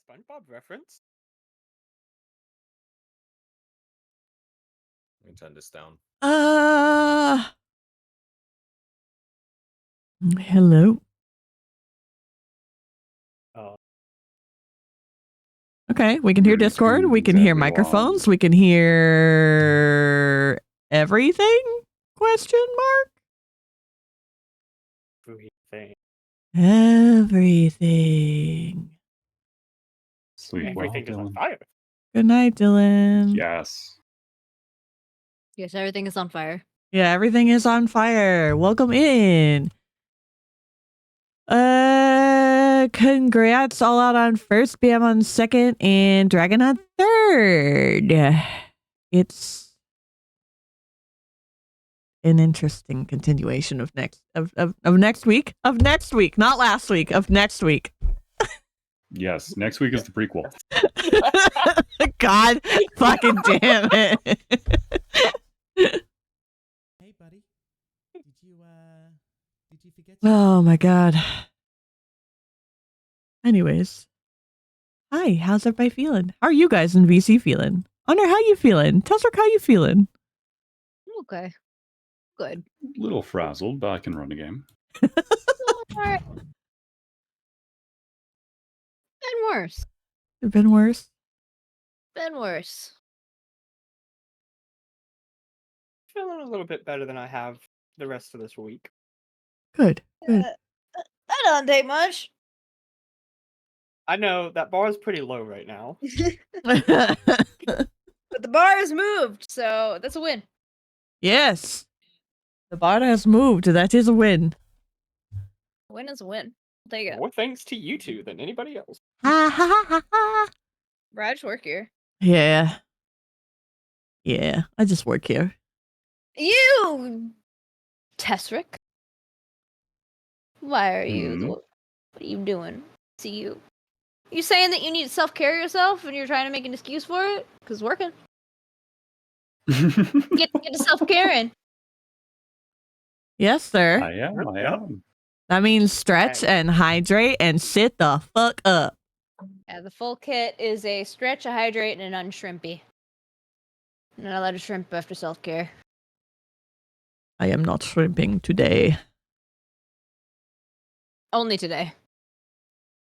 SpongeBob reference? Let me turn this down. Hello. Oh. Okay, we can hear Discord. We can hear microphones. We can hear everything? Question mark? Everything. Everything. Sleep Everything is on Dylan. fire. Good night, Dylan. Yes. Yes, everything is on fire. Yeah, everything is on fire. Welcome in. Congrats all out on first, Bam on second, and Dragon on third. It's an interesting continuation of next week, not last week, of next week. Yes, next week is the prequel. God fucking damn it. Hey buddy. Did you forget Oh my god. Anyways. Hi, how's everybody feeling? How are you guys in VC feeling? Honor, how you feeling? Telsric, how you feeling? Okay. Good. A little frazzled, but I can run a game. Alright. Been worse. It's been worse. Been worse. Feeling a little bit better than I have the rest of this week. Good. Good. That don't take much. I know that bar is pretty low right now. But the bar has moved, so that's a win. Yes. The bar has moved. That is a win. A win is a win. I'll take it. More thanks to you two than anybody else. Ha ha ha ha ha. Raj, work here. Yeah. Yeah. I just work here. You, Tessric. Why are you? What are you doing? See you. You saying that you need to self-care yourself and you're trying to make an excuse for it? Because working. Get to self-caring. Yes, sir. I am. That means stretch and hydrate and sit the fuck up. Yeah, the full kit is a stretch, a hydrate, and an unshrimpy. I'm not allowed to shrimp after self-care. I am not shrimping today. Only today.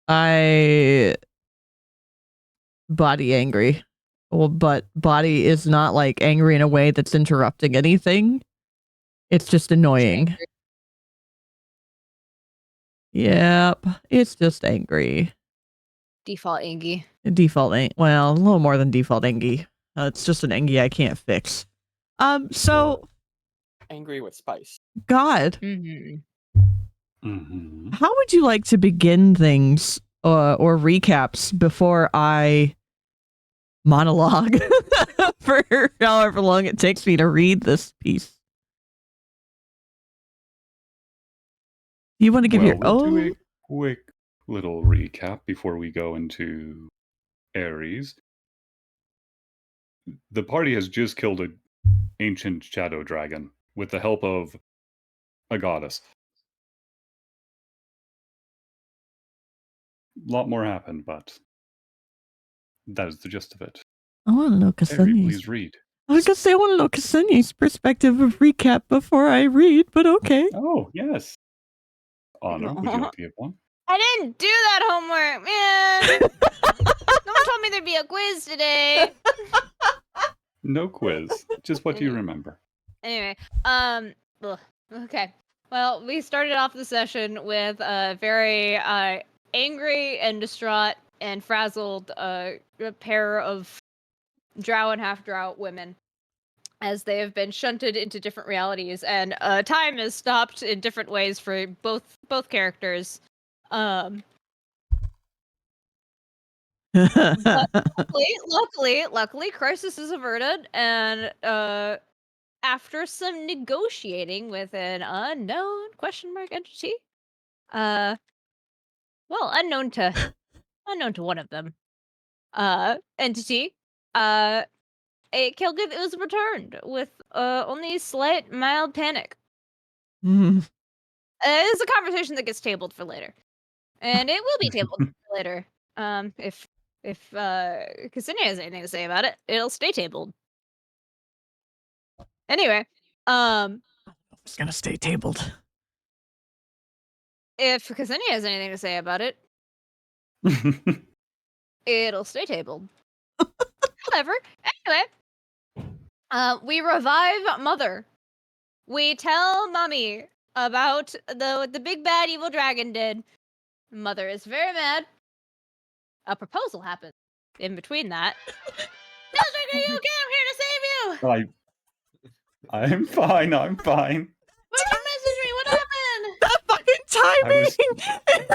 I body angry. Well, but body is not like angry in a way that's interrupting anything. It's just annoying. Yep, it's just angry. Default Angie. Well, a little more than default Angie. It's just an Angie I can't fix. So Angry with spice. God, Mm-hmm. how would you like to begin things or recaps before I monologue for however long it takes me to read this piece? You want to give your we'll do a quick little recap before we go into Ares. The party has just killed an ancient shadow dragon with the help of a goddess. A lot more happened, but that is the gist of it. I want to know Ari, Ksenia's. please read. I was gonna say I want to know Ksenia's perspective of recap before I read, but okay. Oh, yes. Honor, would you like to give one? I didn't do that homework, man. No one told me there'd be a quiz today. No quiz. Just what do you remember? Anyway, okay. Well, we started off the session with a very angry and distraught and frazzled pair of drow and half-drow women, as they have been shunted into different realities, and time has stopped in different ways for both characters. Luckily, crisis is averted, and after some negotiating with an unknown entity, unknown to one of them, entity, a Kilgith is returned with only slight mild panic. This is a conversation that gets tabled for later, and it will be tabled for later. If if Ksenia has anything to say about it, it'll stay tabled. Anyway, It's gonna stay tabled. if Ksenia has anything to say about it, it'll stay tabled. However, anyway, we revive Mother. We tell Mummy about what the big bad evil dragon did. Mother is very mad. A proposal happens in between that. Mildred, are you okay? I'm here to save you! I'm fine. I'm fine. Why'd you message me? What happened? That fucking timing! What happened?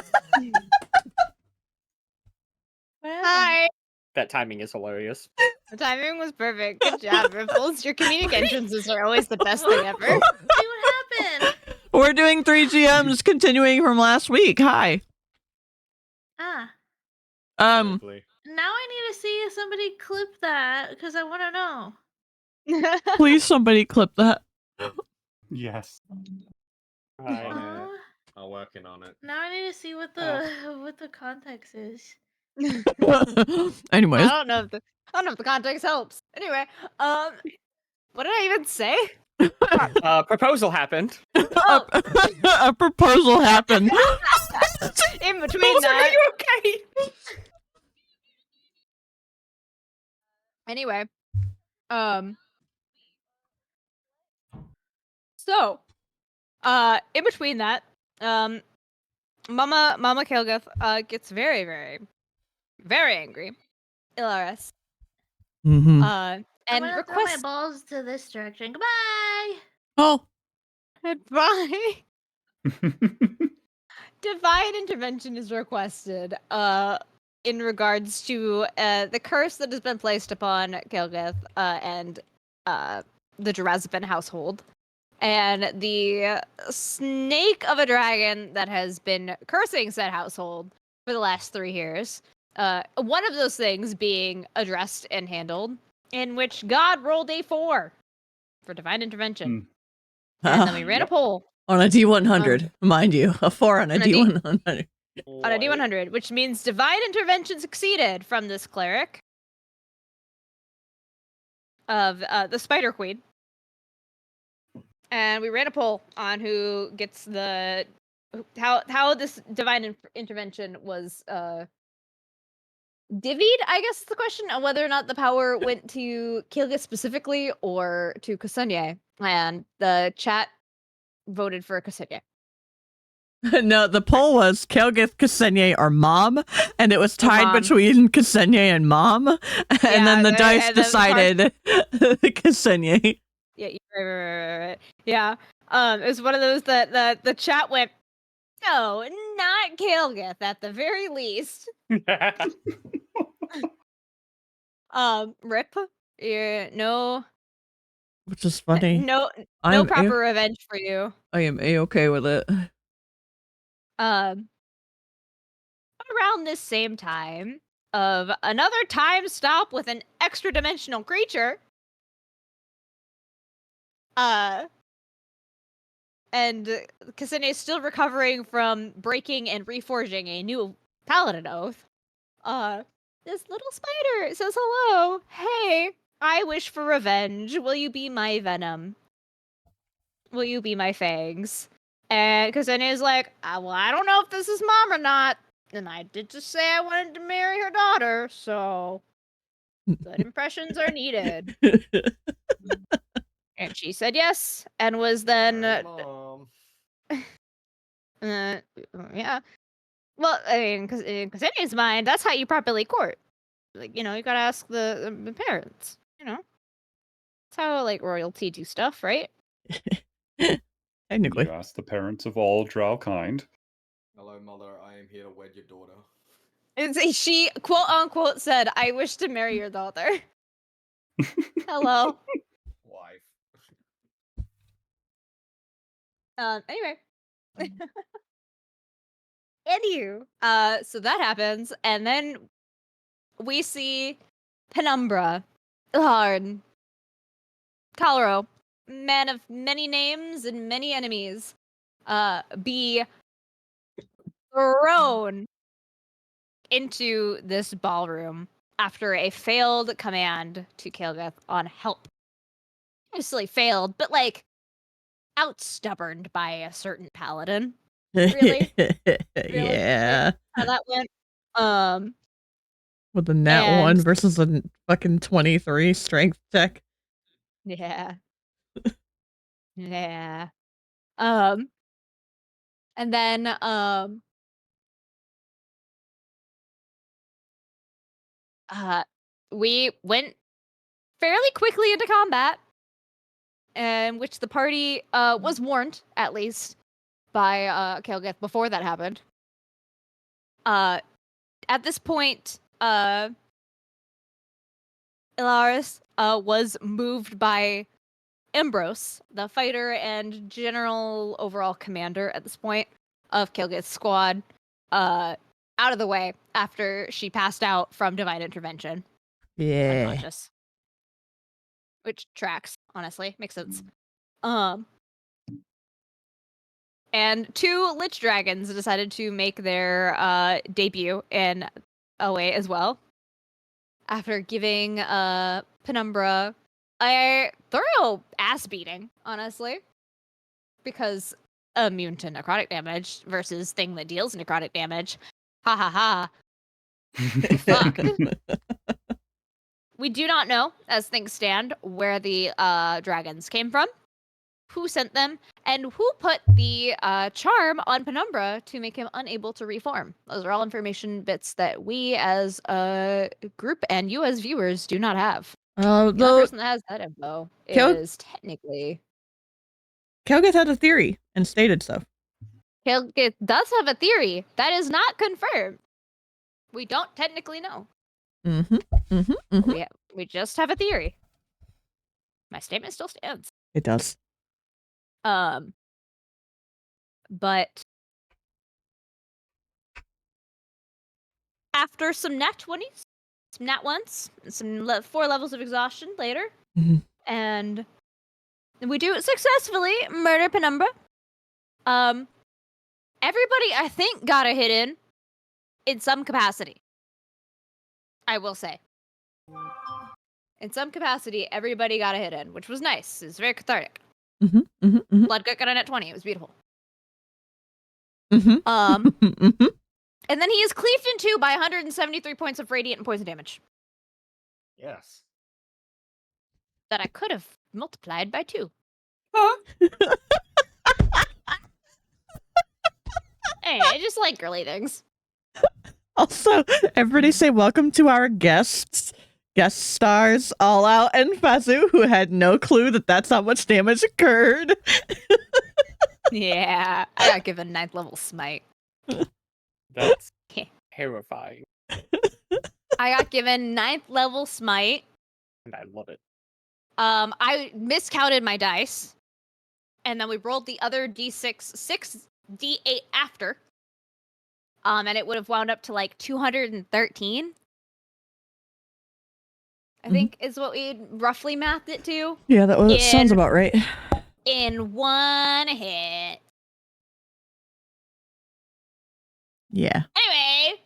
Hi. That timing is hilarious. The timing was perfect. Good job, Ripples. Your comedic entrances are always the best thing ever. Hey, what happened? We're doing 3 GMs continuing from last week. Hi. Ah, Lovely. now I need to see if somebody clip that because I want to know. Please somebody clip that. Yes. Hi. Aw, I'm working on it. now I need to see what the context is. Anyways. I don't know if the context helps. Anyway, what did I even say? Proposal happened. Oh. A proposal happened. In between Balzer, are that. you okay? Anyway, so, in between that, Mama Kilgith, gets very, very, very angry. Ilaris. Mm-hmm. I'm And gonna throw my requests balls to this direction. Goodbye. Oh. goodbye. Divine intervention is requested, in regards to the curse that has been placed upon Kilgith, and the Jarazepin household, and the snake of a dragon that has been cursing said household for the last 3 years. One of those things being addressed and handled, in which God rolled a 4 for divine intervention. And then we ran a poll On a D100, mind you. A 4 on a D100. on a D100, which means divine intervention succeeded from this cleric of the Spider Queen. And we ran a poll on who gets the how this divine intervention was divvied, I guess is the question, of whether or not the power went to Kilgith specifically or to Ksenia. And the chat voted for Ksenia. No, the poll was Kelgith, Ksenia, or Mom, and it was tied Mom. between Ksenia and Mom, and then the dice and then decided Ksenia. Yeah, right. Yeah. It was one of those that the chat went, no, not Kilgith at the very least. Rip. Yeah, no. Which is funny. No I'm proper revenge for you. I am A-okay with it. Around this same time of another time stop with an extra dimensional creature. And Ksenia is still recovering from breaking and reforging a new paladin oath. This little spider says hello. Hey, I wish for revenge. Will you be my venom? Will you be my fangs? And Ksenia is like, well, I don't know if this is Mom or not. And I did just say I wanted to marry her daughter, so good impressions are needed. And she said yes, and was then Mom. yeah. Well, I mean, because in Ksenia's mind, that's how you properly court. Like, you gotta ask the parents. That's how like royalty do stuff, right? Technically. You ask the parents of all drow kind. Hello, mother. I am here to wed your daughter. She quote unquote said, "I wish to marry your daughter." Hello. Wife. Anyway. Anywho, so that happens, and then we see Penumbra, Ilharn, Kalro, man of many names and many enemies, be thrown into this ballroom after a failed command to Kael'geth on help. Obviously failed, but like out-stubborned by a certain paladin. Really? Yeah. How that went. With a nat And- 1 versus a fucking 23 strength check. Yeah. Yeah. And then we went fairly quickly into combat, in which the party was warned, at least, by Kael'geth before that happened. At this point, Ilaris was moved by Ambrose, the fighter and general overall commander at this point of Kael'geth's squad, out of the way after she passed out from divine intervention. Yeah. Unconscious. Which tracks, honestly. Makes sense. And 2 Lich Dragons decided to make their debut in OA as well. After giving Penumbra a thorough ass beating, honestly. Because immune to necrotic damage versus thing that deals necrotic damage. Ha ha ha. Fuck. We do not know, as things stand, where the dragons came from, who sent them, and who put the charm on Penumbra to make him unable to reform. Those are all information bits that we as a group and you as viewers do not have. The only person that has that info is technically... Kael'geth had a theory and stated so. Kael'geth does have a theory. That is not confirmed. We don't technically know. Mm-hmm. Mm-hmm. Mm-hmm. We just have a theory. My statement still stands. It does. But after some nat 20s, some nat 1s, and some 4 levels of exhaustion later, and we do successfully murder Penumbra. Everybody, I think, got a hit in some capacity. I will say. In some capacity, everybody got a hit in, which was nice. It was very cathartic. Bloodgut got a net 20. It was beautiful. And then he is cleaved in 2 by 173 points of radiant and poison damage. Yes. That I could have multiplied by 2. Hey, I just like girly things. Also, everybody say welcome to our guest stars, All Out and Fazu, who had no clue that that's how much damage occurred. Yeah, I got given 9th level smite. That's terrifying. I got given 9th level smite. And I love it. I miscounted my dice. And then we rolled the other d6 d8 after. And it would have wound up to like 213. I think is what we roughly mathed it to. Yeah, that sounds about right. In 1 hit. Yeah. Anyway.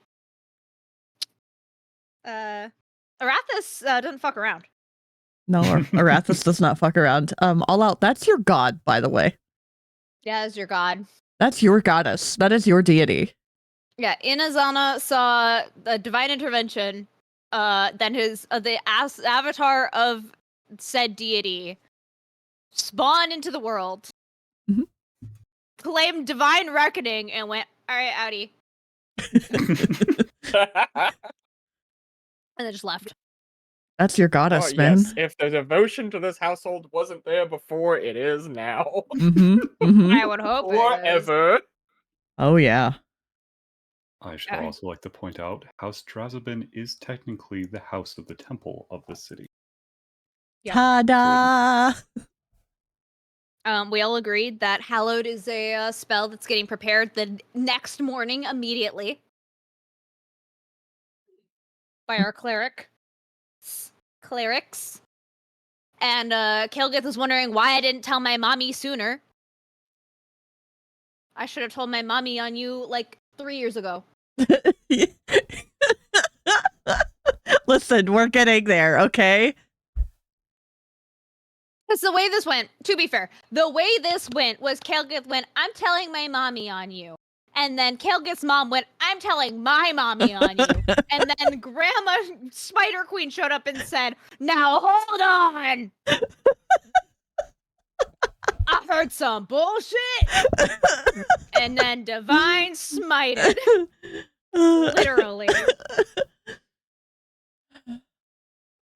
Arathis doesn't fuck around. No, Arathis does not fuck around. All Out, that's your god, by the way. Yeah, that's your god. That's your goddess. That is your deity. Yeah, Inazana saw the divine intervention, then the avatar of said deity spawn into the world, claimed divine reckoning, and went, alright, outie. And then just left. That's your goddess, Oh, man. yes. If the devotion to this household wasn't there before, it is now. I would hope it is. Forever. Oh, yeah. I should also like to point out, House Drazabin is technically the house of the temple of the city. Yeah. Ta-da! We all agreed that Hallowed is a spell that's getting prepared the next morning immediately. By our clerics. And Kael'geth was wondering why I didn't tell my mommy sooner. I should have told my mommy on you like 3 years ago. Listen, we're getting there, okay? Because the way this went, to be fair, the way this went was Kelgith went, I'm telling my mommy on you. And then Kelgith's mom went, I'm telling my mommy on you. And then Grandma Spider Queen showed up and said, now hold on. I heard some bullshit. And then Divine smited. Literally.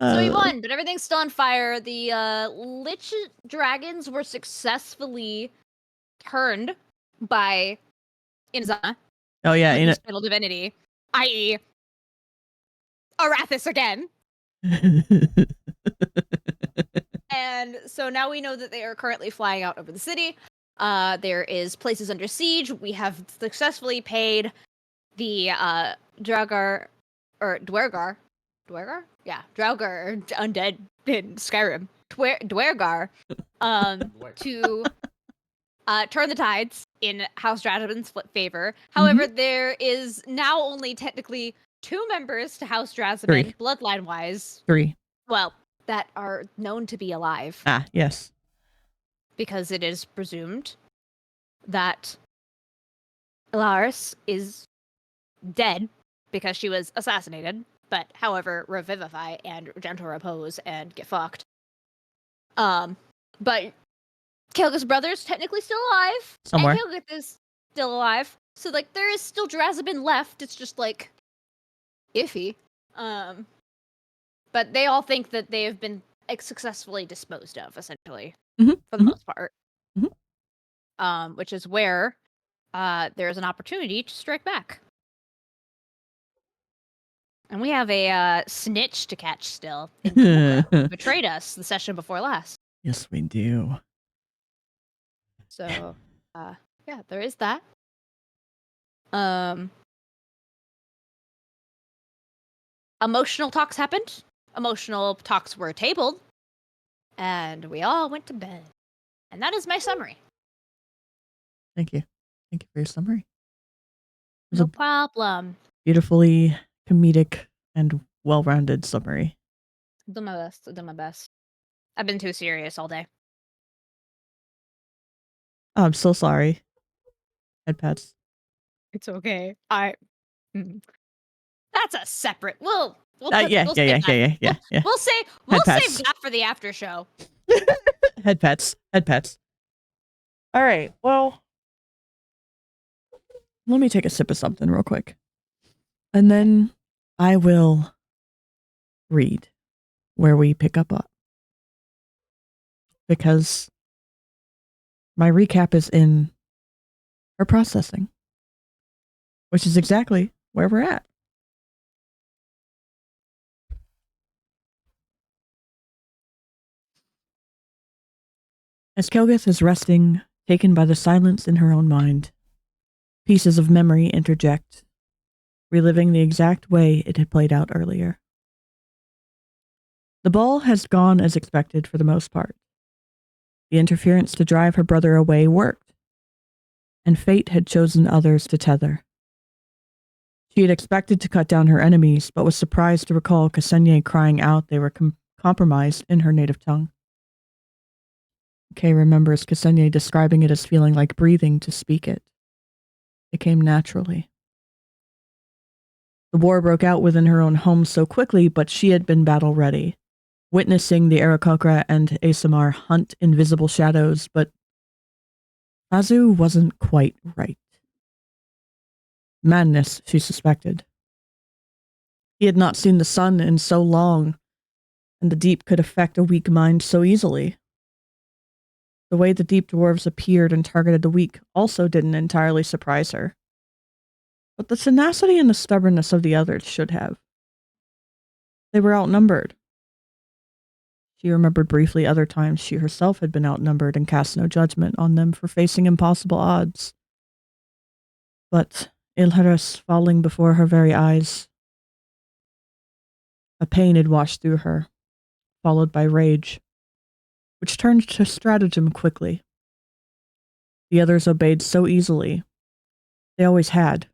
So he won, but everything's still on fire. The Lich Dragons were successfully turned by Inazama, Oh yeah, Luke's final divinity, i.e. Arathis again. And so now we know that they are currently flying out over the city. There is places under siege. We have successfully paid the Draugr, or Dwergar? Dwergar? Yeah, Draugr undead in Skyrim. Dwergar to turn the tides in House Drazaben's favor. However, there is now only technically 2 members to House Drazaben, bloodline-wise. 3. Well, that are known to be alive. Ah, yes. Because it is presumed that Ilaris is dead because she was assassinated, but however, revivify and gentle repose and get fucked. But Kelgith's brother's technically still alive. Somewhere. And Kelgith is still alive. So like there is still Drazaben left. It's just like iffy. But they all think that they have been successfully disposed of, essentially, for the most part. Which is where there's an opportunity to strike back. And we have a snitch to catch still. In Kamora, who betrayed us the session before last. Yes, we do. So, yeah, there is that. Emotional talks happened. Emotional talks were tabled. And we all went to bed. And that is my summary. Thank you. Thank you for your summary. It was No a problem. beautifully comedic and well-rounded summary. I'll do my best. I'll do my best. I've been too serious all day. Oh, I'm so sorry. Head pats. It's okay. That's a separate. We'll Yeah. We'll save that for the after show. Head pats. Head pats. All right. Well, let me take a sip of something real quick. And then I will read where we pick up on. Because my recap is in her processing, which is exactly where we're at. As Kelgith is resting, taken by the silence in her own mind, pieces of memory interject, reliving the exact way it had played out earlier. The ball has gone as expected for the most part. The interference to drive her brother away worked, and fate had chosen others to tether. She had expected to cut down her enemies, but was surprised to recall Ksenia crying out they were compromised in her native tongue. Kay remembers Ksenia describing it as feeling like breathing to speak it. It came naturally. The war broke out within her own home so quickly, but she had been battle-ready, witnessing the Aarakocra and Asamar hunt invisible shadows, but Azu wasn't quite right. Madness, she suspected. He had not seen the sun in so long, and the deep could affect a weak mind so easily. The way the deep dwarves appeared and targeted the weak also didn't entirely surprise her. But the tenacity and the stubbornness of the others should have. They were outnumbered. She remembered briefly other times she herself had been outnumbered and cast no judgment on them for facing impossible odds. But Ilharis falling before her very eyes. A pain had washed through her, followed by rage, which turned to stratagem quickly. The others obeyed so easily. They always had.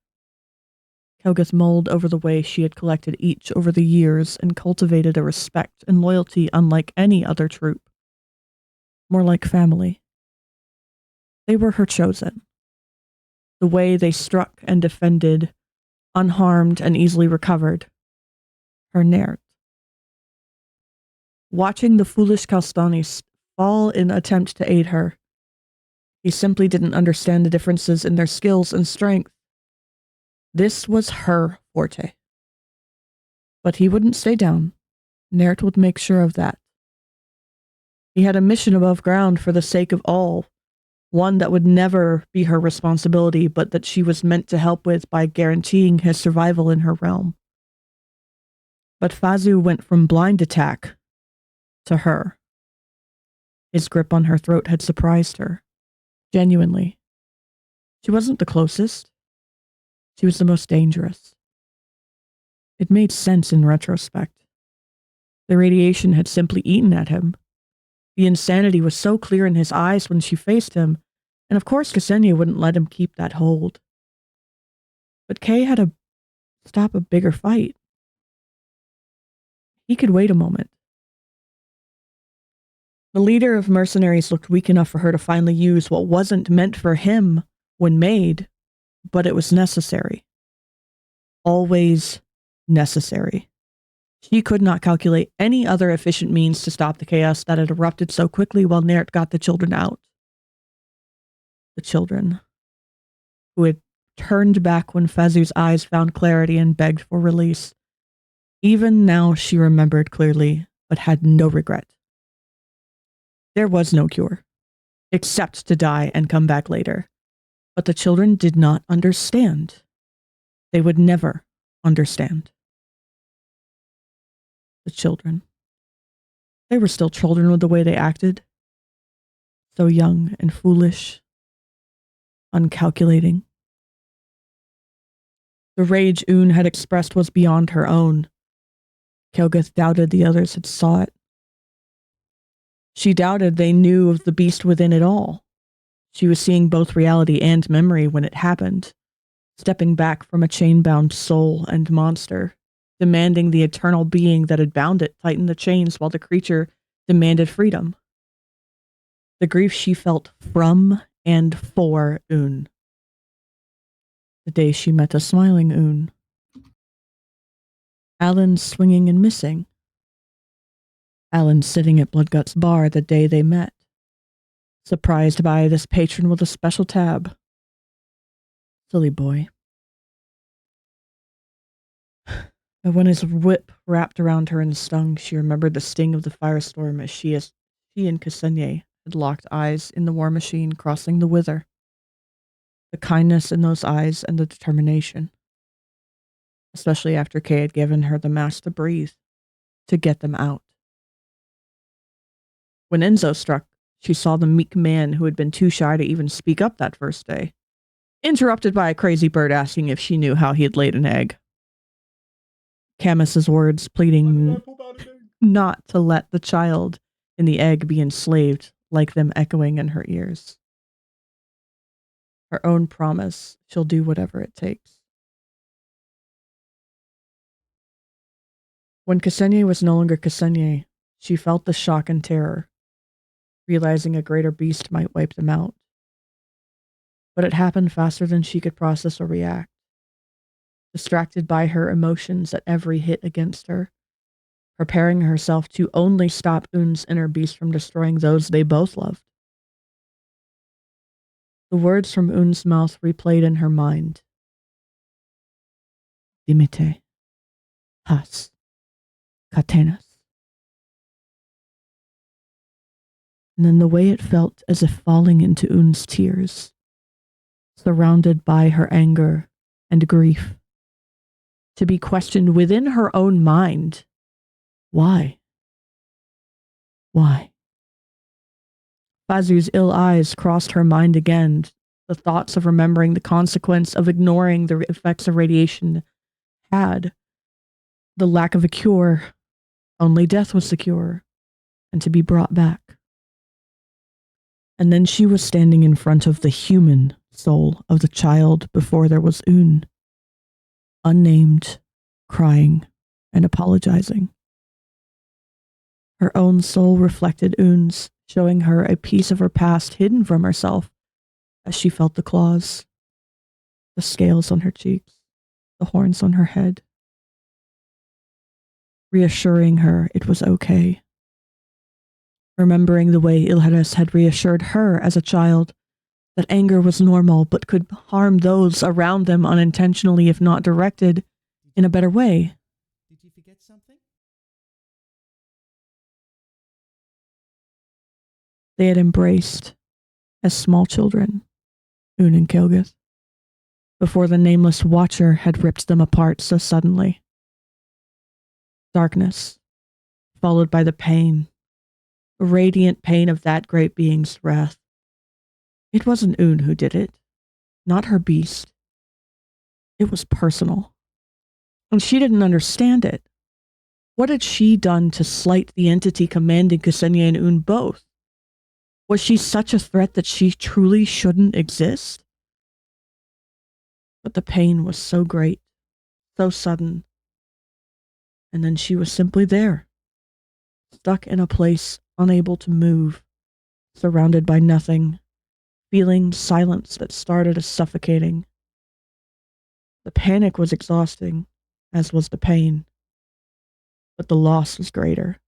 Helgath mulled over the way she had collected each over the years and cultivated a respect and loyalty unlike any other troop. More like family. They were her chosen. The way they struck and defended, unharmed and easily recovered. Her Naird. Watching the foolish Kalstanis fall in attempt to aid her, he simply didn't understand the differences in their skills and strength. This was her forte. But he wouldn't stay down. Naird would make sure of that. He had a mission above ground for the sake of all, one that would never be her responsibility, but that she was meant to help with by guaranteeing his survival in her realm. But Fazu went from blind attack to her. His grip on her throat had surprised her. Genuinely. She wasn't the closest. She was the most dangerous. It made sense in retrospect. The radiation had simply eaten at him. The insanity was so clear in his eyes when she faced him, and of course Ksenia wouldn't let him keep that hold. But Kay had to stop a bigger fight. He could wait a moment. The leader of mercenaries looked weak enough for her to finally use what wasn't meant for him when made, but it was necessary. Always necessary. She could not calculate any other efficient means to stop the chaos that had erupted so quickly while Naird got the children out. The children, who had turned back when Fazu's eyes found clarity and begged for release. Even now she remembered clearly, but had no regret. There was no cure, except to die and come back later. But the children did not understand. They would never understand. The children. They were still children with the way they acted. So young and foolish. Uncalculating. The rage Oon had expressed was beyond her own. Helgath doubted the others had saw it. She doubted they knew of the beast within it all. She was seeing both reality and memory when it happened, stepping back from a chain-bound soul and monster, demanding the eternal being that had bound it tighten the chains while the creature demanded freedom. The grief she felt from and for Oon. The day she met a smiling Oon. Alan swinging and missing. Alan sitting at Bloodgut's bar the day they met, surprised by this patron with a special tab. Silly boy. But when his whip wrapped around her and stung, she remembered the sting of the firestorm as she and Ksenia had locked eyes in the war machine crossing the Wither. The kindness in those eyes and the determination. Especially after Kay had given her the mask to breathe, to get them out. When Enzo struck, she saw the meek man who had been too shy to even speak up that first day, interrupted by a crazy bird asking if she knew how he had laid an egg. Camus's words pleading not to let the child in the egg be enslaved, like them echoing in her ears. Her own promise, she'll do whatever it takes. When Ksenia was no longer Ksenia, she felt the shock and terror, realizing a greater beast might wipe them out. But it happened faster than she could process or react. Distracted by her emotions at every hit against her, preparing herself to only stop Oon's inner beast from destroying those they both loved. The words from Oon's mouth replayed in her mind. Dimite. Has. Catenas. And then the way it felt as if falling into Oon's tears, surrounded by her anger and grief, to be questioned within her own mind. Why? Why? Fazu's ill eyes crossed her mind again, the thoughts of remembering the consequence of ignoring the effects of radiation had. The lack of a cure. Only death was the cure, and to be brought back. And then she was standing in front of the human soul of the child before there was Oon. unnamed, crying and apologizing. Her own soul reflected Un's, showing her a piece of her past hidden from herself as she felt the claws, the scales on her cheeks, the horns on her head, reassuring her it was okay. Remembering the way Ilhares had reassured her as a child that anger was normal but could harm those around them unintentionally if not directed in a better way. Did you forget something? They had embraced as small children, Un and Kilgith, before the nameless Watcher had ripped them apart so suddenly. Darkness, followed by the pain, the radiant pain of that great being's wrath. It wasn't Un who did it, not her beast. It was personal. And she didn't understand it. What had she done to slight the entity commanding Ksenia and Un both? Was she such a threat that she truly shouldn't exist? But the pain was so great, so sudden. And then she was simply there, stuck in a place, unable to move, surrounded by nothing, feeling silence that started as suffocating. The panic was exhausting, as was the pain, but the loss was greater.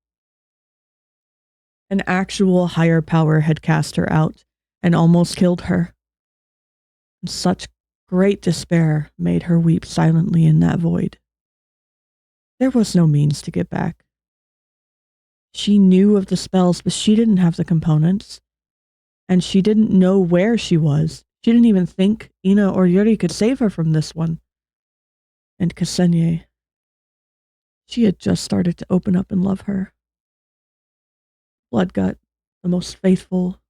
An actual higher power had cast her out and almost killed her. And such great despair made her weep silently in that void. There was no means to get back. She knew of the spells, but she didn't have the components. And she didn't know where she was. She didn't even think Ina or Yuri could save her from this one. And Ksenia, she had just started to open up and love her. Bloodgut, the most faithful,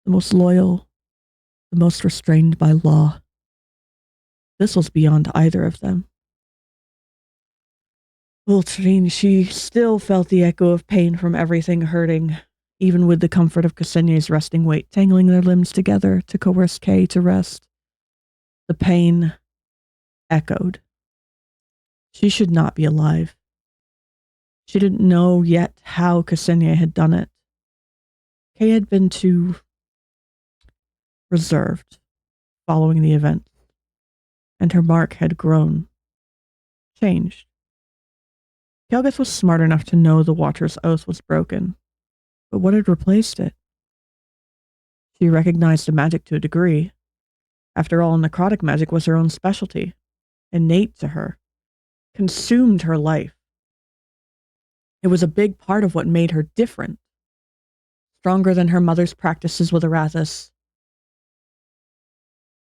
the most loyal, the most restrained by law. This was beyond either of them. Ultrine, she still felt the echo of pain from everything hurting, even with the comfort of Ksenia's resting weight tangling their limbs together to coerce Kay to rest. The pain echoed. She should not be alive. She didn't know yet how Ksenia had done it. Kay had been too reserved following the event, and her mark had grown, changed. Kilgith was smart enough to know the Watcher's oath was broken, but what had replaced it? She recognized the magic to a degree. After all, necrotic magic was her own specialty, innate to her, consumed her life. It was a big part of what made her different, stronger than her mother's practices with Arathis.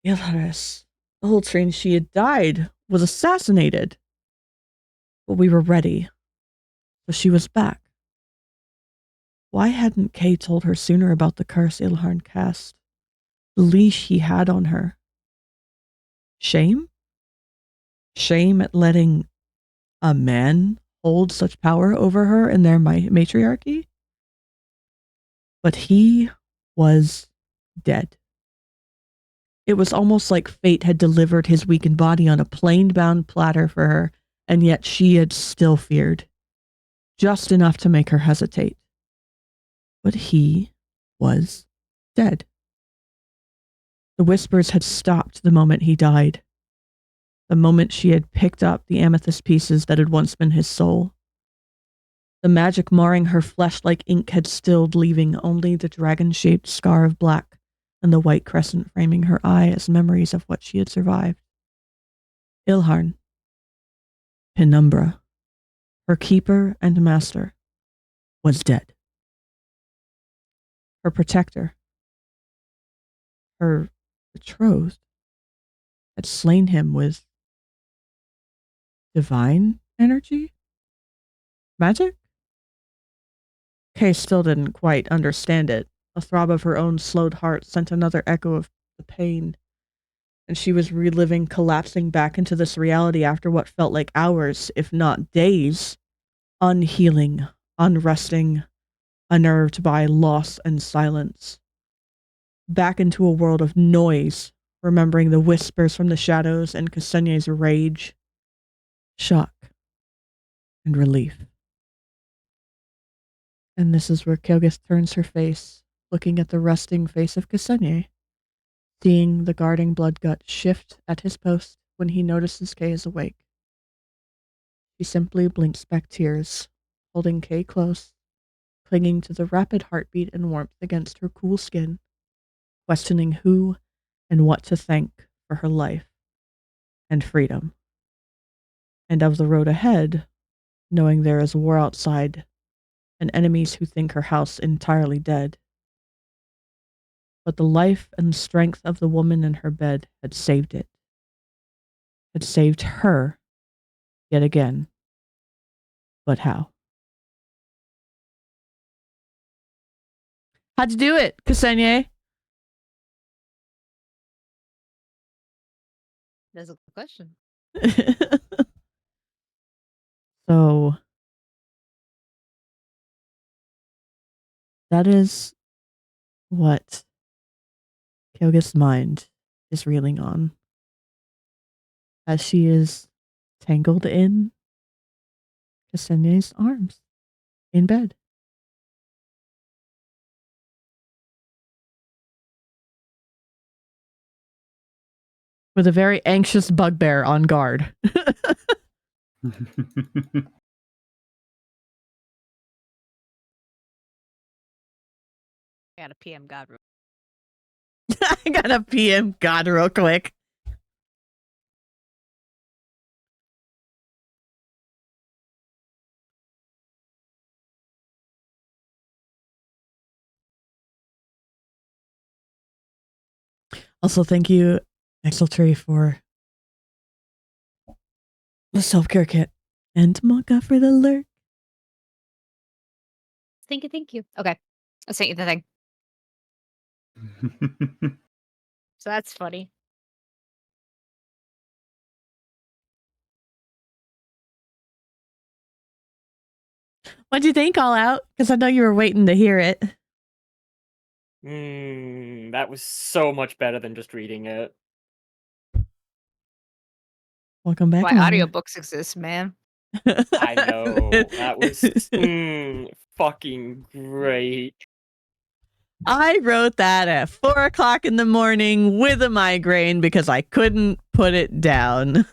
Ilharis, the whole train she had died, was assassinated. But we were ready, so she was back. Why hadn't Kay told her sooner about the curse Ilharn cast? The leash he had on her. Shame? Shame at letting a man hold such power over her in their matriarchy? But he was dead. It was almost like fate had delivered his weakened body on a plain-bound platter for her, and yet she had still feared. Just enough to make her hesitate. But he was dead. The whispers had stopped the moment he died. The moment she had picked up the amethyst pieces that had once been his soul. The magic marring her flesh like ink had stilled, leaving only the dragon-shaped scar of black and the white crescent framing her eye as memories of what she had survived. Ilharn, Penumbra, her keeper and master, was dead. Her protector, her betrothed, had slain him with divine energy? Magic? Kay still didn't quite understand it. A throb of her own slowed heart sent another echo of the pain, and she was reliving collapsing back into this reality after what felt like hours, if not days, unhealing, unresting, unnerved by loss and silence. Back into a world of noise, remembering the whispers from the shadows and Ksenia's rage. shock, and relief. And this is where Kelgith turns her face, looking at the resting face of Ksenia, seeing the guarding bloodgut shift at his post when he notices Kay is awake. She simply blinks back tears, holding Kay close, clinging to the rapid heartbeat and warmth against her cool skin, questioning who and what to thank for her life and freedom. And of the road ahead, knowing there is war outside and enemies who think her house entirely dead. But the life and strength of the woman in her bed had saved it. Had saved her yet again. But how? How'd you do it, Ksenia? That's a good question. So that is what Kelgith's mind is reeling on as she is tangled in Ksenia's arms in bed. With a very anxious bugbear on guard. I got a PM God. I gotta PM God real quick. Also, thank you, Exaltree, for the self-care kit. And Maka for the lurk. Thank you. Okay. I sent you the thing. So that's funny. What'd you think, All Out? Because I know you were waiting to hear it. That was so much better than just reading it. Welcome back. Why audiobooks exist, man. I know. That was fucking great. I wrote that at 4:00 in the morning with a migraine because I couldn't put it down.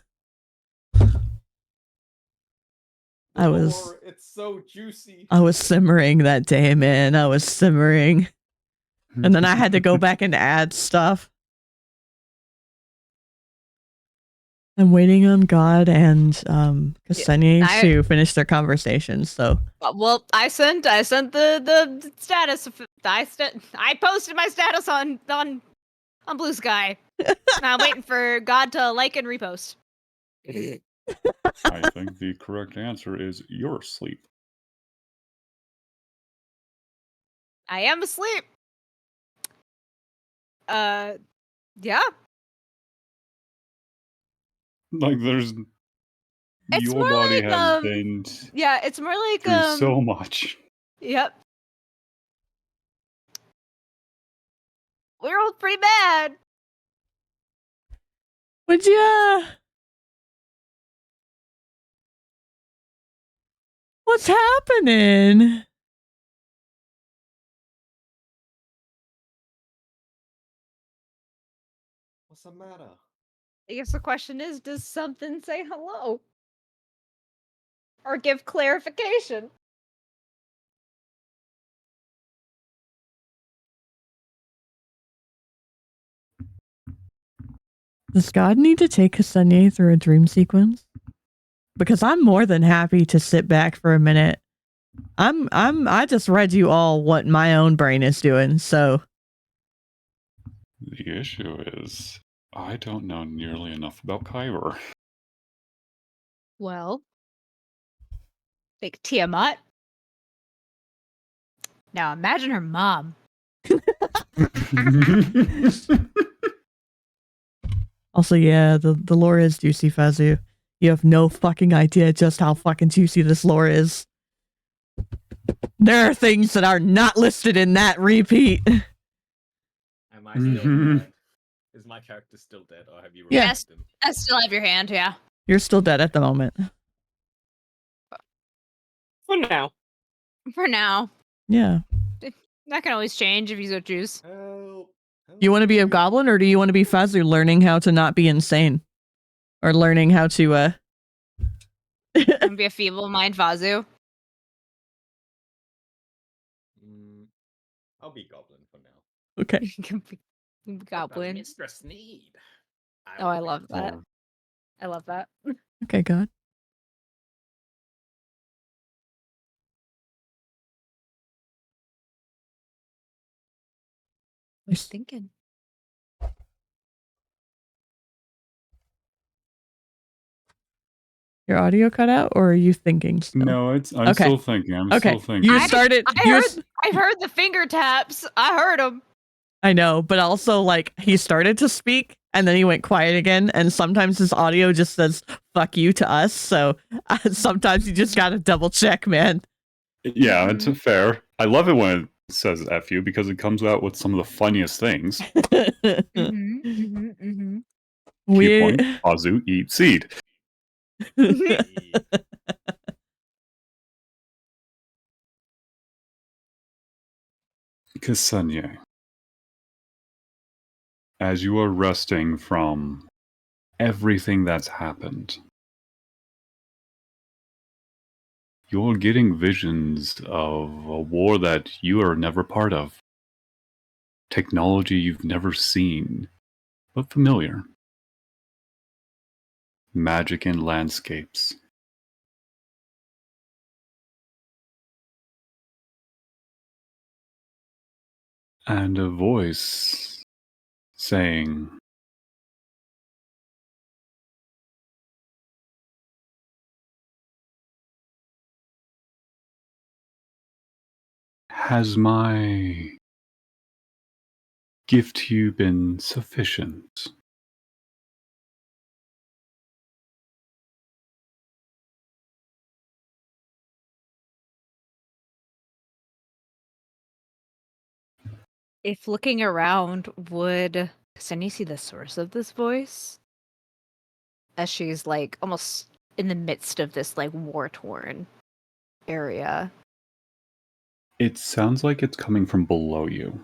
It's so juicy. I was simmering that day, man. I was simmering. And then I had to go back and add stuff. I'm waiting on God and Ksenia to finish their conversation. So, well, I sent the status. I posted my status on Blue Sky. I'm waiting for God to like and repost. I think the correct answer is you're asleep. I am asleep. Yeah. Like there's It's your more body like, has been yeah, it's more like through so much. Yep. We were all pretty bad. would ya? What's happening? What's the matter? I guess the question is, does something say hello? Or give clarification? Does God need to take Ksenia through a dream sequence? Because I'm more than happy to sit back for a minute. I just read you all what my own brain is doing, so. The issue is, I don't know nearly enough about Kyber. Well, like Tiamat. Now imagine her mom. Also, yeah, the lore is juicy, Fazu. You have no fucking idea just how fucking juicy this lore is. There are things that are not listed in that repeat. Am I still dead? Is my character still dead, or have you removed Yes. him? I still have your hand, yeah. You're still dead at the moment. For now. For now. Yeah. That can always change if you so choose. Help. You want to be a Help. goblin, or do you want to be Fazu, learning how to not be insane, or learning how to Don't be a feeble mind Vazu. I'll be goblin for now. Okay. You can be Goblin. Mistress need? Oh, I love that. Or I love that. Okay, God. I was thinking. Your audio cut out, or are you thinking still? no, I'm Okay. still thinking. I'm Okay. still thinking. You started. I heard the finger taps. I heard them. I know, but also like he started to speak and then he went quiet again, and sometimes his audio just says "fuck you" to us. So sometimes you just gotta double check, man. Yeah, it's fair. I love it when it says "f you" because it comes out with some of the funniest things. Key We point: Azu eat seed. Kasanye, as you are resting from everything that's happened, you're getting visions of a war that you are never part of. Technology you've never seen, but familiar. Magic in landscapes. And a voice saying, has my gift to you been sufficient? If looking around, would Sunny see the source of this voice? As she's like almost in the midst of this like war-torn area. It sounds like it's coming from below you.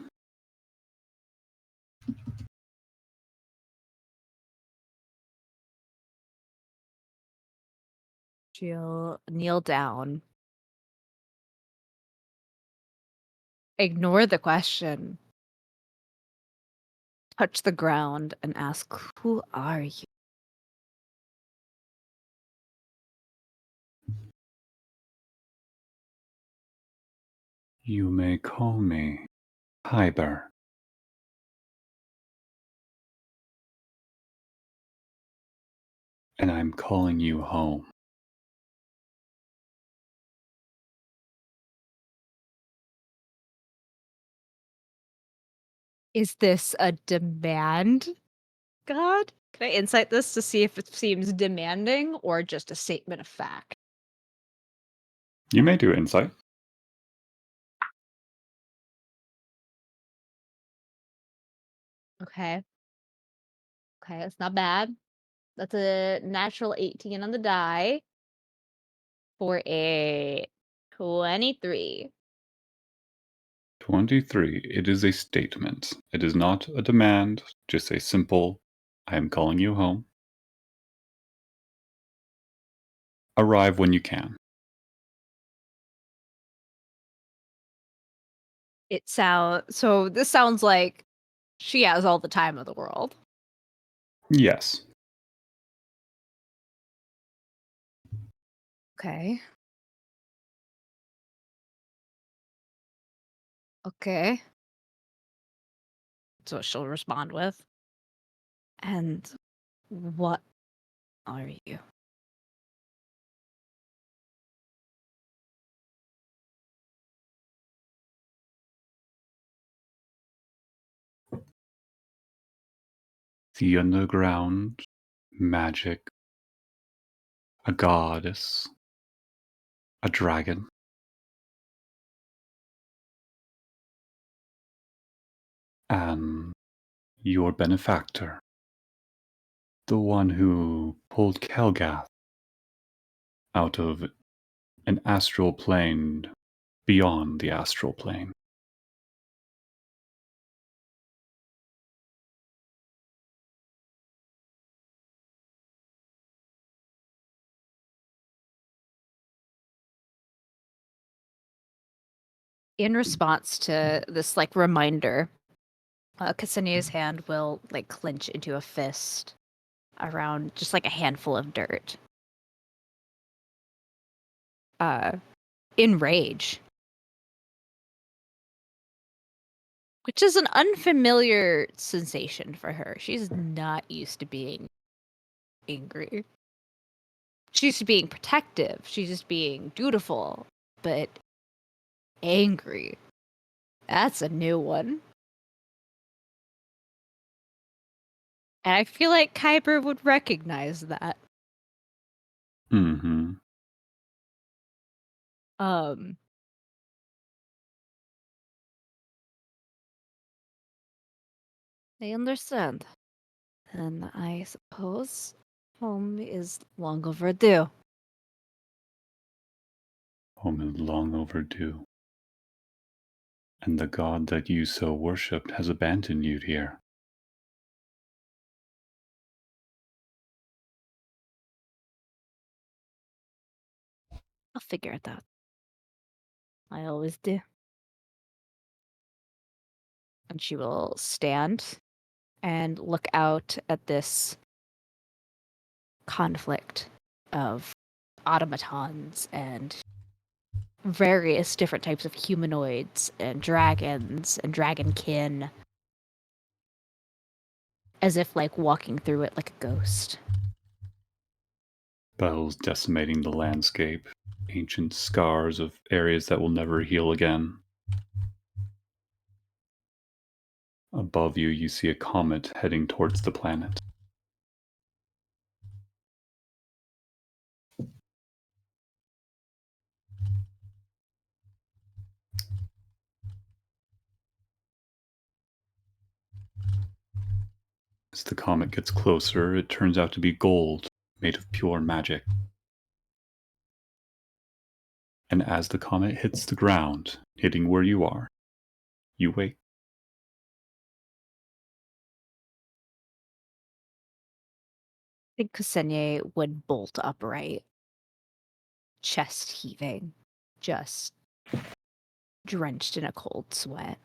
She'll kneel down. Ignore the question. Touch the ground and ask, "Who are you?" You may call me Hyber. And I'm calling you home. Is this a demand, God? Can I insight this to see if it seems demanding or just a statement of fact? You may do insight. Okay. Okay, that's not bad. That's a natural 18 on the die for a 23. 23. It is a statement. It is not a demand, just a simple, I am calling you home. Arrive when you can. So this sounds like she has all the time of the world. Yes. Okay. Okay. That's what she'll respond with. And what are you? The underground, magic, a goddess, a dragon. And your benefactor, The one who pulled Kelgath out of an astral plane beyond the astral plane. In response to this like reminder, Ksenia's hand will like clench into a fist around just like a handful of dirt. In rage. Which is an unfamiliar sensation for her. She's not used to being angry. She's used to being protective. She's just being dutiful. But angry. That's a new one. And I feel like Kyber would recognize that. Mm-hmm. I understand. Then I suppose home is long overdue. Home is long overdue. And the god that you so worshipped has abandoned you here. I'll figure it out. I always do. And she will stand and look out at this conflict of automatons and various different types of humanoids and dragons and dragonkin, as if like walking through it like a ghost. Battles decimating the landscape, ancient scars of areas that will never heal again. Above you, you see a comet heading towards the planet. As the comet gets closer, it turns out to be gold, made of pure magic. And as the comet hits the ground, hitting where you are, you wait. I think Ksenia would bolt upright, chest heaving, just drenched in a cold sweat.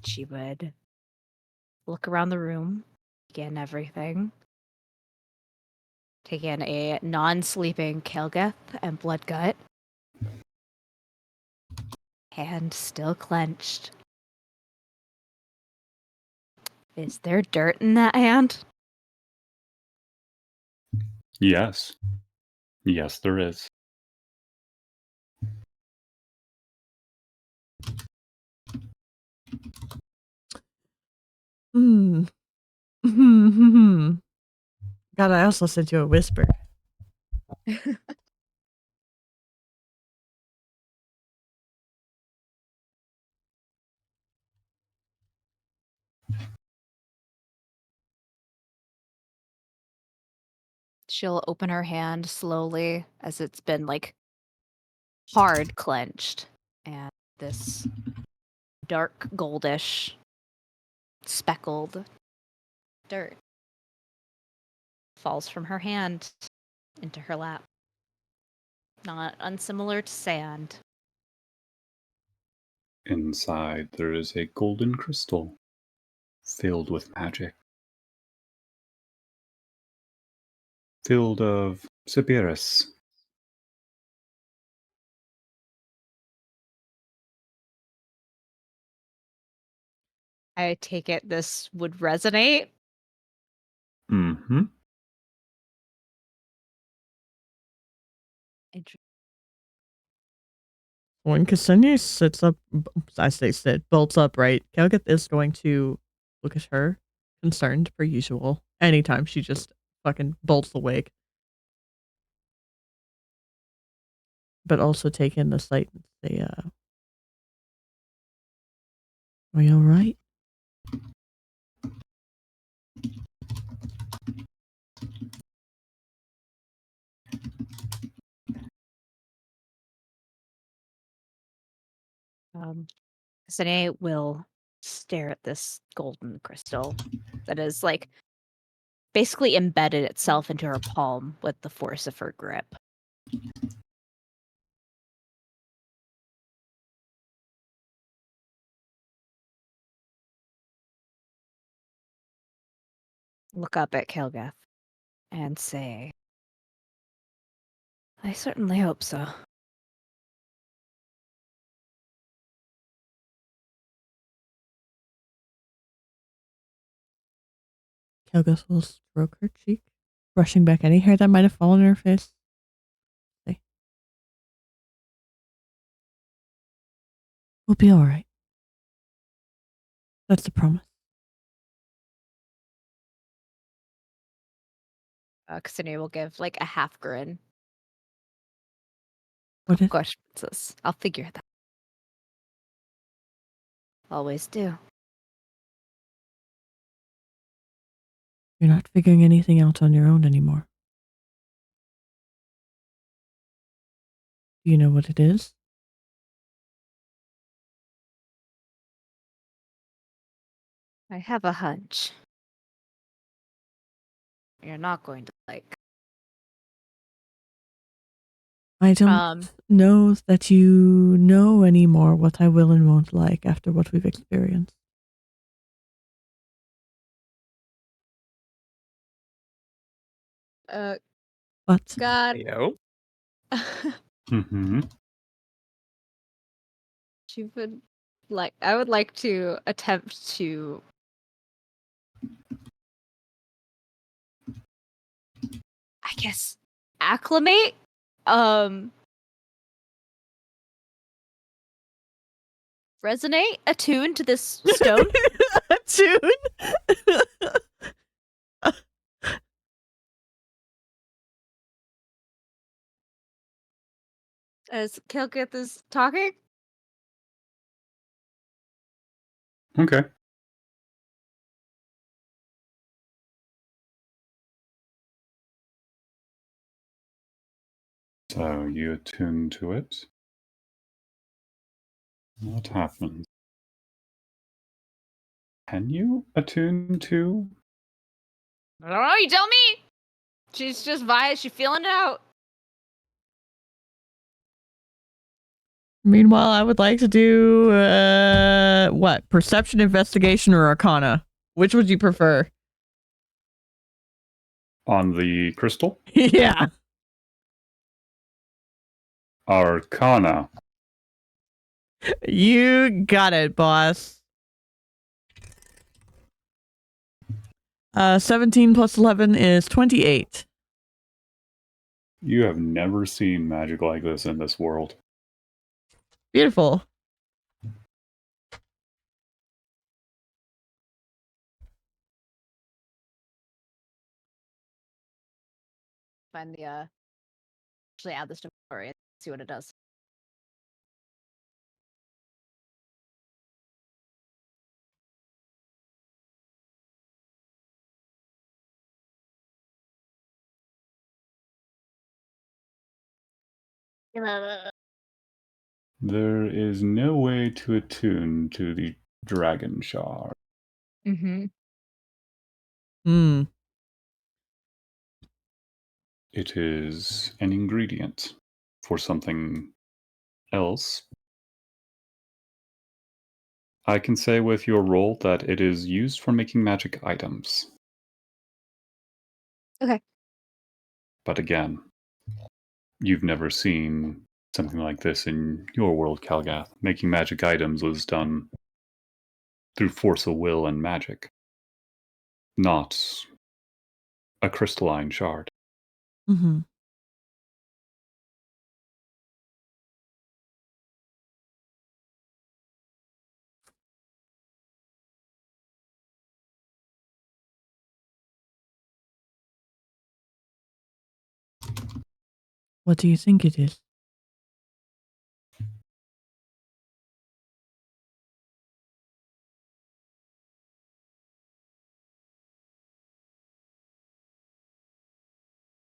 She would look around the room, scan everything, take in a non-sleeping Kelgeth and Bloodgut, hand still clenched. Is there dirt in that hand? Yes. Yes, there is. Hmm. Hmm. God, I also sent you a whisper. She'll open her hand slowly as it's been like hard clenched, and this dark goldish speckled dirt falls from her hand into her lap. Not unsimilar to sand. Inside, there is a golden crystal filled with magic. Filled of Sibiris. I take it this would resonate. Mm-hmm. When Ksenia sits up, I say sit, bolts upright, Kelgeth is going to look at her, concerned per usual, anytime she just fucking bolts awake. But also take in the sight and say, are you alright? Sine will stare at this golden crystal that is like basically embedded itself into her palm with the force of her grip. Look up at Kilgath and say, I certainly hope so. Kelgus will stroke her cheek, brushing back any hair that might have fallen on her face. Say, we'll be all right. That's the promise. Ksenia will give like a half grin. What is? Of course, princess. I'll figure that. Always do. You're not figuring anything out on your own anymore. Do you know what it is? I have a hunch. You're not going to like. I don't know that you know anymore what I will and won't like after what we've experienced. But God. Yo. Mm-hmm. She would like. I would like to attempt to. I guess acclimate. Resonate, attune to this stone. Tune. As Kilgith is talking. Okay. So you attune to it. What happens? Can you attune to? I don't know. You tell me. She's just She's feeling it out. Meanwhile, I would like to do what? Perception, investigation, or arcana? Which would you prefer? On the crystal? Yeah. Arcana. You got it, boss. 17 plus 11 is 28. You have never seen magic like this in this world. Beautiful. Find the actually add this to my story and see what it does. There is no way to attune to the dragon shard. Mm-hmm. Hmm. It is an ingredient for something else. I can say with your role that it is used for making magic items. Okay. But again, you've never seen something like this in your world, Kalgath. Making magic items was done through force of will and magic, not a crystalline shard. Mm-hmm. What do you think it is?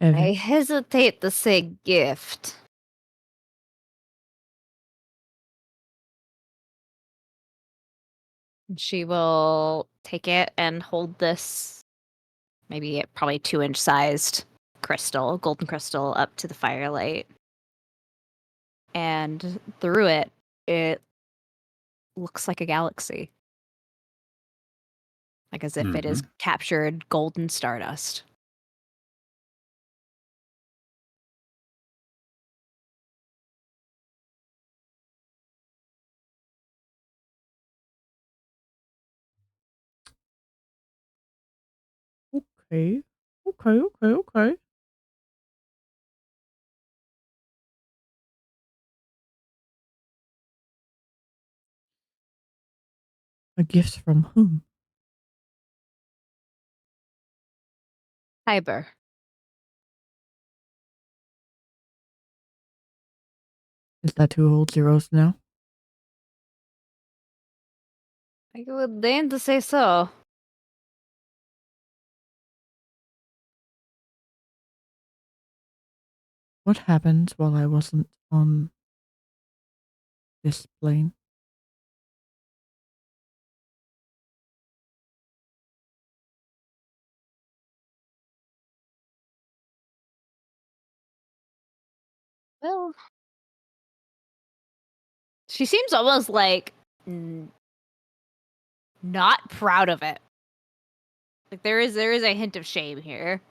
Evan? I hesitate to say gift. She will take it and hold this, maybe probably 2-inch sized crystal, golden crystal, up to the firelight. And through it, it looks like a galaxy. Like as if it is captured golden stardust. Okay. Okay. A gift from whom? Hyber. Is that two old zeros now? I would deign to say so. What happened while I wasn't on this plane? Well, she seems almost like not proud of it. Like there is a hint of shame here,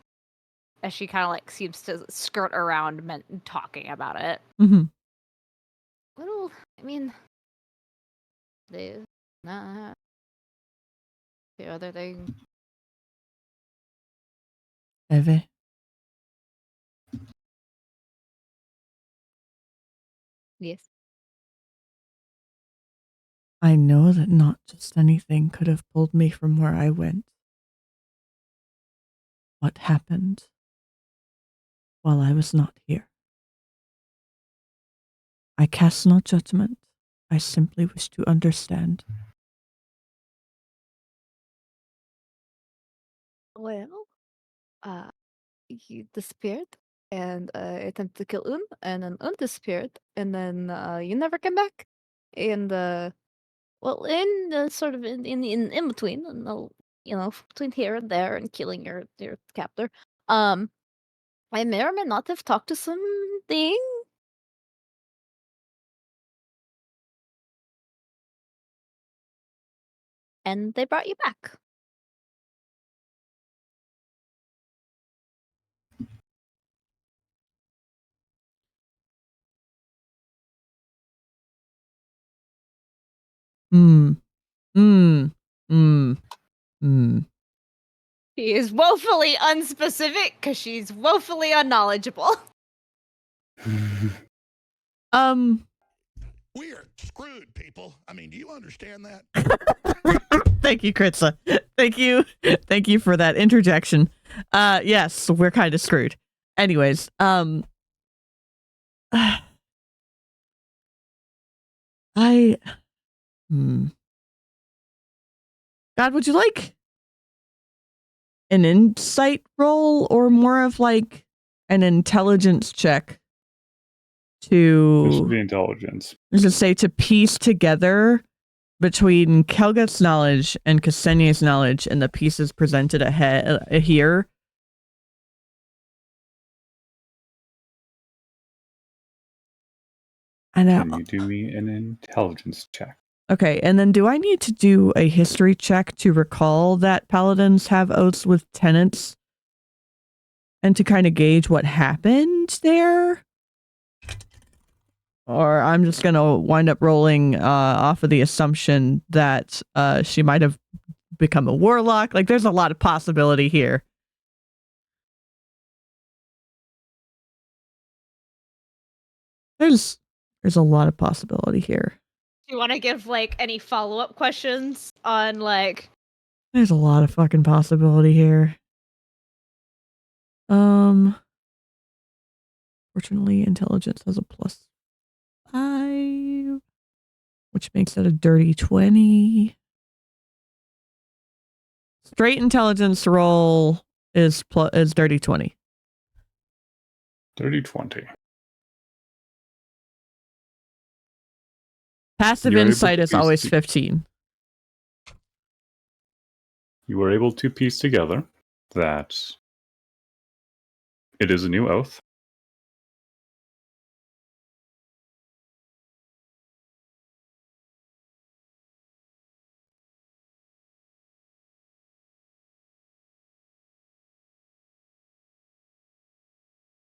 as she kind of like seems to skirt around talking about it. Mm-hmm. Well, I mean, the other thing. Eve, Yes. I know that not just anything could have pulled me from where I went. What happened while I was not here? I cast no judgment. I simply wish to understand. Well, he disappeared and attempted to kill Un, and then Un disappeared, and then you never came back. And well, in sort of in between, between here and there, and killing your captor, I may or may not have talked to something, and they brought you back. Hmm. Hmm. Hmm. Hmm. She is woefully unspecific because she's woefully unknowledgeable. We are screwed, people. I mean, do you understand that? Thank you, Kritza. Thank you. Thank you for that interjection. Yes, we're kind of screwed. Anyways, I God, would you like an insight roll or more of like an intelligence check This should to be intelligence. just say to piece together between Kelga's knowledge and Ksenia's knowledge and the pieces presented ahead here? I know. Can you do me an intelligence check? Okay, and then do I need to do a history check to recall that paladins have oaths with tenants and to kind of gauge what happened there? Or I'm just going to wind up rolling off of the assumption that she might have become a warlock. Like, there's a lot of possibility here. There's a lot of possibility here. Do you want to give like any follow-up questions on like? There's a lot of fucking possibility here. Fortunately, intelligence has a +5, which makes it a dirty 20. Straight intelligence roll is dirty 20. Dirty 20. Passive You're able insight to is piece always to- 15. You were able to piece together that it is a new oath.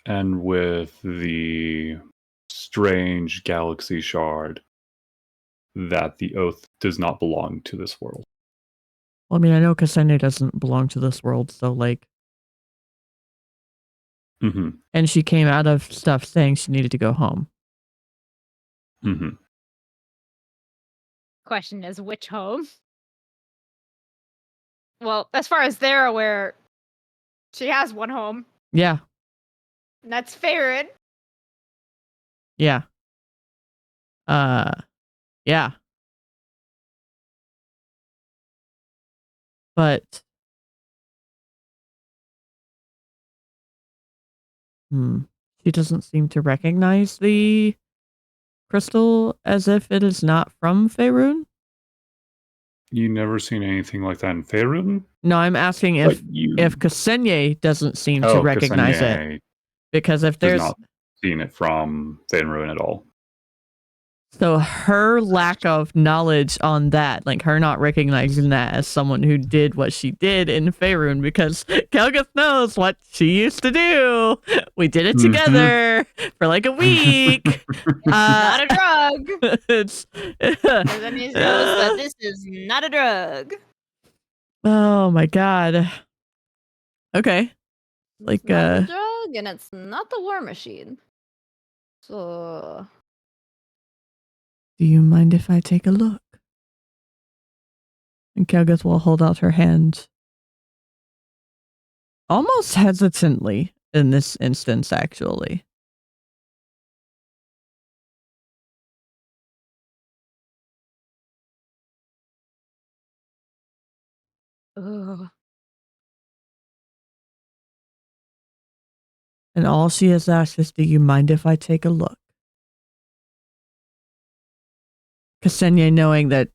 And with the strange galaxy shard, that the oath does not belong to this world. Well, I mean, I know Ksenia doesn't belong to this world, so like, Mm-hmm. and she came out of stuff saying she needed to go home. Mm-hmm. Question is, which home? Well, as far as they're aware, she has one home, Yeah, and that's Farron. yeah. Yeah. But she doesn't seem to recognize the crystal as if it is not from Faerun. You never seen anything like that in Faerun? No, I'm asking if Ksenia doesn't seem to recognize it. Ksenia Because if has there's not seen it from Faerun at all. so her lack of knowledge on that, like her not recognizing that as someone who did what she did in Faerun, because Kelgith knows what she used to do. We did it together for like a week. Not a drug. It's Ksenia knows that this is not a drug. oh my god. Okay. Like It's not the drug, and it's not the war machine. So do you mind if I take a look? And Kelgith will hold out her hand. Almost hesitantly in this instance, actually. ugh. And all she has asked is, do you mind if I take a look? Ksenia knowing that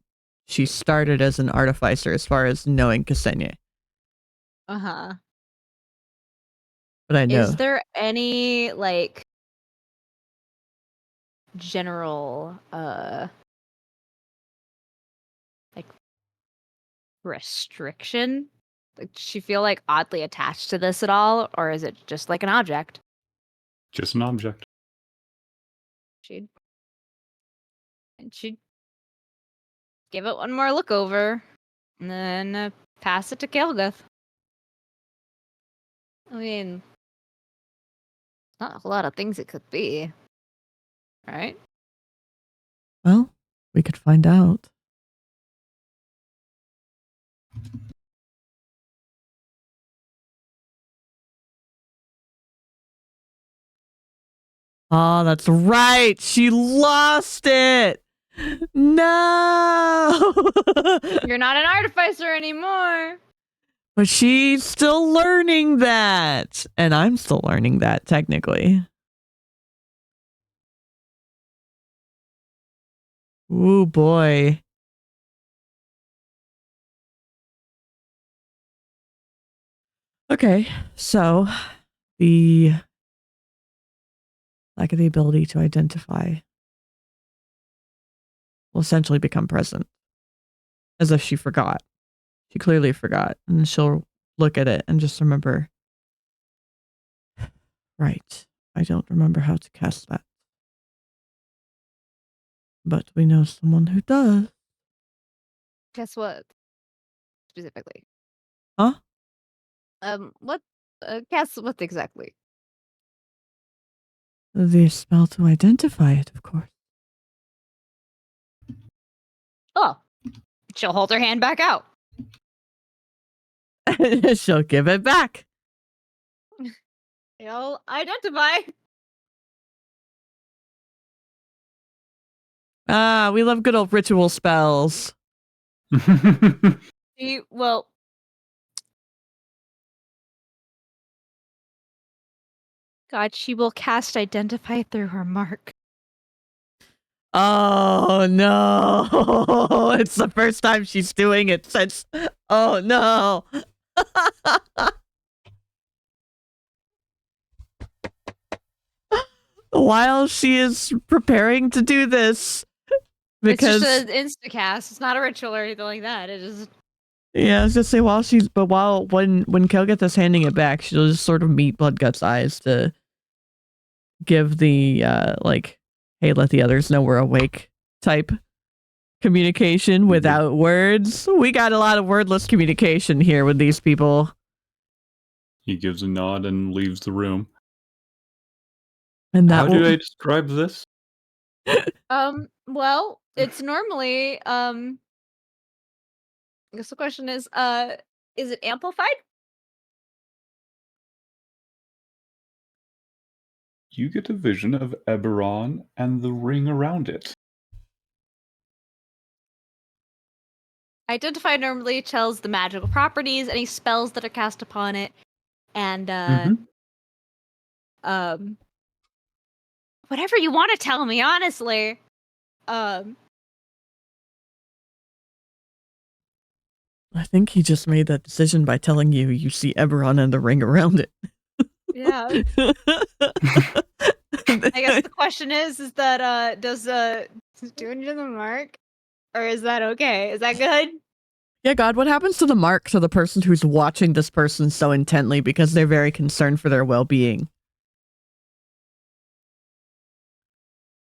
she started as an artificer as far as knowing Ksenia. Uh-huh. But I know. Is there any like general like restriction? Like, does she feel like oddly attached to this at all, or is it just like an object? Just an object. She'd give it one more look over, and then pass it to Kelgith. I mean, not a whole lot of things it could be, right? Well, we could find out. Oh, that's right. She lost it. No. You're not an artificer anymore. But she's still learning that. And I'm still learning that, technically. Ooh, boy. Okay, so the lack of the ability to identify will essentially become present. As if she forgot. She clearly forgot. And she'll look at it and just remember. Right. I don't remember how to cast that. But we know someone who does. Guess what? Specifically. Huh? What? Guess what exactly? The spell to identify it, of course. Oh, she'll hold her hand back out. She'll give it back. You'll identify. Ah, we love good old ritual spells. Well, God, she will cast identify through her mark. Oh no, it's the first time she's doing it since. Oh no. While she is preparing to do this, because it's just an instacast. It's not a ritual or anything like that. It is. yeah, I was just say when Kelgeth is handing it back, she'll just sort of meet Bloodgut's eyes to give the like, hey, let the others know we're awake type communication without words. We got a lot of wordless communication here with these people. He gives a nod and leaves the room. And How do I describe this? Well, it's normally I guess the question is it amplified? You get a vision of Eberron and the ring around it. Identify normally tells the magical properties, any spells that are cast upon it, and whatever you want to tell me, honestly. I think he just made that decision by telling you see Eberron and the ring around it. Yeah. I guess the question is that does doing it in the mark, or is that okay? Is that good? Yeah, God, what happens to the mark to the person who's watching this person so intently because they're very concerned for their well-being?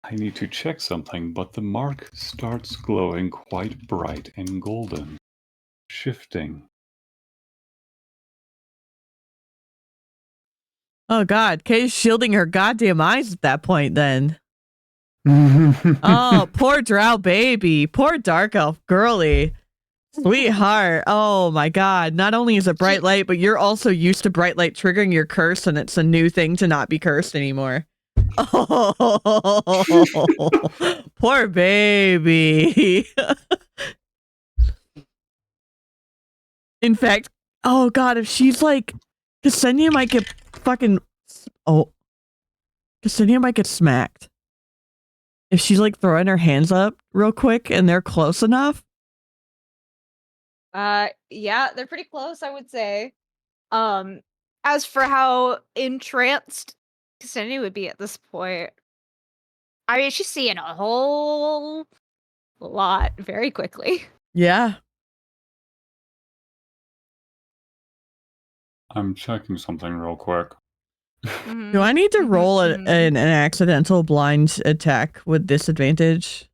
I need to check something, but the mark starts glowing quite bright and golden, shifting. Oh God, Kay's shielding her goddamn eyes at that point then. Oh, poor drow baby. Poor dark elf girly. Sweetheart. Oh my God. Not only is it bright light, but you're also used to bright light triggering your curse, and it's a new thing to not be cursed anymore. Oh, poor baby. In fact, oh God, if she's like, Ksenia might get fucking, Ksenia might get smacked. If she's like throwing her hands up real quick and they're close enough. Yeah, they're pretty close, I would say. As for how entranced Ksenia would be at this point, I mean, she's seeing a whole lot very quickly. Yeah. I'm checking something real quick. Do I need to roll an accidental blind attack with disadvantage?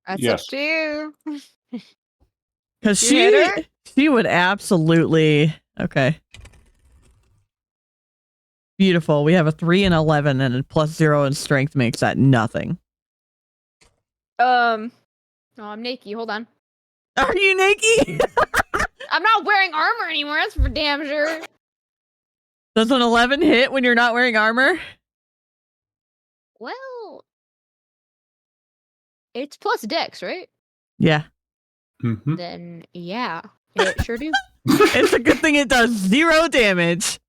That's Yes. up to you. Because You hit her? she would absolutely. Okay. Beautiful. We have a 3 and 11, and a +0 in strength makes that nothing. Oh, I'm naked. Hold on. Are you naked? I'm not wearing armor anymore. That's for damn sure. Does an 11 hit when you're not wearing armor? Well, it's plus dex, right? Yeah. Mm-hmm. Then yeah, it sure do. It's a good thing it does 0 damage.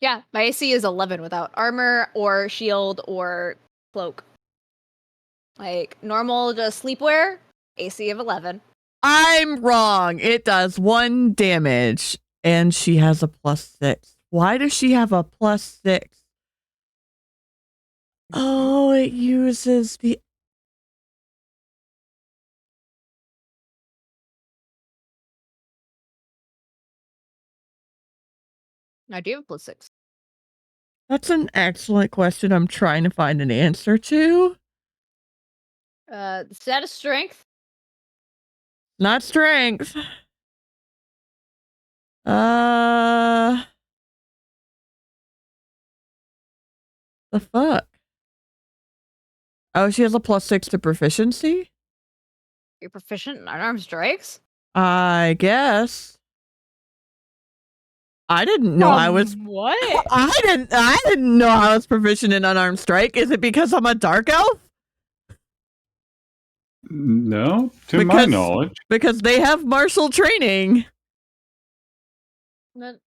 Yeah, my AC is 11 without armor or shield or cloak. Like normal, just sleepwear, AC of 11. I'm wrong. It does 1 damage, and she has a +6. Why does she have a +6? Oh, it uses the... I do have +6. That's an excellent question I'm trying to find an answer to. The status strength. Not strength. The fuck? Oh, she has a +6 to proficiency? You're proficient in unarmed strikes? I guess. I didn't know I was... What? I didn't know I was proficient in unarmed strike. Is it because I'm a dark elf? No, to my knowledge. Because they have martial training. But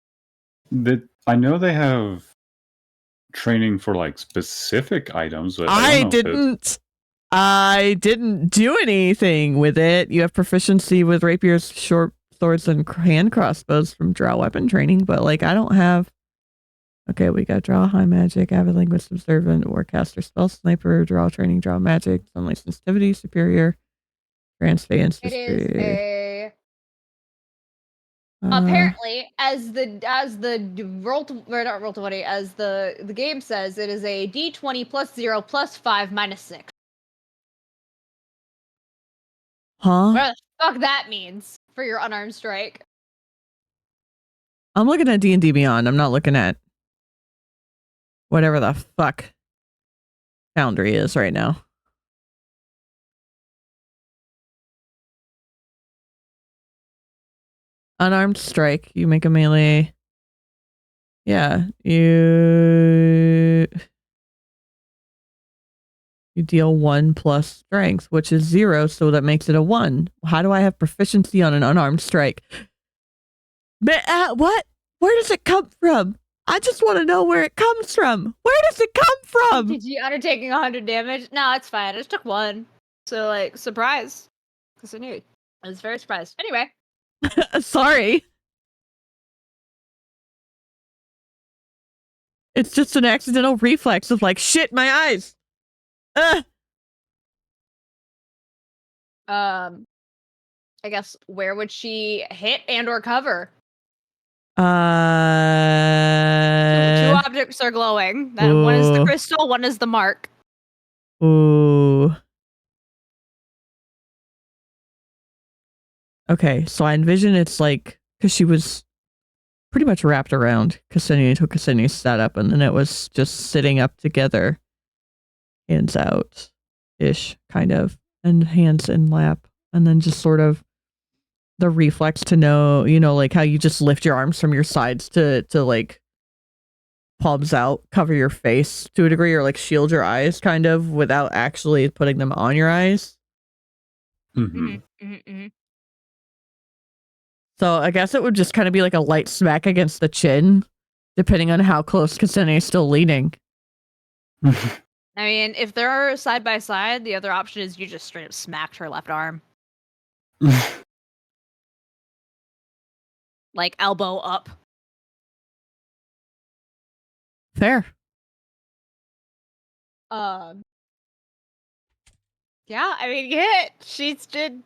I know they have training for like specific items, but I don't know if it's- I didn't do anything with it. You have proficiency with rapiers, short swords, and hand crossbows from draw weapon training, but like I don't have. Okay, we got draw high magic, avid linguist, observant, warcaster, spell sniper, draw training, draw magic, sunlight sensitivity, superior, transference. It is a Uh, apparently as the roll to, or not roll 20 as the game says it is a d20 plus 0 plus 5 minus 6. huh? What the fuck that means for your unarmed strike? I'm looking at D&D Beyond. I'm not looking at whatever the fuck Foundry is right now. Unarmed strike. You make a melee. Yeah, you deal 1 plus strength, which is 0, so that makes it a 1. How do I have proficiency on an unarmed strike? What? Where does it come from? I just want to know where it comes from. Where does it come from? Did you undertaking 100 damage? No, it's fine. I just took 1. So like surprise. Because I knew. I was very surprised. Anyway. Sorry. It's just an accidental reflex of like, shit, my eyes. I guess where would she hit and or cover? Two objects are glowing. One is the Ooh. crystal, one is the mark. Ooh. Okay, so I envision it's like, because she was pretty much wrapped around Cassini until Cassini sat up, and then it was just sitting up together, hands out ish, kind of, and hands in lap, and then just sort of the reflex to know, you know, like how you just lift your arms from your sides to like palms out, cover your face to a degree, or like shield your eyes kind of without actually putting them on your eyes. So I guess it would just kind of be like a light smack against the chin, depending on how close Cassini is still leaning. I mean, if they're side by side, the other option is you just straight up smacked her left arm. Like elbow up. Fair. Yeah, I mean, you hit. She's did.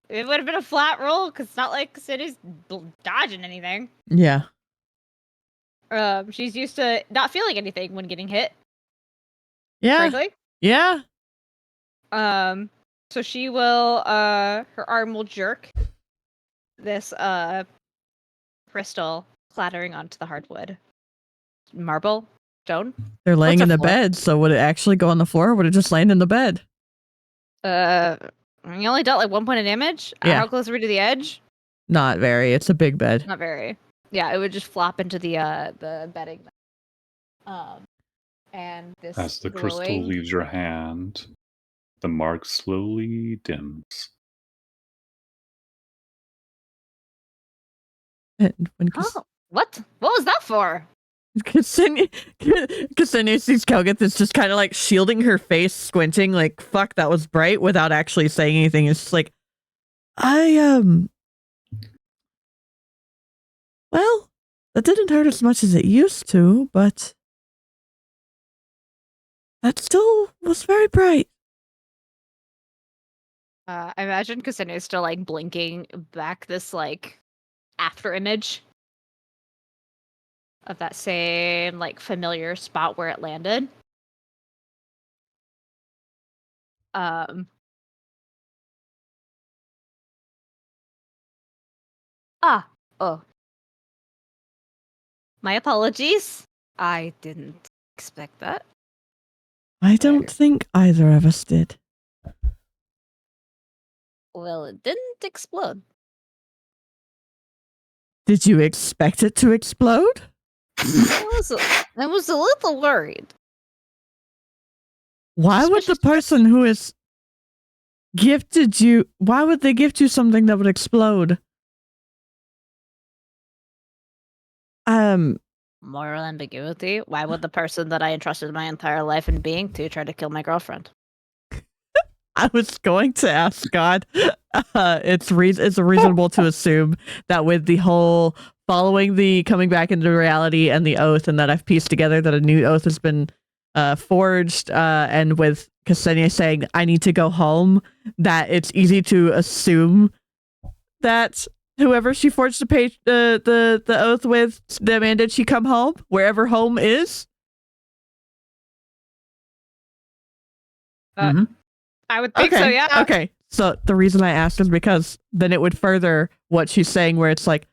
It would have been a flat roll because it's not like City's dodging anything. Yeah. She's used to not feeling anything when getting hit. Yeah. Frankly. Yeah. So she will. Her arm will jerk. This crystal clattering onto the hardwood. Marble, stone. They're laying What's in a the floor? bed, so would it actually go on the floor, or would it just land in the bed? You only dealt like 1 point of damage. Yeah. How close are we to the edge? Not very. It's a big bed. Not very. Yeah, it would just flop into the bedding. And this As the crystal glowing- leaves your hand, the mark slowly dims. And when Oh, what? What was that for? Cassini sees Kelgith is just kind of like shielding her face, squinting, like, fuck, that was bright, without actually saying anything. It's just like, well, that didn't hurt as much as it used to, but that still was very bright. I imagine Cassini is still like blinking back this like after image of that same like familiar spot where it landed. Oh. My apologies. I didn't expect that. I don't think either of us did. Well, it didn't explode. Did you expect it to explode? I was a little worried. Why would the person who is gifted you, why would they gift you something that would explode? Moral ambiguity? Why would the person that I entrusted my entire life in being to try to kill my girlfriend? I was going to ask God. It's reasonable to assume that with the whole following the coming back into reality and the oath, and that I've pieced together that a new oath has been forged, and with Ksenia saying I need to go home, that it's easy to assume that whoever she forged the oath with demanded she come home, wherever home is. I would think so, yeah. Okay. So the reason I asked is because then it would further what she's saying, where it's like,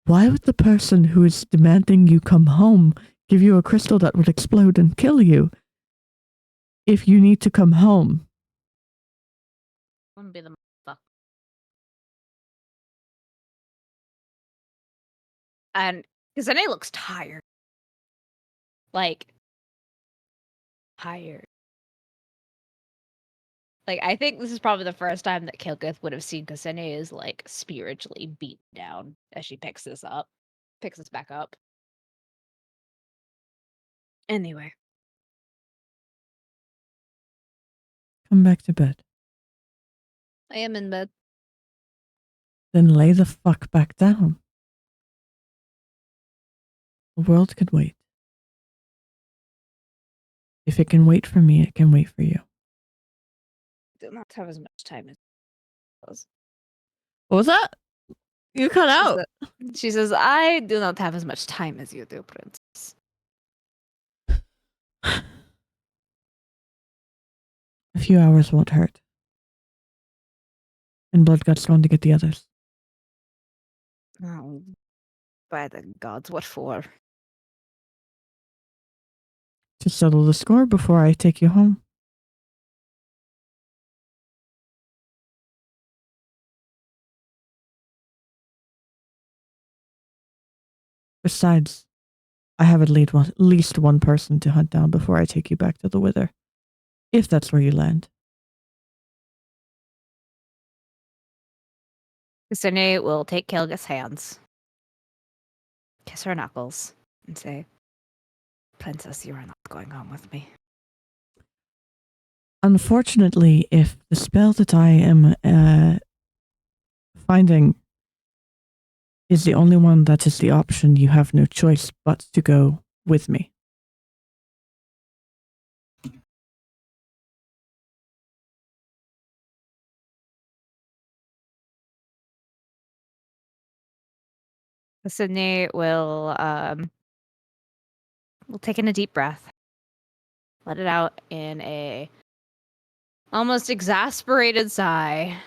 why would the person who is demanding you come home give you a crystal that would explode and kill you if you need to come home? Wouldn't be the fuck. And because Ksenia looks tired. Like, tired. Like, I think this is probably the first time that Kilgith would have seen Ksenia is like spiritually beaten down as she picks this back up. Anyway, Come back to bed. I am in bed. Then lay the fuck back down. The world could wait. If it can wait for me, it can wait for you. Do not have as much time as it was. What was that? You cut out. She says, I do not have as much time as you do, Princess. A few hours won't hurt. And Bloodgut's going to get the others. Oh, by the gods, what for? To settle the score before I take you home. Besides, I have at least one person to hunt down before I take you back to the Wither. If that's where you land. Ksenia will take Kilgith's hands, kiss her knuckles, and say, Princess, you are not going home with me. Unfortunately, if the spell that I am finding is the only one that is the option, you have no choice but to go with me. Ksenia will take in a deep breath, let it out in a almost exasperated sigh.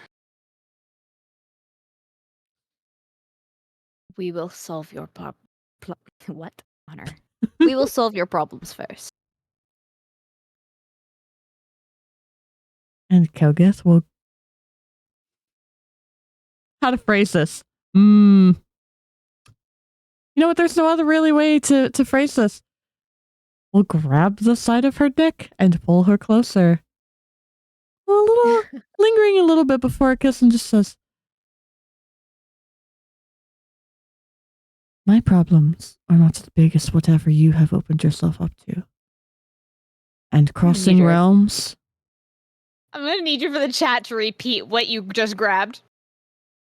We will solve your what? Honor. We will solve your problems first. And Kilgith will... How to phrase this? You know what? There's no other really way to phrase this. We'll grab the side of her neck and pull her closer. A little, lingering a little bit before a kiss, and just says, my problems are not as big as whatever you have opened yourself up to. And crossing realms... I'm gonna need you for the chat to repeat what you just grabbed.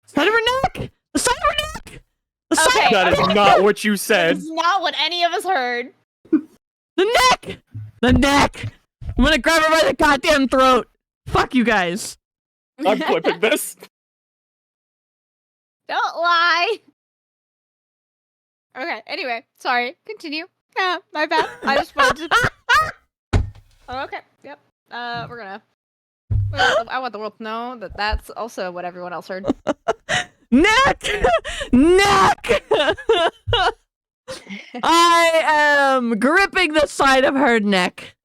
Side of her neck! The side of her neck! The side Okay. That is not what you said. It's not what any of us heard. The neck! The neck! I'm gonna grab her by the goddamn throat! Fuck you guys! I'm clipping this. Don't lie. Okay, anyway, sorry. Continue. Yeah, my bad. I just wanted to... Oh, okay, yep. We're gonna... I want the world to know that that's also what everyone else heard. Neck! Neck! I am gripping the side of her neck.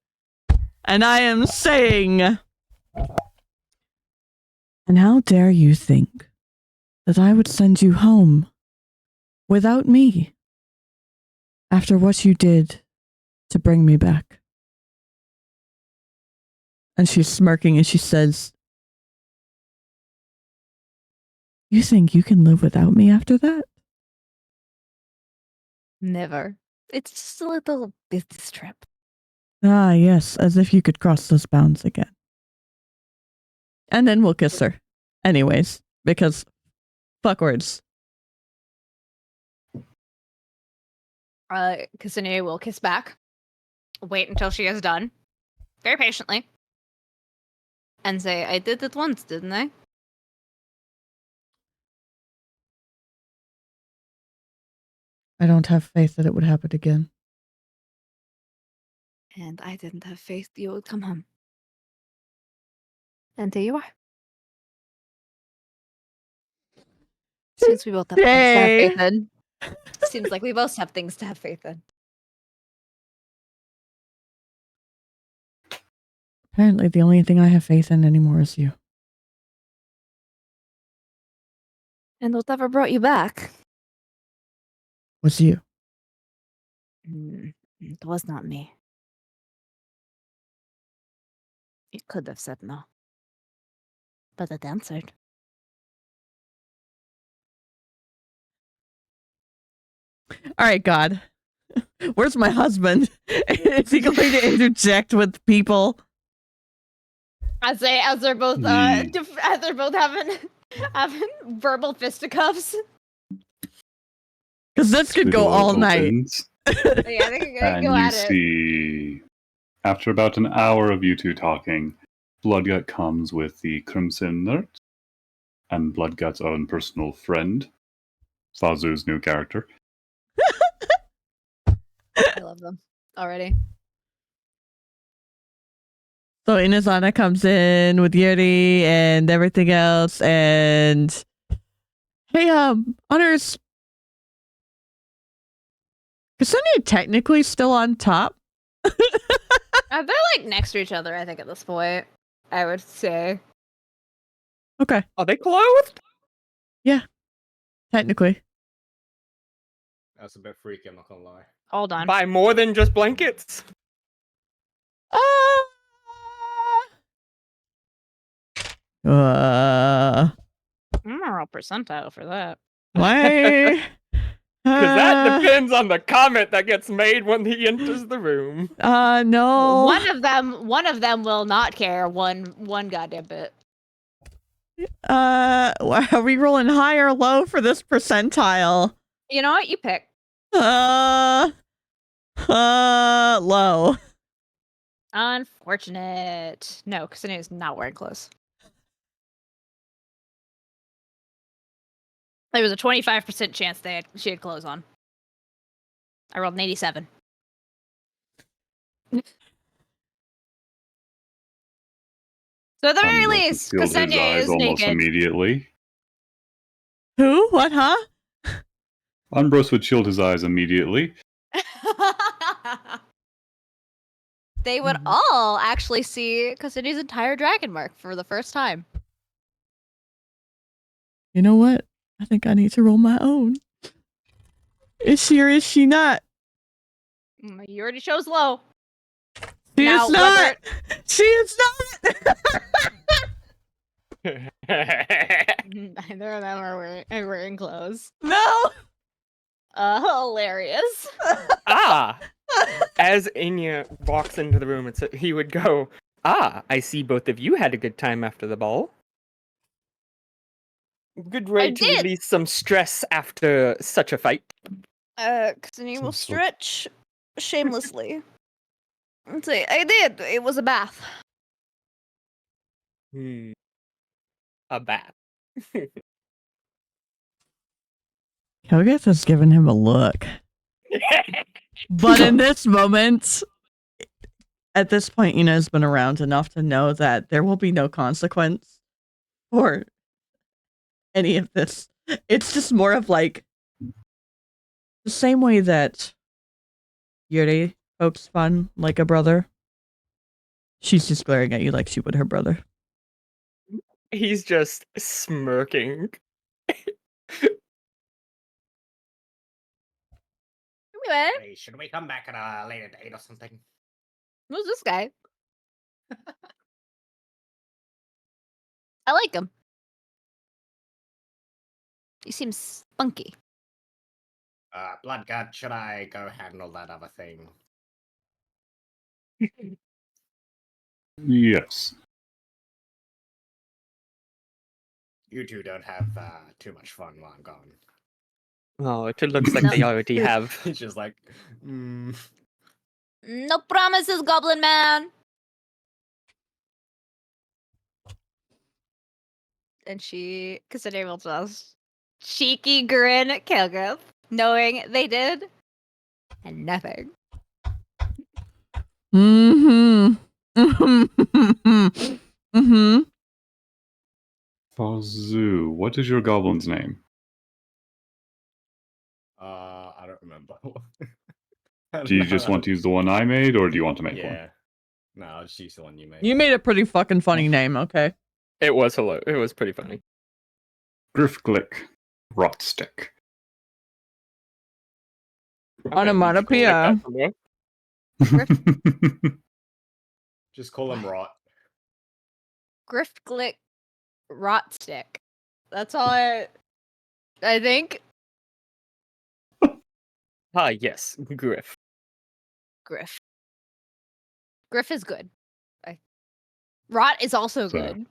And I am saying... And how dare you think that I would send you home without me after what you did to bring me back? And she's smirking and she says, you think you can live without me after that? Never. It's just a little business trip. Ah, yes, as if you could cross those bounds again. And then we'll kiss her. Anyways, because fuck words. Ksenia will kiss back. Wait until she is done. Very patiently. And say, I did it once, didn't I? I don't have faith that it would happen again. And I didn't have faith you would come home. And here you are. Seems we both have things to have faith in. Seems like we both have things to have faith in. Apparently, the only thing I have faith in anymore is you. And whatever brought you back? Was you. It was not me. You could have said no. But it answered. All right, God. Where's my husband? Is he going to interject with people? As they're both Ye- as they're both having verbal fisticuffs. Because this could The go door all night. opens, Yeah, they can and go you at it. see, after about an hour of you two talking, Bloodgut comes with the Crimson Nerd and Bloodgut's own personal friend, Fazu's new character. I love them already. So Inazana comes in with Yuri and everything else, and hey, Honors, Ksenia technically still on top. They're like next to each other, I think, at this point. I would say. Okay, Are they clothed? technically. That's a bit freaky, I'm not gonna lie. Hold on. By more than just blankets? Uh, I'm gonna roll percentile for that. why? Because that depends on the comment that gets made when he enters the room. No. One of them will not care one goddamn bit. Are we rolling high or low for this percentile? You know what? You pick. Low. Unfortunate. No, Ksenia is not wearing clothes. There was a 25% chance she had clothes on. I rolled an 87. So at the very Ambrose least, sealed his Ksenia eyes is almost naked. immediately. Who? What, huh? Ambrose would shield his eyes immediately. They would all actually see Ksenia's entire dragon mark for the first time. You know what? I think I need to roll my own. Is she or is she not? You already chose low. She Now, is not! She is not! Neither of them are wearing clothes. No! Hilarious. As Inya walks into the room, he would go, I see both of you had a good time after the ball. Good way to did. release some stress after such a fight. Ksenia will stretch shamelessly. And say, I did. It was a bath. A bat. Helgath has given him a look. But in this moment, at this point, Ina's been around enough to know that there will be no consequence for any of this. It's just more of like the same way that Yuri pokes fun like a brother. She's just glaring at you like she would her brother. He's just smirking. Anyway, Hey, should we come back at a later date or something? who's this guy? I like him. He seems spunky. Blood God, should I go handle that other thing? Yes. You two don't have too much fun while I'm gone. Oh, it looks like No. they already have. He's just like, No promises, Goblin Man. And she, considering just cheeky grin at Kilgrim, knowing they did and nothing. Mm-hmm. Mm-hmm. Fazu, what is your goblin's name? I don't remember. Do you just want to use the one I made, or do you want to make one? Yeah. No, I'll just use the one you made. You made a pretty fucking funny name, okay? It was It was pretty funny. Griffglick Rotstick. Onomatopoeia. Just call him Rot. Griftglick Rotstick. That's all I think. Ah, yes, Griff. Griff. Griff is good. Rot is also So- good.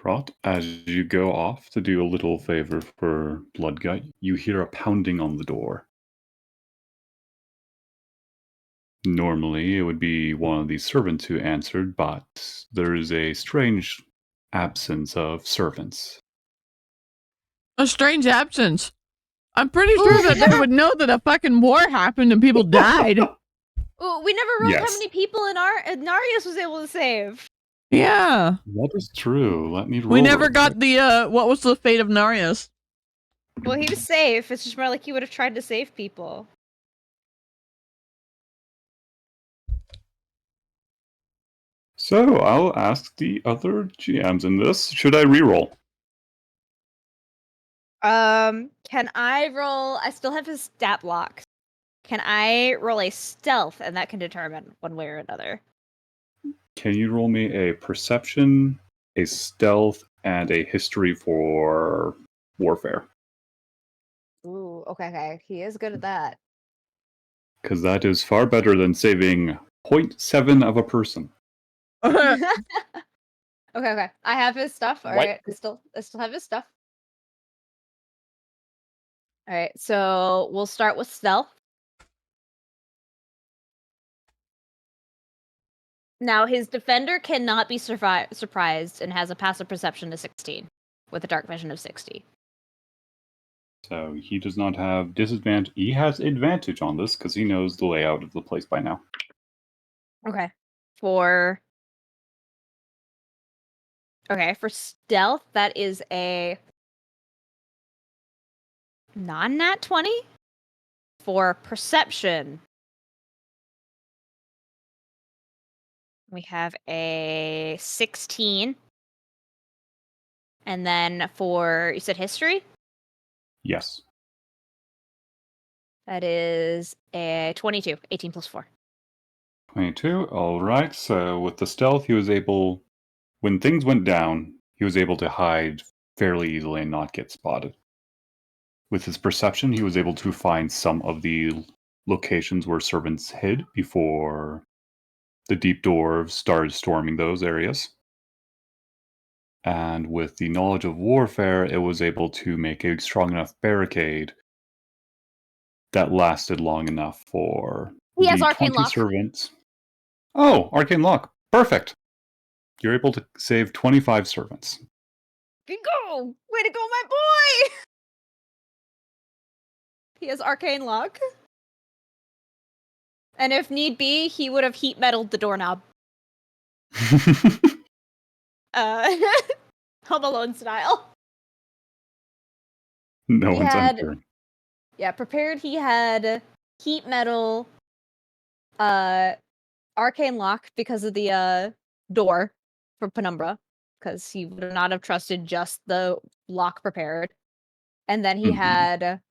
Rot, as you go off to do a little favor for Bloodgut, you hear a pounding on the door. Normally, it would be one of the servants who answered, but there is a strange absence of servants. A strange absence. I'm pretty sure that they would know that a fucking war happened and people died. Ooh, we never rolled how Yes. many people Narius was able to save. Yeah. That is true. Let me roll. We never real got quick. the, what was the fate of Narius? Well, he was safe. It's just more like he would have tried to save people. So I'll ask the other GMs in this. Should I reroll? Can I roll? I still have his stat blocks. Can I roll a stealth, and that can determine one way or another? Can you roll me a perception, a stealth, and a history for warfare? Ooh, okay. He is good at that. Because that is far better than saving 0.7 of a person. Okay. I have his stuff. All What? right. I still have his stuff. All right. So we'll start with stealth. Now his defender cannot be surprised and has a passive perception of 16 with a dark vision of 60. So he does not have disadvantage. He has advantage on this because he knows the layout of the place by now. Okay. For stealth, that is a non-nat 20. For perception, we have a 16. And then for, you said history? Yes. That is a 22. 18 plus 4. 22. All right. So with the stealth, he was able, when things went down, he was able to hide fairly easily and not get spotted. With his perception, he was able to find some of the locations where servants hid before the deep dwarves started storming those areas. And with the knowledge of warfare, it was able to make a strong enough barricade that lasted long enough for He has the arcane 20 lock. servants. Oh, arcane lock. Perfect. You're able to save 25 servants. Good go! Way to go, my boy! He has arcane lock. And if need be, he would have heat metaled the doorknob. Home Alone style. No He one's had- entering. Yeah, prepared he had heat metal, arcane lock because of the door from Penumbra, because he would not have trusted just the lock prepared. And then he Mhm. had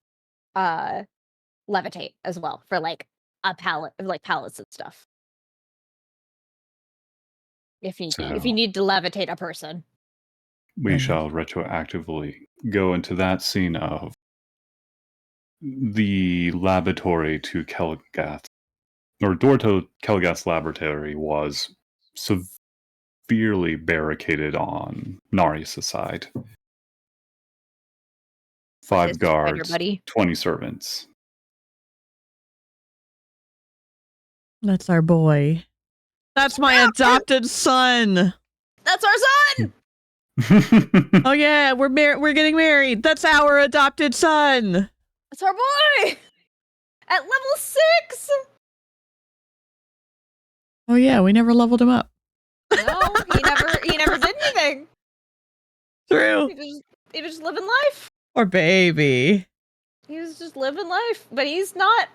levitate as well for like a pallet, like pallets and stuff. If need be, if you So- need to levitate a person. We Mhm. shall retroactively go into that scene of the laboratory to Kelgath, or door to Kelgath's laboratory was severely barricaded on Narius' side. 5 This beggar guards, buddy. 20 servants. That's our boy. That's my adopted son. That's our son. Oh yeah, we're getting married. That's our adopted son. That's our boy. At level 6. Oh yeah, we never leveled him up. No, he never did anything. True. He was just living life. Or baby. He was just living life, but he's not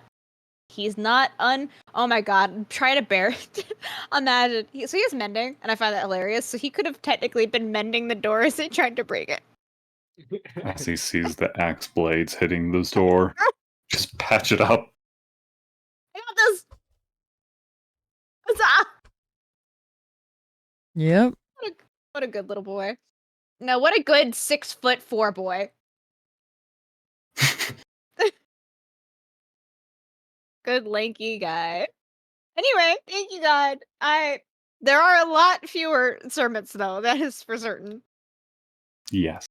oh my god, I'm trying to bear it. Imagine. So he has mending, and I find that hilarious. So he could have technically been mending the door as they tried to break it. As he sees the axe blades hitting the door, just patch it up. I got this. Huzzah! Yep. What a good little boy. No, what a good 6'4" boy. Good lanky guy. Anyway, thank you, God. There are a lot fewer sermons, though. That is for certain. Yes.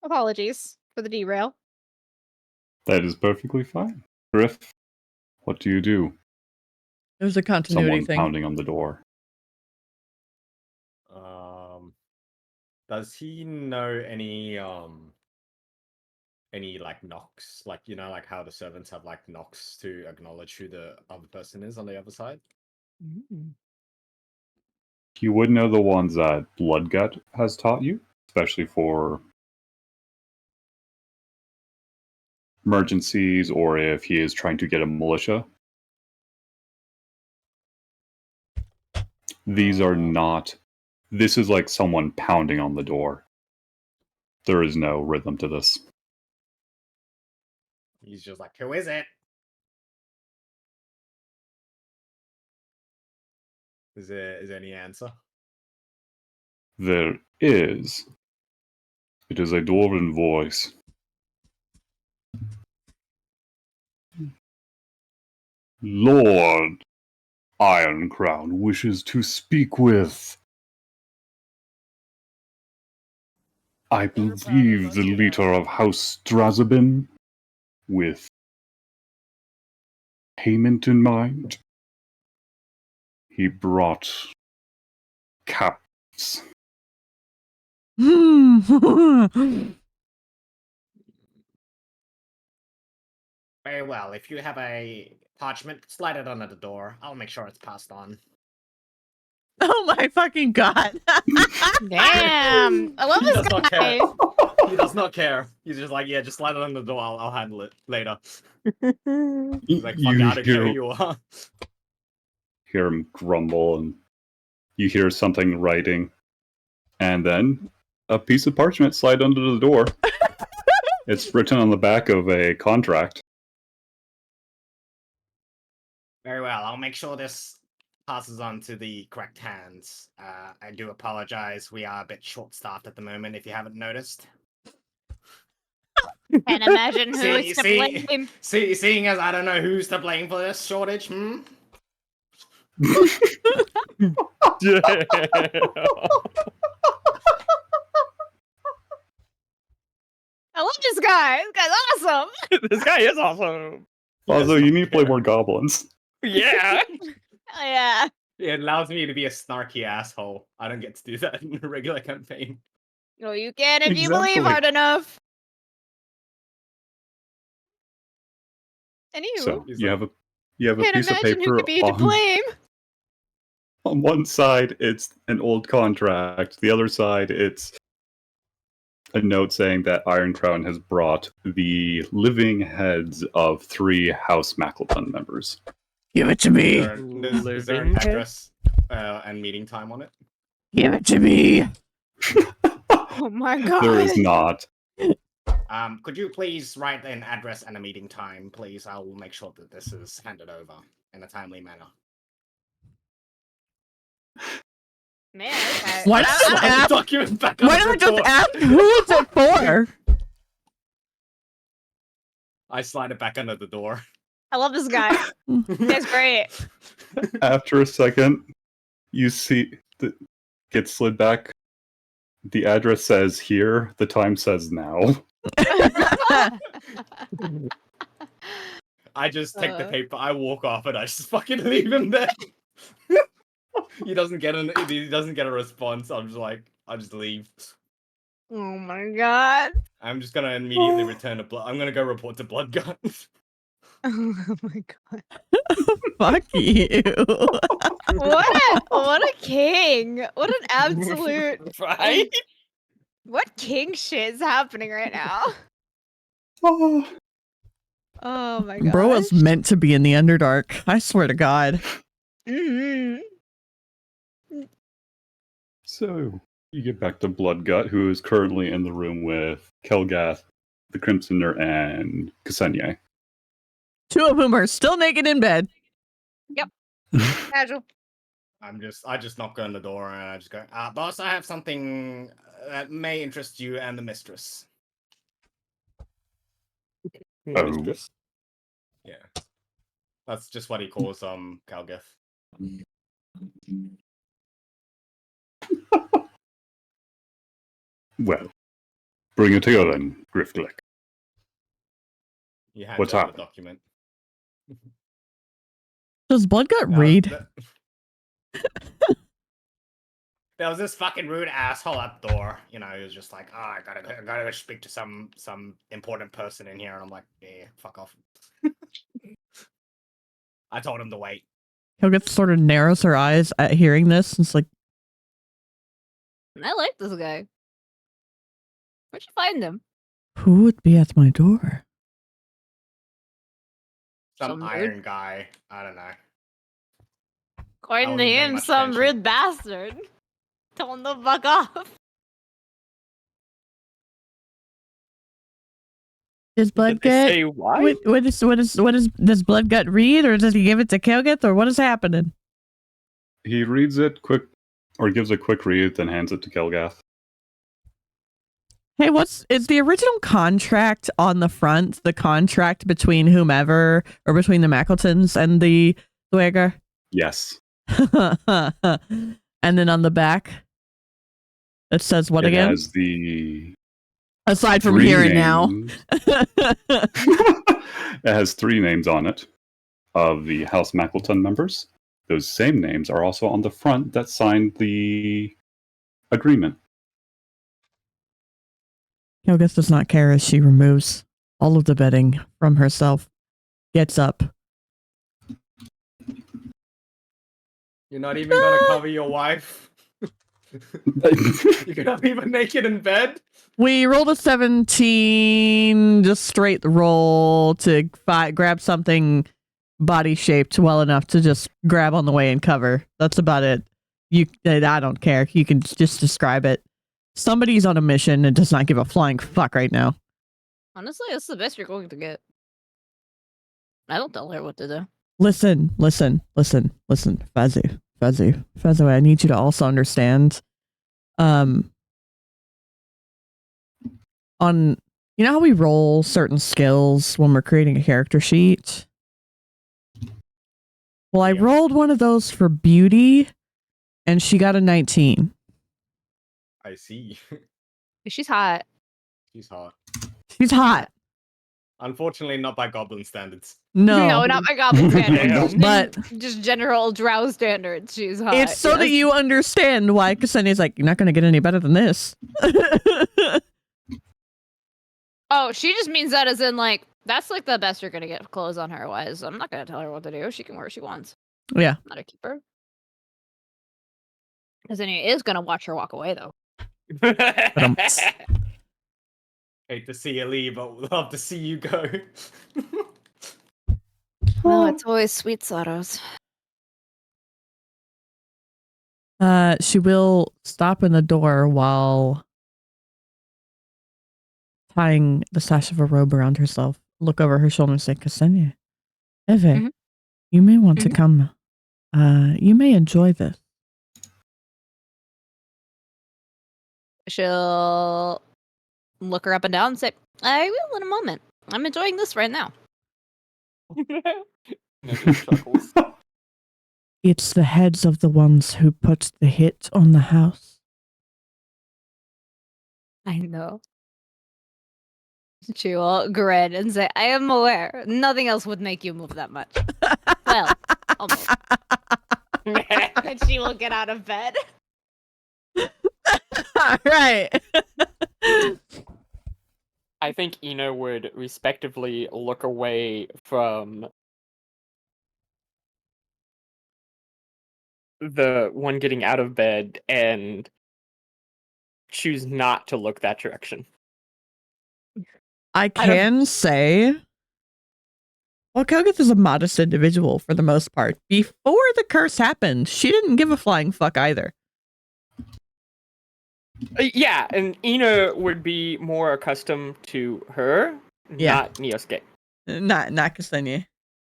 Apologies for the derail. That is perfectly fine. Griff, what do you do? It was a continuity Someone thing. pounding on the door. Does he know any like knocks, like like how the servants have like knocks to acknowledge who the other person is on the other side? You would know the ones that Bloodgut has taught you, especially for emergencies or if he is trying to get a militia. These are not. This is like someone pounding on the door. There is no rhythm to this. He's just like, who is it? Is there any answer? There is. It is a dwarven voice. Lord Iron Crown wishes to speak with. I believe the leader of House Strazabin, with payment in mind. He brought caps. Very well. If you have a parchment, slide it under the door. I'll make sure it's passed on. Oh my fucking god. Damn. I love He this does not guy. care. He does not care. He's just like, yeah, just slide it under the door. I'll handle it later. He's like, fuck You out of here, you are. hear him grumble, and you hear something writing, and then a piece of parchment slide under the door. It's written on the back of a contract. Very well. I'll make sure this passes on to the correct hands. I do apologize. We are a bit short-staffed at the moment, if you haven't noticed. Can't imagine who's to See- blame. Seeing as I don't know who's to blame for this shortage, I love this guy. This guy's awesome. This guy is awesome. Also, you need to play more goblins. Yeah. Oh, yeah. It allows me to be a snarky asshole. I don't get to do that in a regular campaign. No, you can if you Exactly. believe hard enough. Anywho, So He's you like- have a can't piece of imagine who paper could be to blame. on one side. It's an old contract. The other side, it's a note saying that Iron Crown has brought the living heads of 3 House Mackleton members. Give it to me. Is there an Living head? address and meeting time on it? Give it to me. Oh my god. There is not. Could you please write an address and a meeting time, please? I will make sure that this is handed over in a timely manner. Man, okay. Why not just Slide the ask? document back Why under not the just door. ask who it's it for? I slide it back under the door. I love this guy. That's great. After a second, you see that gets slid back. The address says here. The time says now. I just take the paper, I walk off, and I just fucking leave him there. He doesn't get a response. I'm just like, I just leave. Oh my god. I'm just gonna immediately return to blood. I'm gonna go report to Blood Gut. Oh my god. Fuck you. What a king. What an absolute Right? what king shit is happening right now? Oh. Oh my god. Bro was meant to be in the Underdark. I swear to God. Mm-hmm. So you get back to Bloodgut, who is currently in the room with Kelgath, the Crimsoner, and Ksenia. Two of whom are still naked in bed. Casual. I just knock on the door and I just go, boss, I have something that may interest you and the mistress. Oh. Yeah. That's just what he calls Calgith. Well, bring it here then, Griftlick. You hand What's over happened? the document. Does Bloodgut Now, read? There was this fucking rude asshole at the door. You know, he was just like, I gotta go speak to some important person in here. And I'm like, yeah, fuck off. I told him to wait. Helga sort of narrows her eyes at hearing this. And it's like, I like this guy. Where'd you find him? who would be at my door? Some Some iron guy. I don't know. According to wasn't paying him, much some attention. rude bastard. Tell him to fuck off. Does Did they Bloodgut? say why? Does Bloodgut read, or does he give it to Kelgith, or what is happening? He reads it quick, or gives a quick read, then hands it to Kelgath. Hey, is the original contract on the front the contract between whomever, or between the Mackletons and the Dweger? Yes. And then on the back, it says what it again? Has the Aside from three here and now. names. It has 3 names on it of the House Mackleton members. Those same names are also on the front that signed the agreement. Helgith does not care as she removes all of the bedding from herself, gets up. You're not even gonna cover your wife. You're gonna leave her naked in bed. We rolled a 17, just straight roll to grab something body shaped well enough to just grab on the way and cover. That's about it. I don't care. You can just describe it. Somebody's on a mission and does not give a flying fuck right now. Honestly, that's the best you're going to get. I don't tell her what to do. Listen. Fuzzy, I need you to also understand. On, you know how we roll certain skills when we're creating a character sheet? Well, I rolled one of those for beauty, and she got a 19. I see. She's hot. She's hot. She's hot. Unfortunately, not by goblin standards. No. No, not my goblin standards. But just general drow standards. She's hot. it's so that you understand why Ksenia's like, you're not going to get any better than this. Oh, she just means that as in, like, that's, like, the best you're gonna get clothes on her wise. I'm not gonna tell her what to do. She can wear what she wants. Yeah. I'm not a keeper. Because then he is gonna watch her walk away, though. Hate to see you leave, but would love to see you go. No, it's always sweet sorrows. She will stop in the door while tying the sash of a robe around herself, look over her shoulder and say, Ksenia, Eve, you may want to come. You may enjoy this. she'll look her up and down and say, I will in a moment. I'm enjoying this right now. Nugget chuckles. It's the heads of the ones who put the hit on the house. I know. She will grin and say, I am aware. Nothing else would make you move that much. Well, almost. And she will get out of bed. All right. I think Eno would respectively look away from the one getting out of bed and choose not to look that direction. I can say, well, Kelgith is a modest individual for the most part. Before the curse happened, she didn't give a flying fuck either. Yeah, and Eno would be more accustomed to her, Yeah. not Niosuke. Not Ksenia.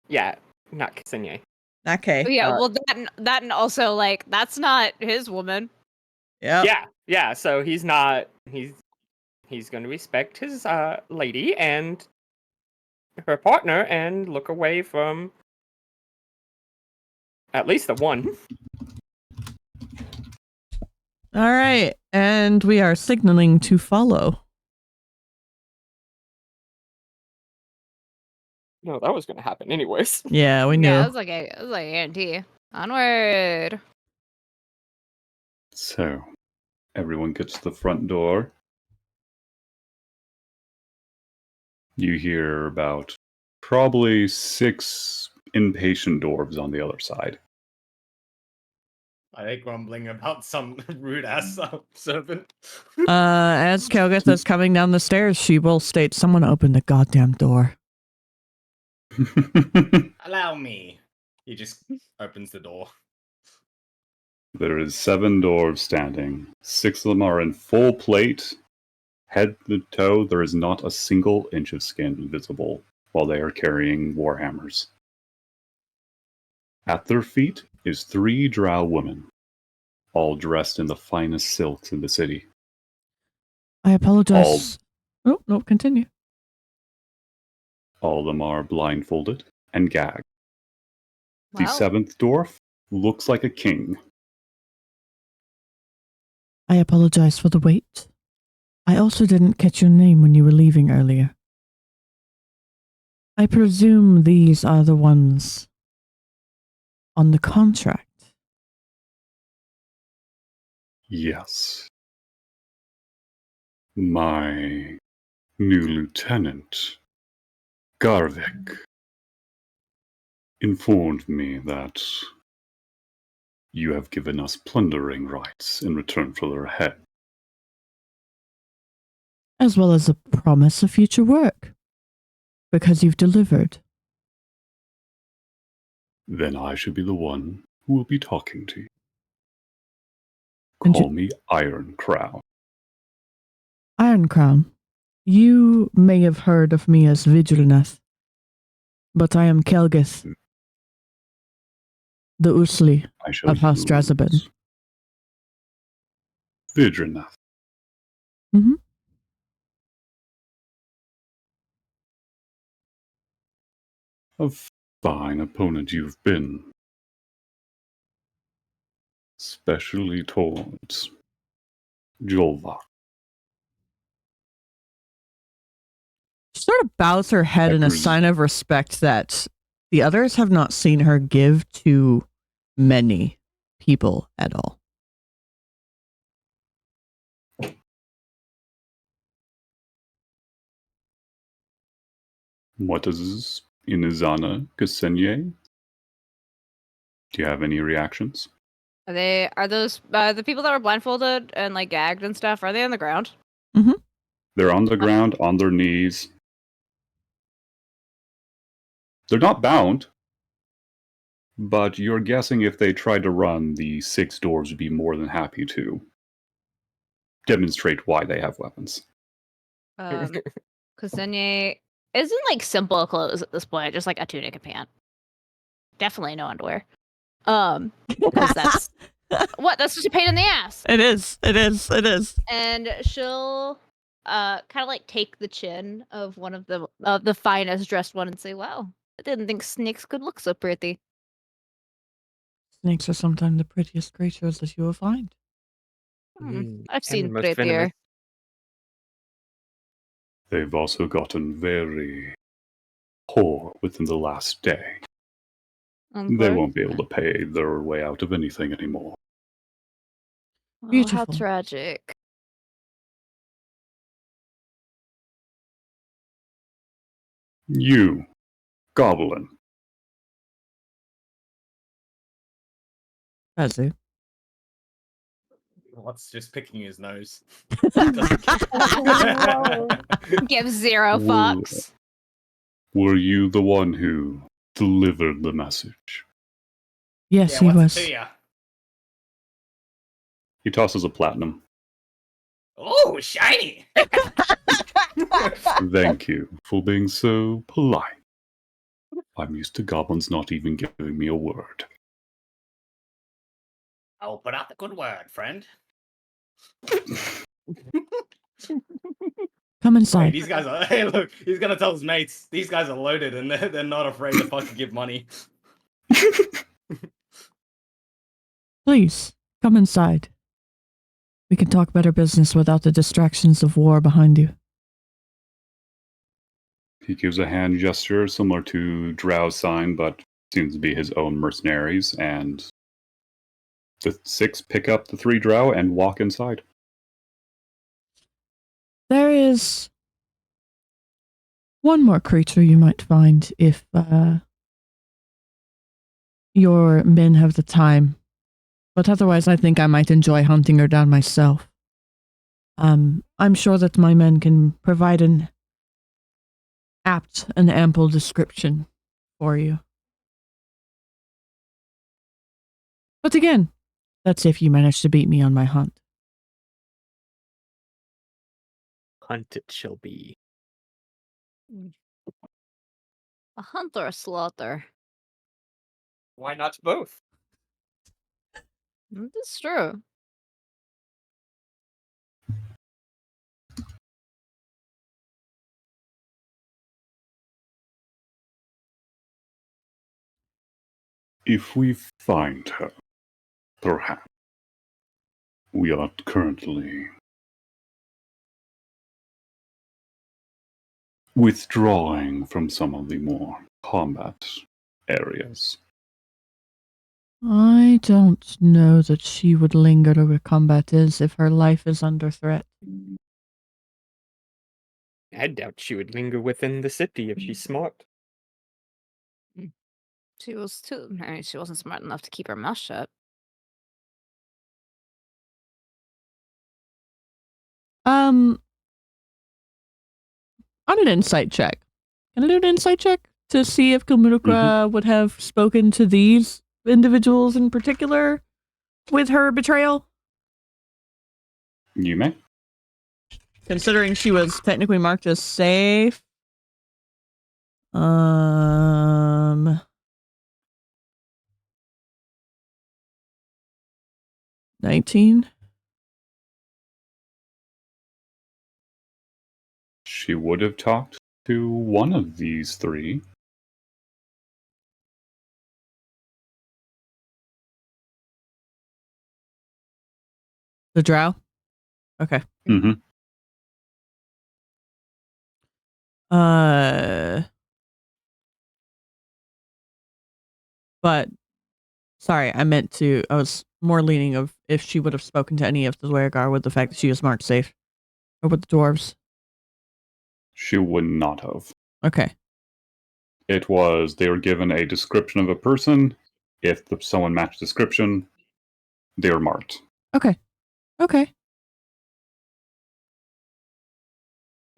Yeah, not Kisenye. Not Kay. Oh, yeah, Uh, well, that and also, like, that's not his woman. Yep. Yeah, so he's not, he's going to respect his lady and her partner and look away from at least the one. All right. And we are signaling to follow. No, that was going to happen anyways. Yeah, we knew. Yeah, it was like A&T. Onward. So, everyone gets to the front door. You hear about probably 6 impatient dwarves on the other side. Are they grumbling about some rude ass servant? As Kelgith is coming down the stairs, she will state, someone open the goddamn door. Allow me. He just opens the door. There is 7 dwarves standing. 6 of them are in full plate. Head to toe, there is not a single inch of skin visible while they are carrying warhammers. At their feet is 3 drow women, all dressed in the finest silks in the city. I apologize. Oh, no, continue. All of them are blindfolded and gagged. The Wow. 7th dwarf looks like a king. I apologize for the wait. I also didn't catch your name when you were leaving earlier. I presume these are the ones on the contract. Yes. My new lieutenant, Garvik, informed me that you have given us plundering rights in return for their head. As well as a promise of future work. Because you've delivered. Then I should be the one who will be talking to you. And Call me Iron Crown. Iron Crown, you may have heard of me as Vigilanath, but I am Kelgith, the Usli I shall of House use Drazabin. Vidranath. Mm-hmm. A fine opponent you've been. Especially towards Jolvak. She sort of bows her head in a sign of respect that the others have not seen her give to many people at all. What is Inazana Kasenye? Do you have any reactions? Are those the people that were blindfolded and like gagged and stuff? Are they on the ground? They're on the ground, on their knees. They're not bound, but you're guessing if they tried to run, the 6 dwarves would be more than happy to demonstrate why they have weapons. Kusenya isn't like simple clothes at this point, just like a tunic and pant. Definitely no underwear. Because What? That's just a pain in the ass. It is. It is. It is. And she'll kind of like take the chin of one of the finest dressed one and say, "Wow, I didn't think snakes could look so pretty." Snakes are sometimes the prettiest creatures that you will find. I've and seen the most prettier. venomous. They've also gotten very poor within the last day. They won't be able to pay their way out of anything anymore. Oh, how Beautiful. tragic. You, Goblin, Kazu. What's just picking his nose? Give zero Whoa. fucks. were you the one who delivered the message? Yes, Yeah, he what's was. it to ya? He tosses a platinum. Oh, shiny! Thank you for being so polite. I'm used to goblins not even giving me a word. I'll put out the good word, friend. Come Wait, inside. these guys are. Hey, look, he's gonna tell his mates. These guys are loaded and they're not afraid to fucking give money. Please, come inside. We can talk better business without the distractions of war behind you. He gives a hand gesture similar to Drow's sign, but seems to be his own mercenaries, and the 6 pick up the 3 Drow and walk inside. There is one more creature you might find if your men have the time. But otherwise, I think I might enjoy hunting her down myself. I'm sure that my men can provide an apt and ample description for you. But again, that's if you manage to beat me on my hunt. Hunt it shall be. A hunt or a slaughter? Why not both? That's true. If we find her, perhaps. We are currently withdrawing from some of the more combat areas. I don't know that she would linger to where combat is if her life is under threat. I doubt she would linger within the city if she's smart. She was too. I mean, she wasn't smart enough to keep her mouth shut. On an insight check. Can I do an insight check to see if Kumurukra would have spoken to these individuals in particular with her betrayal? You may. Considering she was technically marked as safe. 19. She would have talked to one of these 3. The drow? Okay. Mm-hmm. But sorry, I was more leaning of if she would have spoken to any of the Dwergar with the fact that she was marked safe. Or with the dwarves. She would not have. Okay. It was, they were given a description of a person. If someone matched description, they were marked. Okay.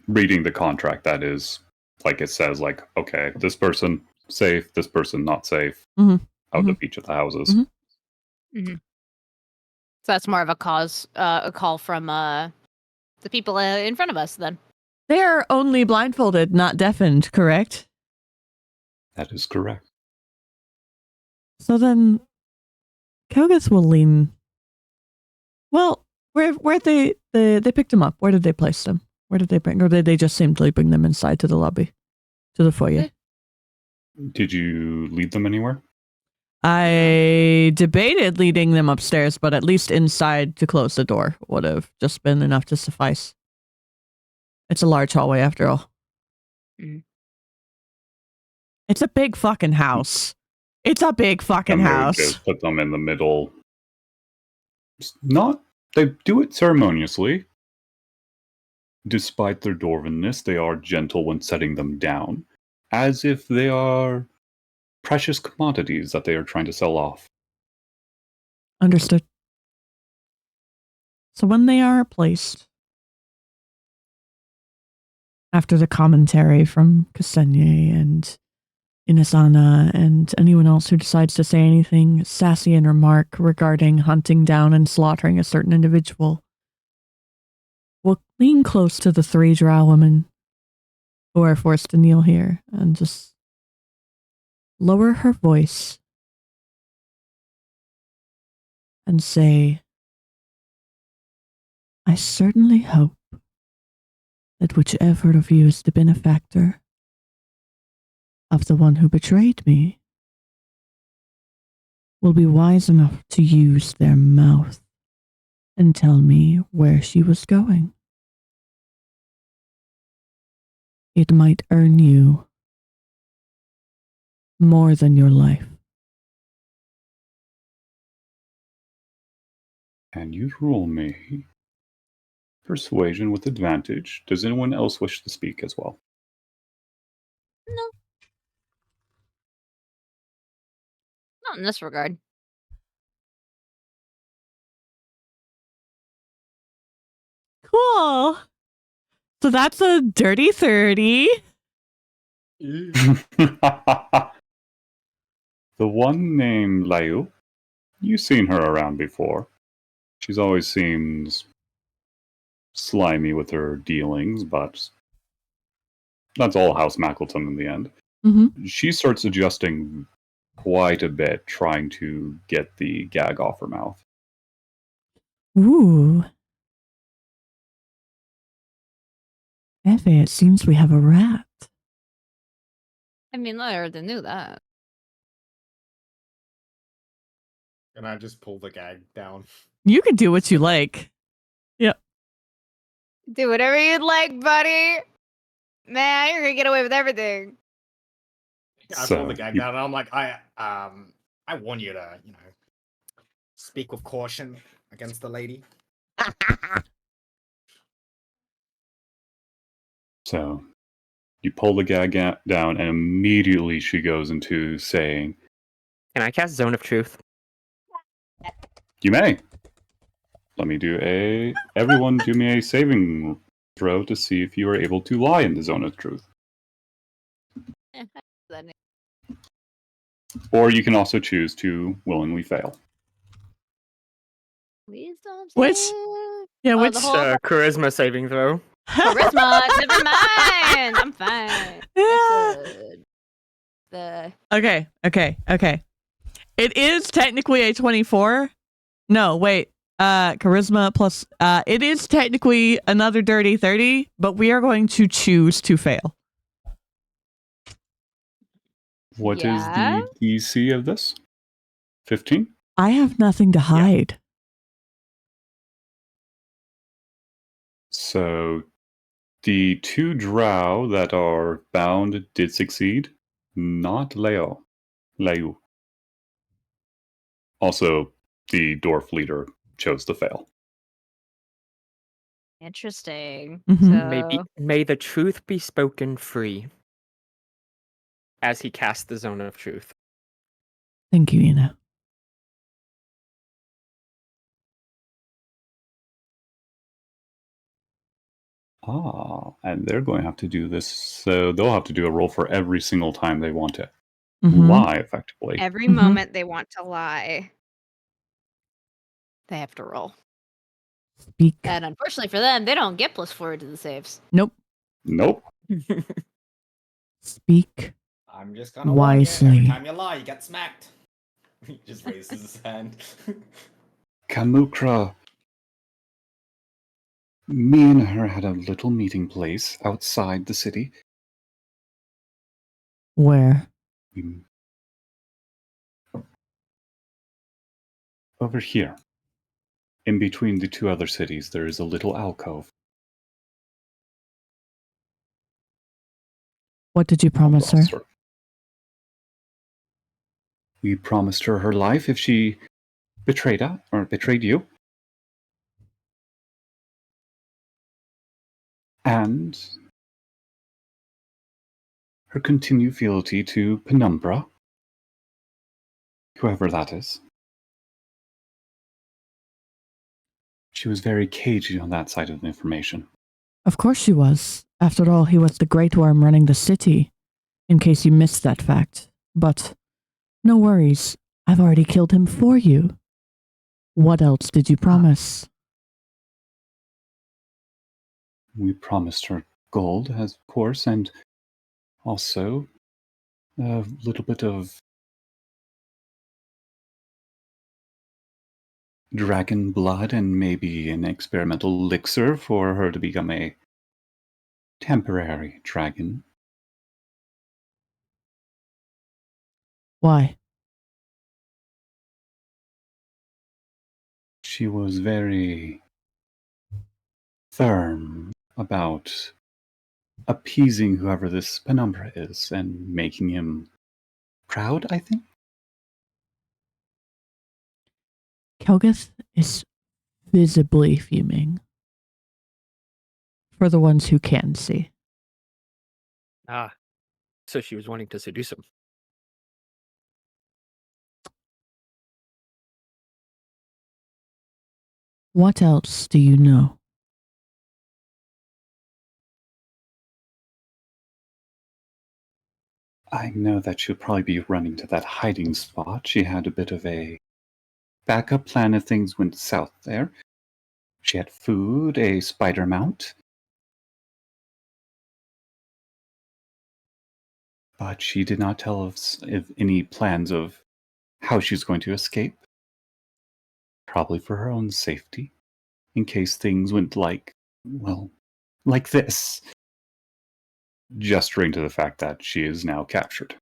Reading the contract, that is, like it says, like, okay, this person safe, this person not safe, Mhm. out of each of the houses. So that's more of a call from the people in front of us then. They are only blindfolded, not deafened, correct? That is correct. So then, Kogath will lean Well, where they picked him up? Where did they place them? Where did they bring, or did they just simply bring them inside to the lobby, to the foyer? Did you lead them anywhere? I debated leading them upstairs, but at least inside to close the door would have just been enough to suffice. It's a large hallway after all. Mhm. It's a big fucking house. It's a big fucking And they would house. just put them in the middle. They do it ceremoniously. Despite their dwarvenness, they are gentle when setting them down, as if they are precious commodities that they are trying to sell off. Understood. So when they are placed, after the commentary from Ksenia and Inazana and anyone else who decides to say anything sassy in remark regarding hunting down and slaughtering a certain individual, will lean close to the 3 drow women who are forced to kneel here and just lower her voice and say, I certainly hope that whichever of you is the benefactor of the one who betrayed me will be wise enough to use their mouth and tell me where she was going. It might earn you more than your life. And you rule me. Persuasion with advantage. Does anyone else wish to speak as well? No. Not in this regard. Cool. So that's a dirty 30. The one named Liu, you've seen her around before. She's always seems slimy with her dealings, but that's all House Mackleton in the end. Mm-hmm. She starts adjusting quite a bit, trying to get the gag off her mouth. Ooh. Effie, it seems we have a rat. I mean, I already knew that. And I just pull the gag down. You can do what you like. Yep. Do whatever you'd like, buddy. Man, you're gonna get away with everything. I So, pull the gag you- down, and I'm like, I want you to, speak with caution against the lady. So you pull the gag down, and immediately she goes into saying, Can I cast Zone of Truth? you may. Let me everyone do me a saving throw to see if you are able to lie in the zone of truth. Or you can also choose to willingly fail. Please don't Which- say- Yeah, Oh, which the whole Charisma saving throw. charisma. Never mind. I'm fine. Yeah. The Okay. It is technically a 24. No, wait. Charisma plus it is technically another dirty 30, but we are going to choose to fail. What is Yeah? the DC of this? 15? I have nothing to hide. So the 2 drow that are bound did succeed, not Liu. Also, the dwarf leader chose to fail. interesting. Mhm. May the truth be spoken free. As he casts the Zone of Truth. Thank you, Ina. And they're going to have to do this, so they'll have to do a roll for every single time they want to Mhm. lie, effectively. Every Mhm. moment they want to lie, they have to roll. Speak. And unfortunately for them, they don't get +4 to the saves. Nope. Nope. Speak. I'm just gonna warn you, Wisely. every time you lie, you get smacked. He just raises his hand. Kamukra, Me and her had a little meeting place outside the city. Where? Over here. In between the two other cities, there is a little alcove. What did you promise her? We promised her her life if she betrayed us or betrayed you. And her continued fealty to Penumbra, whoever that is. She was very cagey on that side of the information. Of course she was. After all, he was the Great Worm running the city, in case you missed that fact. But no worries, I've already killed him for you. What else did you promise? We promised her gold, of course, and also a little bit of dragon blood and maybe an experimental elixir for her to become a temporary dragon. Why? She was very firm about appeasing whoever this Penumbra is and making him proud, I think. Kelgith is visibly fuming. For the ones who can see. Ah, so she was wanting to seduce him. What else do you know? I know that she'll probably be running to that hiding spot. She had a bit of a backup plan if things went south there. She had food, a spider mount. But she did not tell us if any plans of how she's going to escape. Probably for her own safety. In case things went like this. Gesturing to the fact that she is now captured.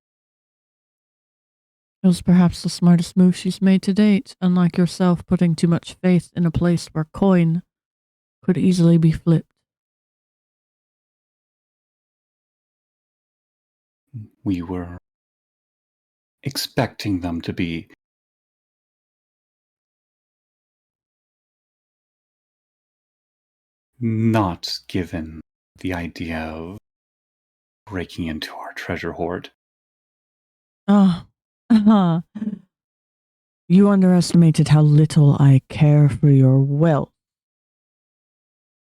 It was perhaps the smartest move she's made to date, unlike yourself putting too much faith in a place where coin could easily be flipped. We were expecting them to be not given the idea of breaking into our treasure hoard. You underestimated how little I care for your wealth.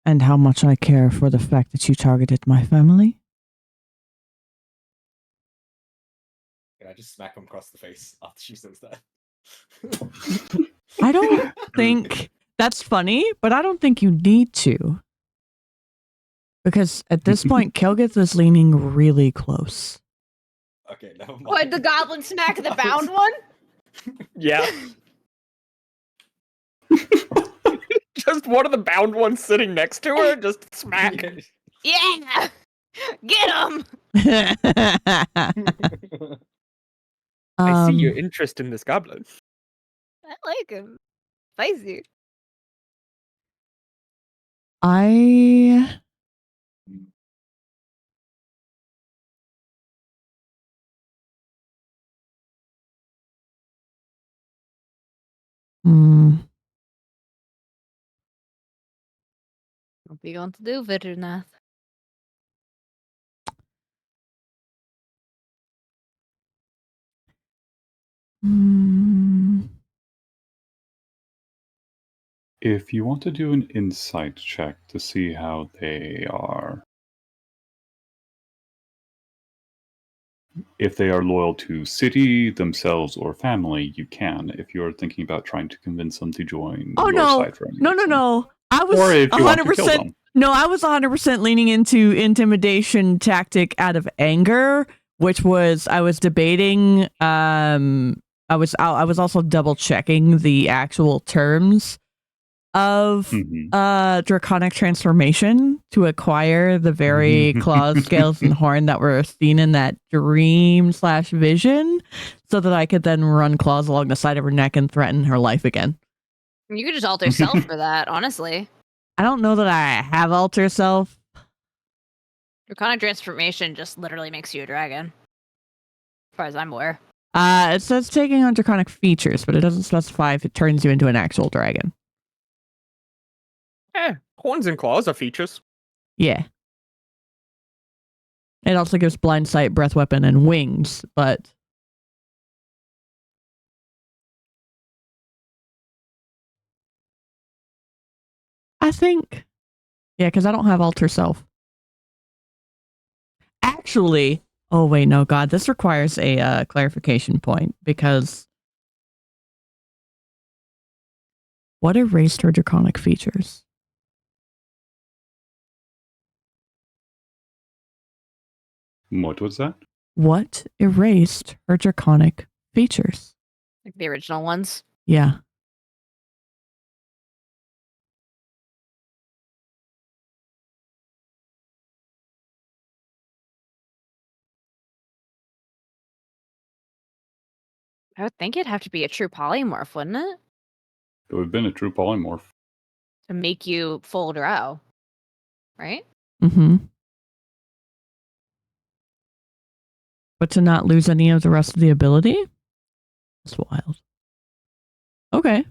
And how much I care for the fact that you targeted my family. Can I just smack him across the face after she says that? I don't think that's funny, but I don't think you need to. Because at this point, Kelgith is leaning really close. Okay, never mind. What, the goblin smack the bound one? Yeah. Just one of the bound ones sitting next to her, just smack. Yeah! Get him! I see your interest in this goblin. I like him. Spicy. What are you going to do, Vidrnath? If you want to do an insight check to see how they are, if they are loyal to city, themselves, or family, you can. If you're thinking about trying to convince them to join your side for any reason. No. I was Or if you want to kill 100%. them. No, I was 100% leaning into intimidation tactic out of anger, which was I was debating. I was also double checking the actual terms of Mhm. draconic transformation to acquire the very claws, scales, and horn that were seen in that dream/vision, so that I could then run claws along the side of her neck and threaten her life again. You could just alter self for that, honestly. I don't know that I have alter self. Draconic transformation just literally makes you a dragon. As far as I'm aware. It says taking on draconic features, but it doesn't specify if it turns you into an actual dragon. Horns and claws are features. Yeah. It also gives blind sight, breath weapon, and wings, but I think, yeah, because I don't have alter self. Actually, oh wait, no, God, this requires a clarification point, because what erased her draconic features? What was that? What erased her draconic features? Like the original ones. Yeah. I would think it'd have to be a true polymorph, wouldn't it? It would have been a true polymorph. To make you full drow. Right? Mm-hmm. But to not lose any of the rest of the ability? That's wild. Okay.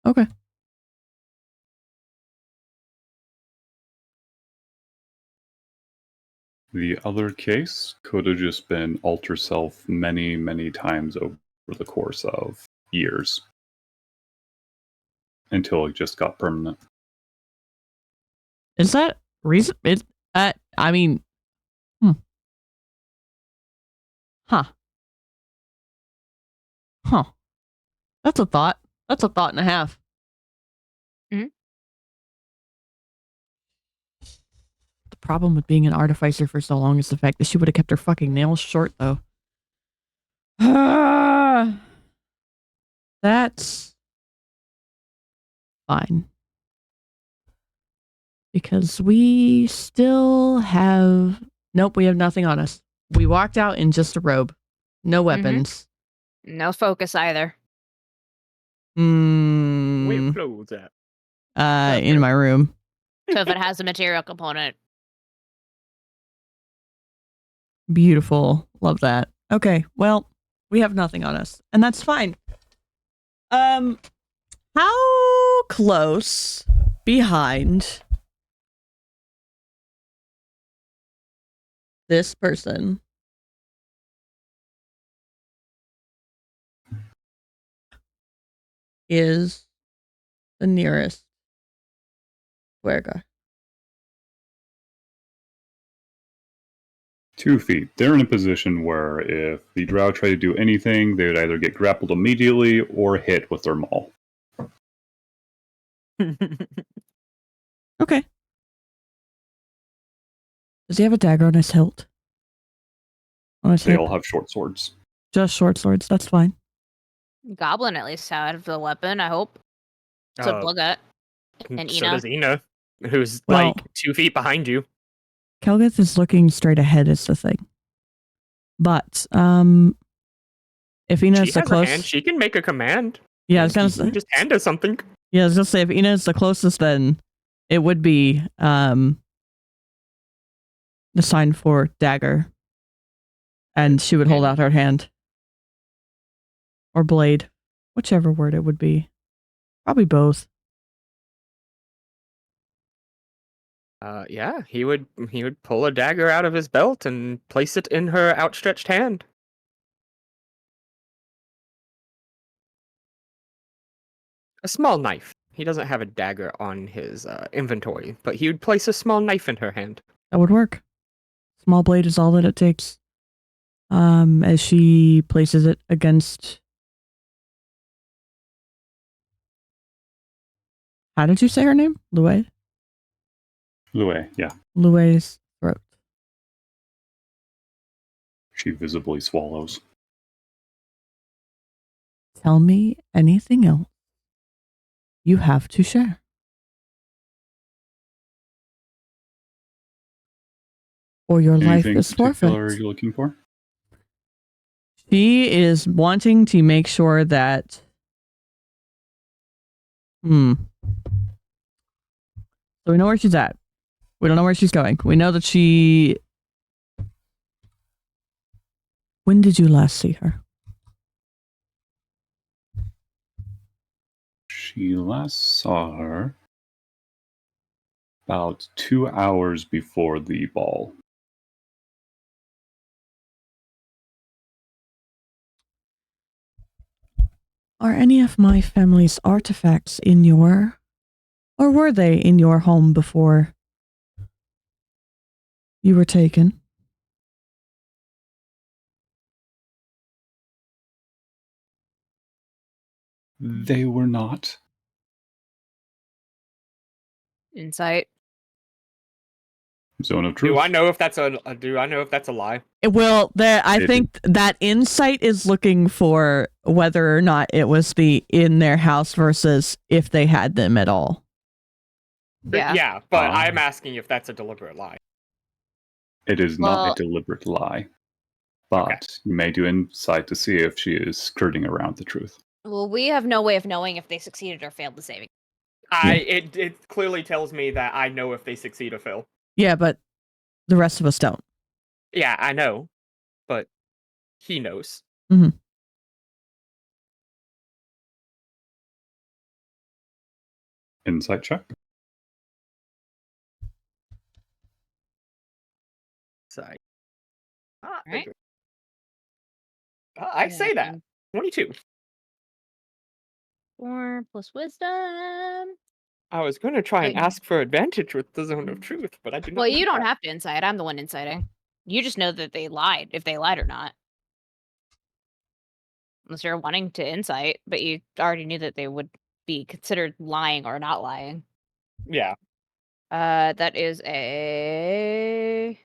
Okay. The other case could have just been alter self many, many times over the course of years until it just got permanent. Is that reason? I mean, Huh. That's a thought. That's a thought and a half. Mhm. The problem with being an artificer for so long is the fact that she would have kept her fucking nails short, though. That's fine. Because we still have... Nope, we have nothing on us. We walked out in just a robe. No weapons. No focus either. Where Mm, clothes at? in my room. So if it has a material component, Beautiful. Love that. Okay, well, we have nothing on us, and that's fine. How close behind this person is the nearest Huerga? 2 feet. They're in a position where if the drow try to do anything, they would either get grappled immediately or hit with their maul. Okay. Does he have a dagger on his hilt? On his They hip? all have short swords. Just short swords, that's fine. Goblin at least out of the weapon, I hope. So Bloodgut and So Ina. does Ina, who's Well- like 2 feet behind you. Kelgith is looking straight ahead is the thing. But, if She Ina's the has a hand. close... She can make a command. Yeah, I was gonna You say... can just hand her something. Yeah, I was gonna say, if Ina is the closest, then it would be, the sign for dagger. And she would hold out her hand. Or blade. Whichever word it would be. Probably both. Yeah, he would pull a dagger out of his belt and place it in her outstretched hand. A small knife. He doesn't have a dagger on his inventory, but he would place a small knife in her hand. That would work. Small blade is all that it takes. As she places it against... How did you say her name? Lue? Lue, yeah. Lue's She visibly swallows. Tell me anything else you have to share. Or your life Anything is particular forfeit. you're looking for? She is wanting to make sure that. So we know where she's at. We don't know where she's going. We know that she. When did you last see her? She last saw her about 2 hours before the ball. Are any of my family's artifacts in your. Or were they in your home before you were taken? They were not. Insight. Zone of truth. Do I know if that's a lie? Well, I It- think that insight is looking for whether or not it was in their house versus if they had them at all. Yeah. But I'm asking if that's a deliberate lie. It is not Well- a deliberate lie. But Okay. you may do insight to see if she is skirting around the truth. Well, we have no way of knowing if they succeeded or failed the saving. It clearly tells me that I know if they succeed or fail. Yeah, but the rest of us don't. Yeah, I know, but he knows. Insight check. Sorry. Right. I say that. 22. 4 plus wisdom. I was going to try and Wait. ask for advantage with the zone of truth, but I do not. Well, know you don't that. have to incite. I'm the one inciting. You just know that they lied, if they lied or not. Unless you're wanting to insight, but you already knew that they would be considered lying or not lying. Yeah. That is a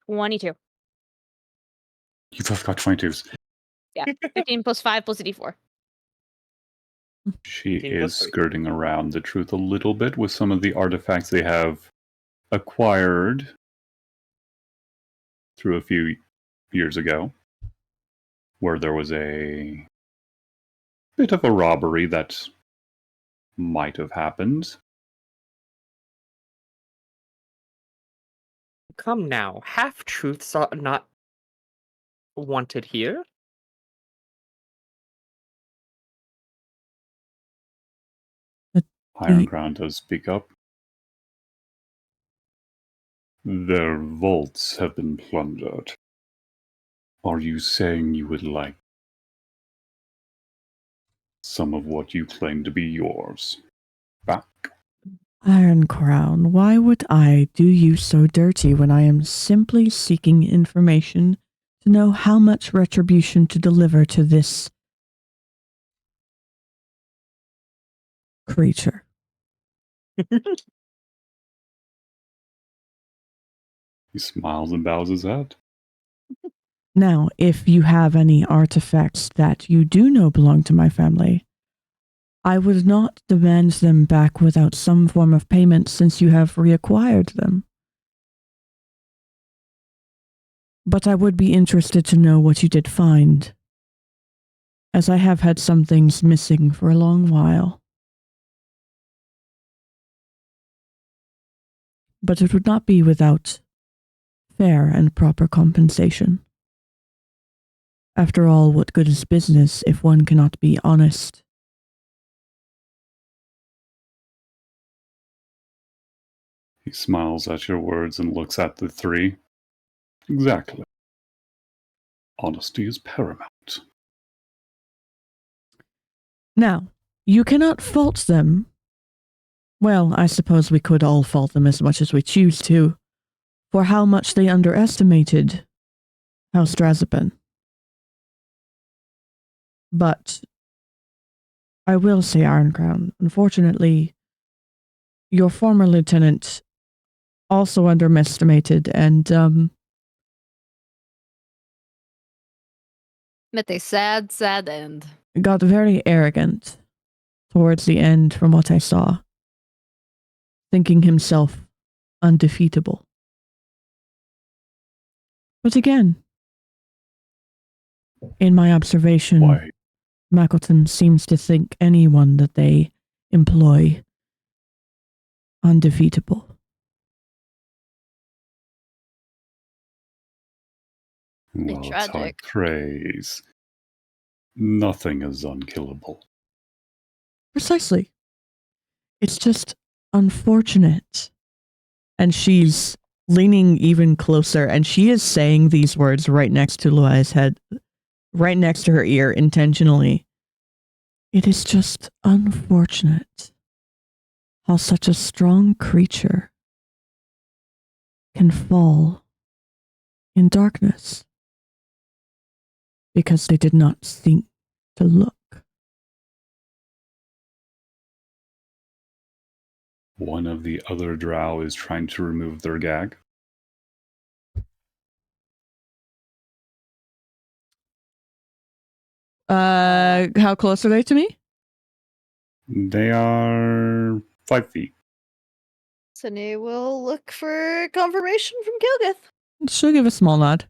22. You both got 22s. 15 plus 5 plus a d4. She 15 plus is 3. skirting around the truth a little bit with some of the artifacts they have acquired through a few years ago, where there was a bit of a robbery that might have happened. Come now, half truths are not wanted here. Iron Crown does speak up. Their vaults have been plundered. Are you saying you would like some of what you claim to be yours back? Iron Crown, why would I do you so dirty when I am simply seeking information to know how much retribution to deliver to this creature? He smiles and bows his head. Now, if you have any artifacts that you do know belong to my family, I would not demand them back without some form of payment since you have reacquired them. But I would be interested to know what you did find, as I have had some things missing for a long while. But it would not be without fair and proper compensation. After all, what good is business if one cannot be honest? He smiles at your words and looks at the three. Exactly. Honesty is paramount. Now, you cannot fault them. Well, I suppose we could all fault them as much as we choose to, for how much they underestimated House Drazabin. But I will say, Iron Crown, unfortunately, your former lieutenant also underestimated, and Met a sad, sad end. Got very arrogant towards the end from what I saw, thinking himself undefeatable. But again, in my observation, Why? Mackleton seems to think anyone that they employ undefeatable. Well, it's hard tragic. praise. Nothing is unkillable. Precisely. It's just unfortunate. And she's leaning even closer, and she is saying these words right next to Luai's head, right next to her ear, intentionally. It is just unfortunate how such a strong creature can fall in darkness because they did not think to look. One of the other drow is trying to remove their gag. How close are they to me? They are 5 feet. Sine will look for confirmation from Kilgith. She'll give a small nod.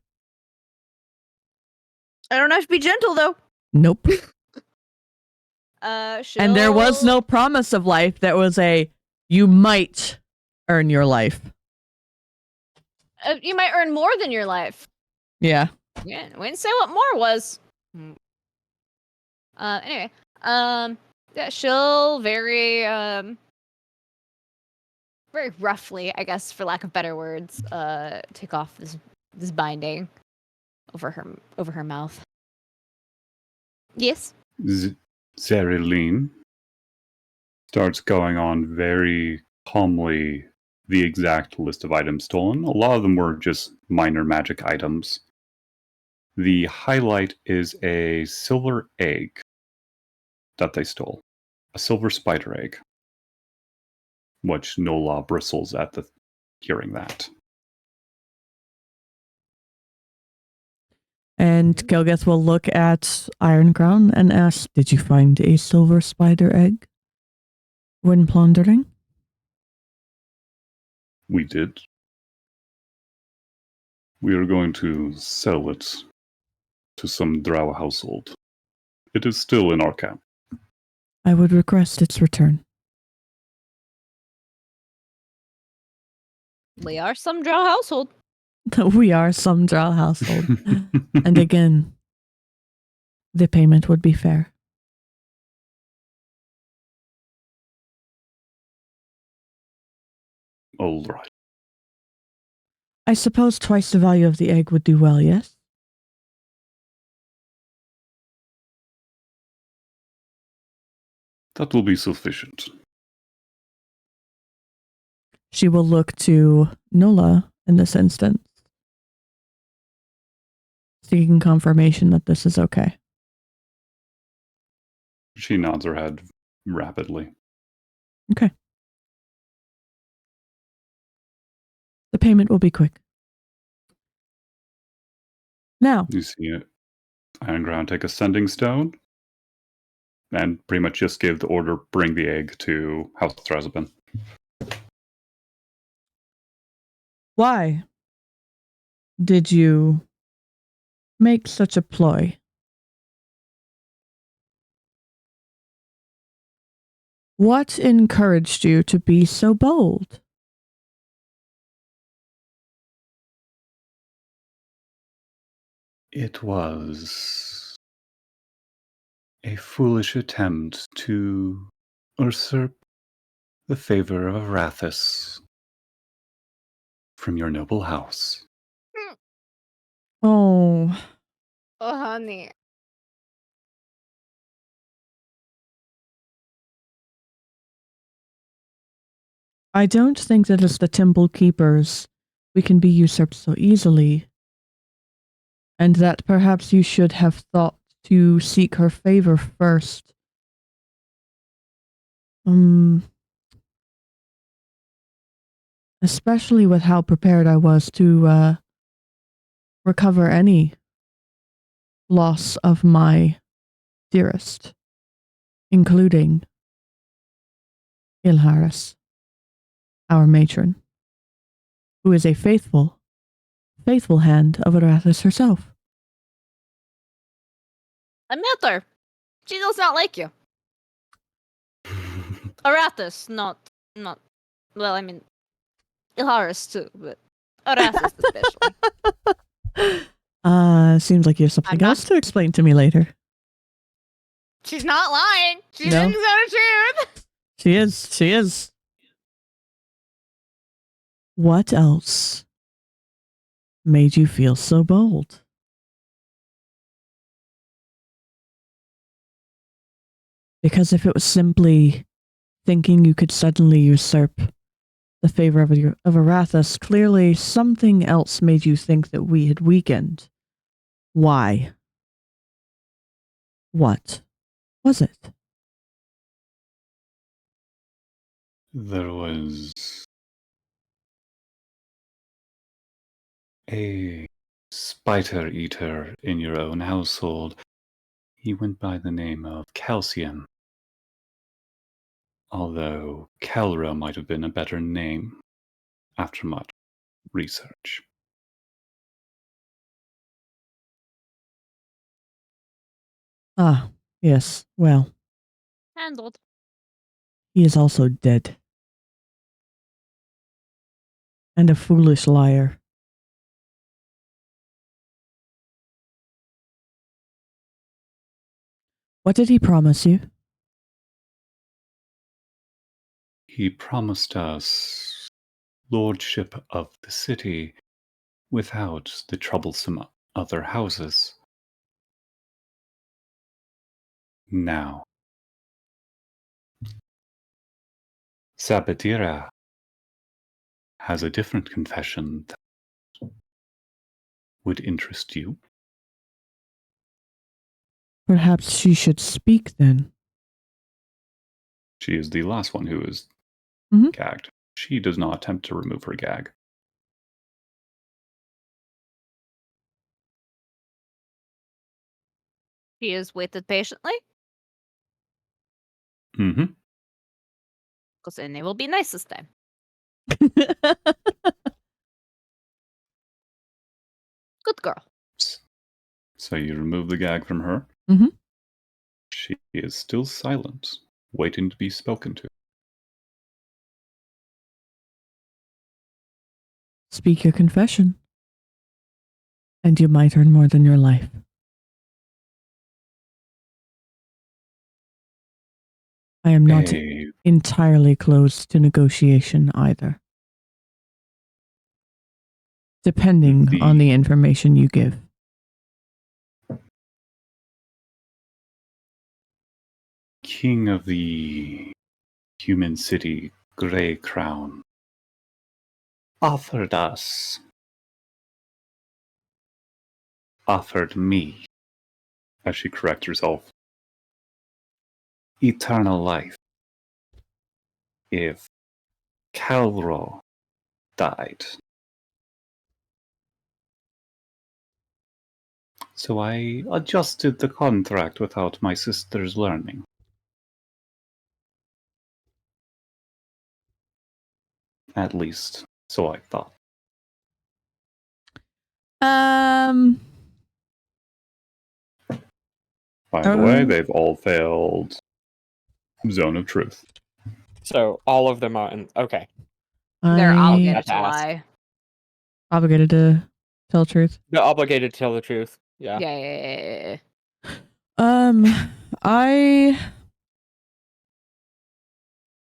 I don't have to be gentle though. Nope. She'll... And there was no promise of life. That was a, you might earn your life. You might earn more than your life. Yeah. Yeah, we didn't say what more was. Anyway, yeah, she'll very roughly, I guess, for lack of better words, take off this binding over her mouth. Yes. Zerilene starts going on very calmly the exact list of items stolen. A lot of them were just minor magic items. The highlight is a silver egg that they stole. A silver spider egg. Which Nola bristles at the hearing that. And Kilgith will look at Iron Crown and ask, did you find a silver spider egg when plundering? We did. We are going to sell it to some drow household. It is still in our camp. I would request its return. We are some drow household. We are some drow household. And again, the payment would be fair. All right. I suppose twice the value of the egg would do well, yes? That will be sufficient. She will look to Nola in this instance, seeking confirmation that this is okay. She nods her head rapidly. Okay. The payment will be quick. Now, You see it. Ironground take a sending stone and pretty much just give the order, bring the egg to House Thrazabin. why did you make such a ploy? What encouraged you to be so bold? It was a foolish attempt to usurp the favor of Arathis from your noble house. Oh, Oh, honey. I don't think that as the temple keepers we can be usurped so easily, and that perhaps you should have thought to seek her favor first. Especially with how prepared I was to recover any loss of my dearest, including Ilharis, our matron, who is a faithful hand of Arathis herself. I met her. She does not like you. Arathis, not. Well, I mean, Ilharis too, but Arathis especially. Seems like you have something I'm else to explain to me later. She's not lying. She No. didn't tell the truth. She is. What else made you feel so bold? Because if it was simply thinking you could suddenly usurp the favor of Arathis, clearly something else made you think that we had weakened. Why? What was it? There was a spider eater in your own household. He went by the name of Calcium. Although Calro might have been a better name after much research. Ah, yes, well, Handled. he is also dead. And a foolish liar. What did he promise you? He promised us lordship of the city without the troublesome other houses. Now, Sabadira has a different confession that would interest you. Perhaps she should speak then. She is the last one who is gagged. She does not attempt to remove her gag. She has waited patiently, Mm-hmm. because then it will be nice this time. Good girl. So you remove the gag from her. Mm-hmm. She is still silent, waiting to be spoken to. Speak your confession. And you might earn more than your life. I am not entirely closed to negotiation either. Depending on the information you give. King of the human city, Grey Crown, offered me, as she corrects herself, eternal life if Calro died. So I adjusted the contract without my sister's learning. At least, so I thought. By the way, they've all failed Zone of Truth. So all of them are in. Okay. They're obligated Had to to ask. lie. Obligated to tell the truth. They're obligated to tell the truth. Yeah. Yeah.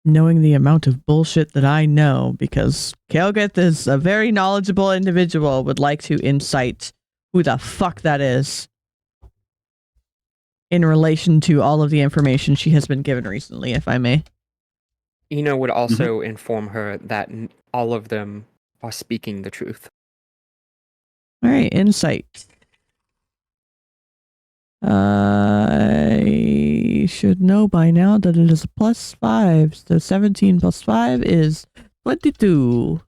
Knowing the amount of bullshit that I know, because Kelgeth is a very knowledgeable individual, would like to incite who the fuck that is in relation to all of the information she has been given recently, if I may. Eno would also inform her that all of them are speaking the truth. All right, insight. I should know by now that it is a +5. So 17 plus 5 is 22.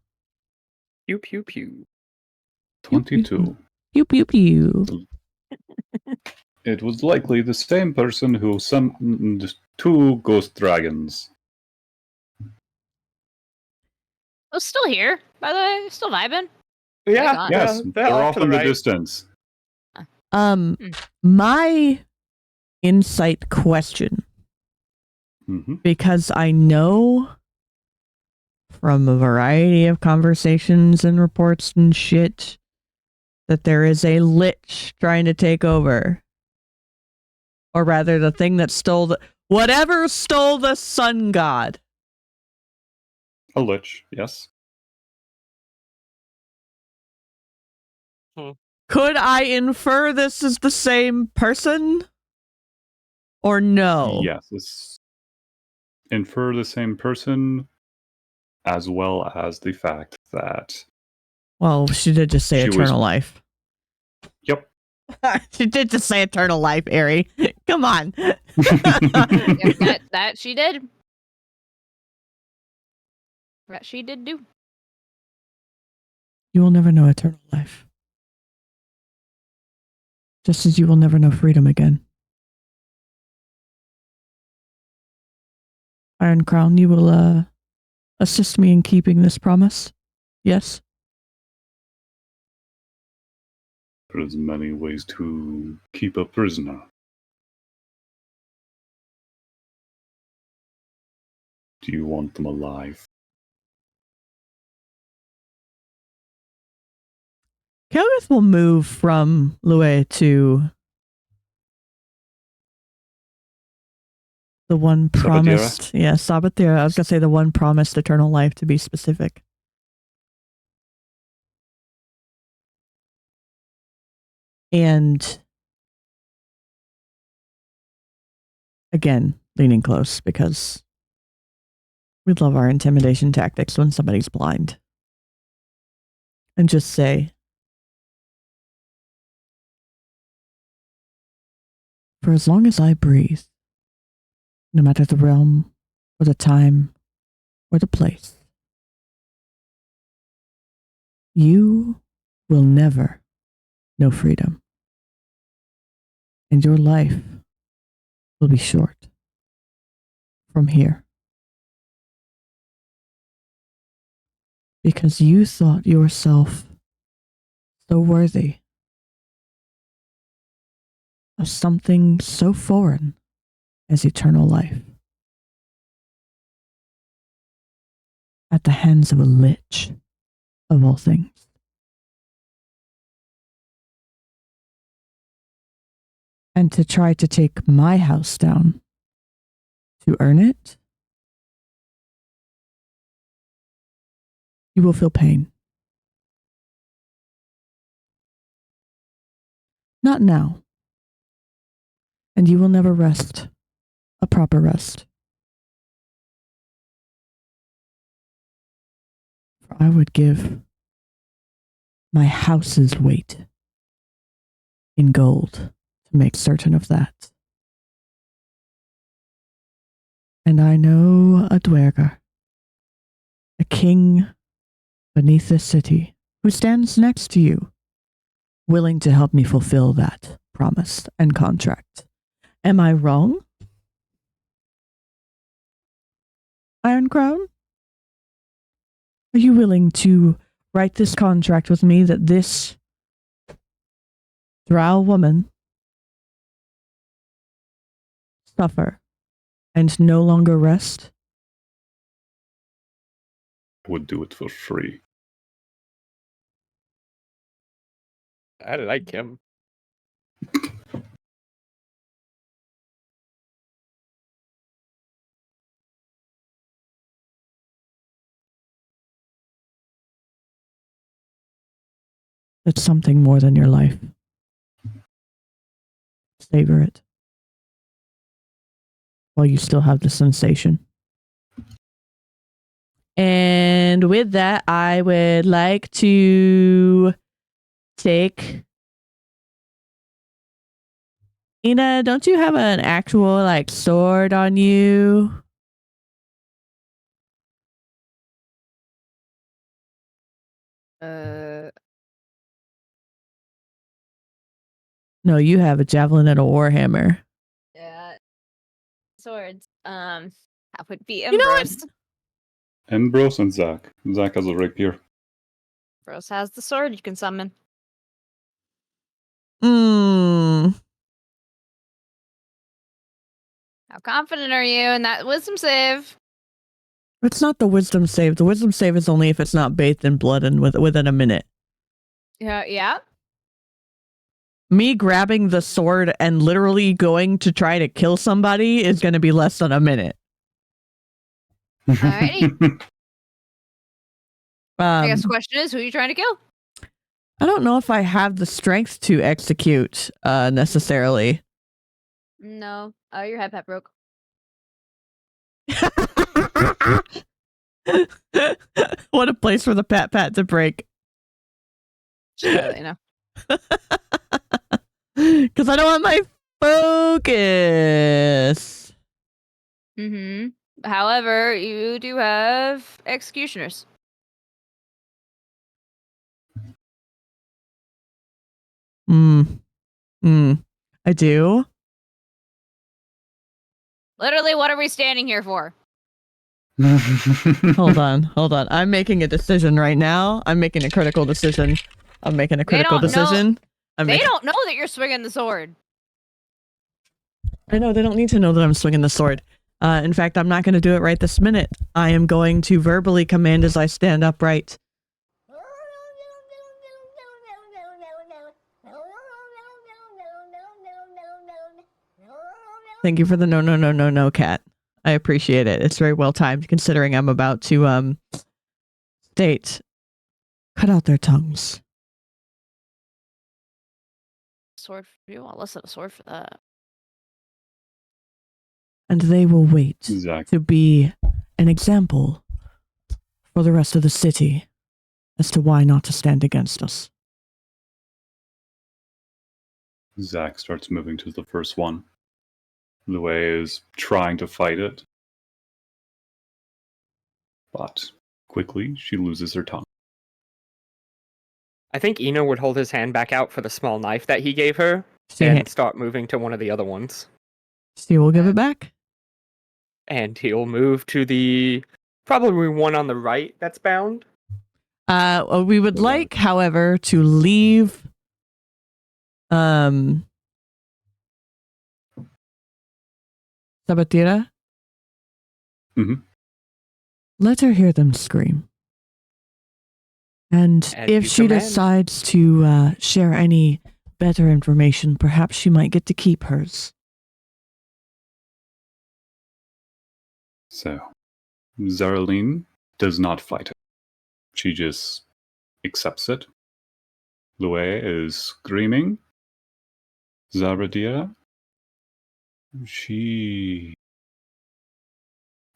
Pew pew pew. 22. Pew pew pew. It was likely the same person who summoned 2 ghost dragons. Oh, still here, by the way. Still vibing. Yeah, gone. Yes, they're they're off off to the in the right. distance. My insight question, Hmm. because I know from a variety of conversations and reports and shit that there is a lich trying to take over. Or rather, the thing that stole whatever stole the sun god. A lich, yes. Could I infer this is the same person? Or no? Yes, it's infer the same person, as well as the fact that Well, she did just say She was- eternal life. Yep. She did just say eternal life, Ari. Come on. Yep, that she did. That she did do. You will never know eternal life. Just as you will never know freedom again. Iron Crown, you will assist me in keeping this promise? Yes? There's many ways to keep a prisoner. Do you want them alive? Kelvith will move from Lue to the one Sabatira? promised. Yeah, Sabatira. I was going to say the one promised eternal life, to be specific. And again, leaning close because we love our intimidation tactics when somebody's blind. And just say, for as long as I breathe, no matter the realm or the time or the place, you will never know freedom. And your life will be short from here. Because you thought yourself so worthy of something so foreign as eternal life at the hands of a lich, of all things. And to try to take my house down to earn it, you will feel pain. Not now. And you will never rest a proper rest. For I would give my house's weight in gold to make certain of that. And I know a dwerger, a king beneath this city, who stands next to you, willing to help me fulfill that promise and contract. Am I wrong? Iron Crown? Are you willing to write this contract with me that this drow woman suffer and no longer rest? Would do it for free. I like him. It's something more than your life. Savor it while you still have the sensation. And with that, I would like to take... Ina, don't you have an actual, like, sword on you? No, you have a javelin and a warhammer. Yeah. Swords. That would be You know what? Ambrose. Ambrose and Zach. Zach has a rapier. Ambrose has the sword you can summon. Mm. How confident are you in that wisdom save? It's not the wisdom save. The wisdom save is only if it's not bathed in blood and within a minute. Yeah. Me grabbing the sword and literally going to try to kill somebody is going to be less than a minute. Alrighty. I guess the Um, question is, who are you trying to kill? I don't know if I have the strength to execute necessarily. No. Oh, your head pet broke. What a place for the pat to break. You know. Because I don't want my focus. Mm-hmm. However, you do have executioners. I do. Literally, what are we standing here for? Hold on. I'm making a decision right now. I'm making a critical decision. They don't know decision. They don't know that you're swinging the sword. I know, they don't need to know that I'm swinging the sword. In fact, I'm not going to do it right this minute. I am going to verbally command as I stand upright. Thank you for the no, cat. I appreciate it. It's very well timed considering I'm about to state, cut out their tongues. Sword for you? I'll listen to sword for that. And they will wait Exactly. to be an example for the rest of the city as to why not to stand against us. Zach starts moving to the first one. Lue is trying to fight it, but quickly she loses her tongue. I think Eno would hold his hand back out for the small knife that he gave her and start moving to one of the other ones. She will give it back. And he'll move to the probably one on the right that's bound. We would like, however, to leave Sabatira. Mhm. Let her hear them scream. And As if you she command. decides to share any better information, perhaps she might get to keep hers. So, Zaraline does not fight it. She just accepts it. Lue is screaming. Zaradira, she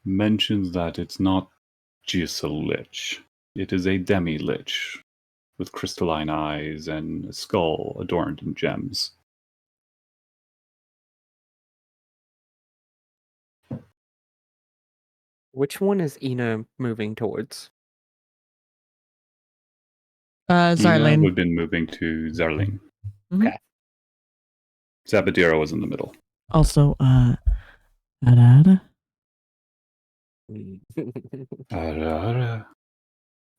mentions that it's not just a lich. It is a demi-lich with crystalline eyes and a skull adorned in gems. Which one is Ena moving towards? Ina Zarlane. would have been moving to Zarlene. Okay. Zabadira was in the middle. Also, Arara.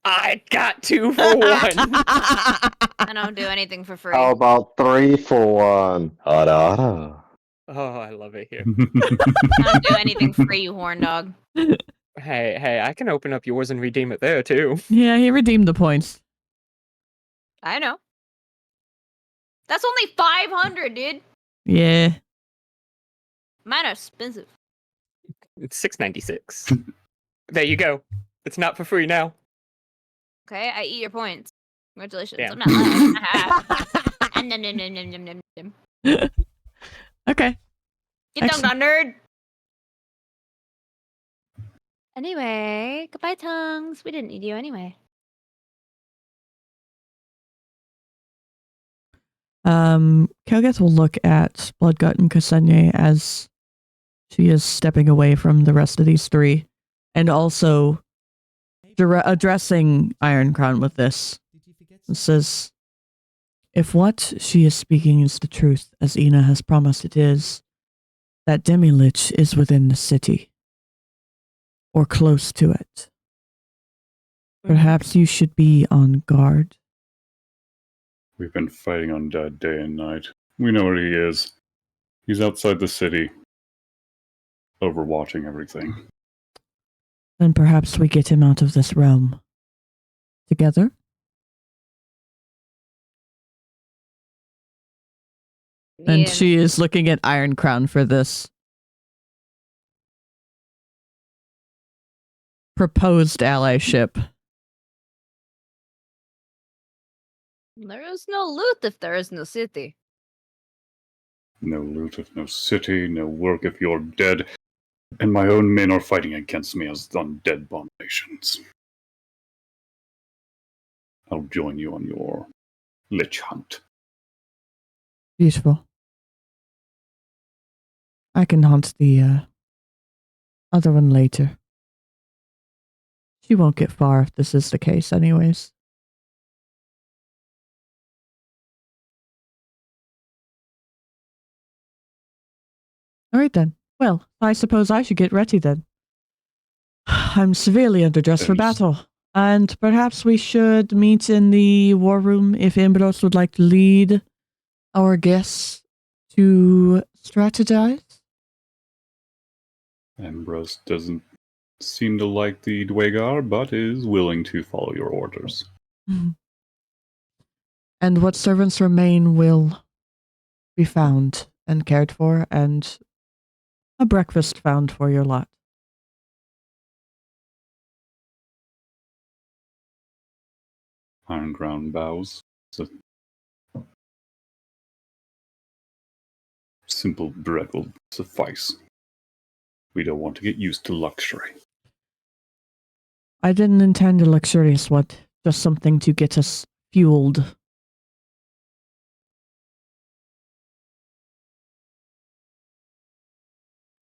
I got 2 for 1. I don't do anything for free. How about 3 for 1? Harara. Oh, I love it here. I don't do anything for free, you horn dog. Hey, I can open up yours and redeem it there too. Yeah, he redeemed the points. I know. That's only 500, dude. Yeah. Mine are expensive. It's $6.96. There you go. It's not for free now. Okay, I eat your points. Congratulations. Damn. I'm not lying. Nom, nom, nom, nom, nom, nom, nom. Okay. Get dunked on, nerd. Anyway, goodbye, tongues. We didn't need you anyway. Kelgeth will look at Bloodgut and Ksenia as she is stepping away from the rest of these three, and also addressing Iron Crown with this. It says, If what she is speaking is the truth, as Ina has promised it is, that demi-lich is within the city. Or close to it. Perhaps you should be on guard. We've been fighting undead day and night. We know where he is. He's outside the city, overwatching everything. Then perhaps we get him out of this realm. Together? And she is looking at Iron Crown for this proposed allyship. There is no loot if there is no city. No loot if no city, no work if you're dead, and my own men are fighting against me as undead abominations. I'll join you on your lich hunt. Beautiful. I can hunt the other one later. She won't get far if this is the case anyways. Alright then. Well, I suppose I should get ready then. I'm severely underdressed for battle. And perhaps we should meet in the war room if Ambrose would like to lead our guests to strategize. Ambrose doesn't seem to like the Dwagar, but is willing to follow your orders. Mm-hmm. And what servants remain will be found and cared for, and a breakfast found for your lot. Iron Ground bows. It's a simple bread will suffice. We don't want to get used to luxury. I didn't intend a luxurious one, just something to get us fueled.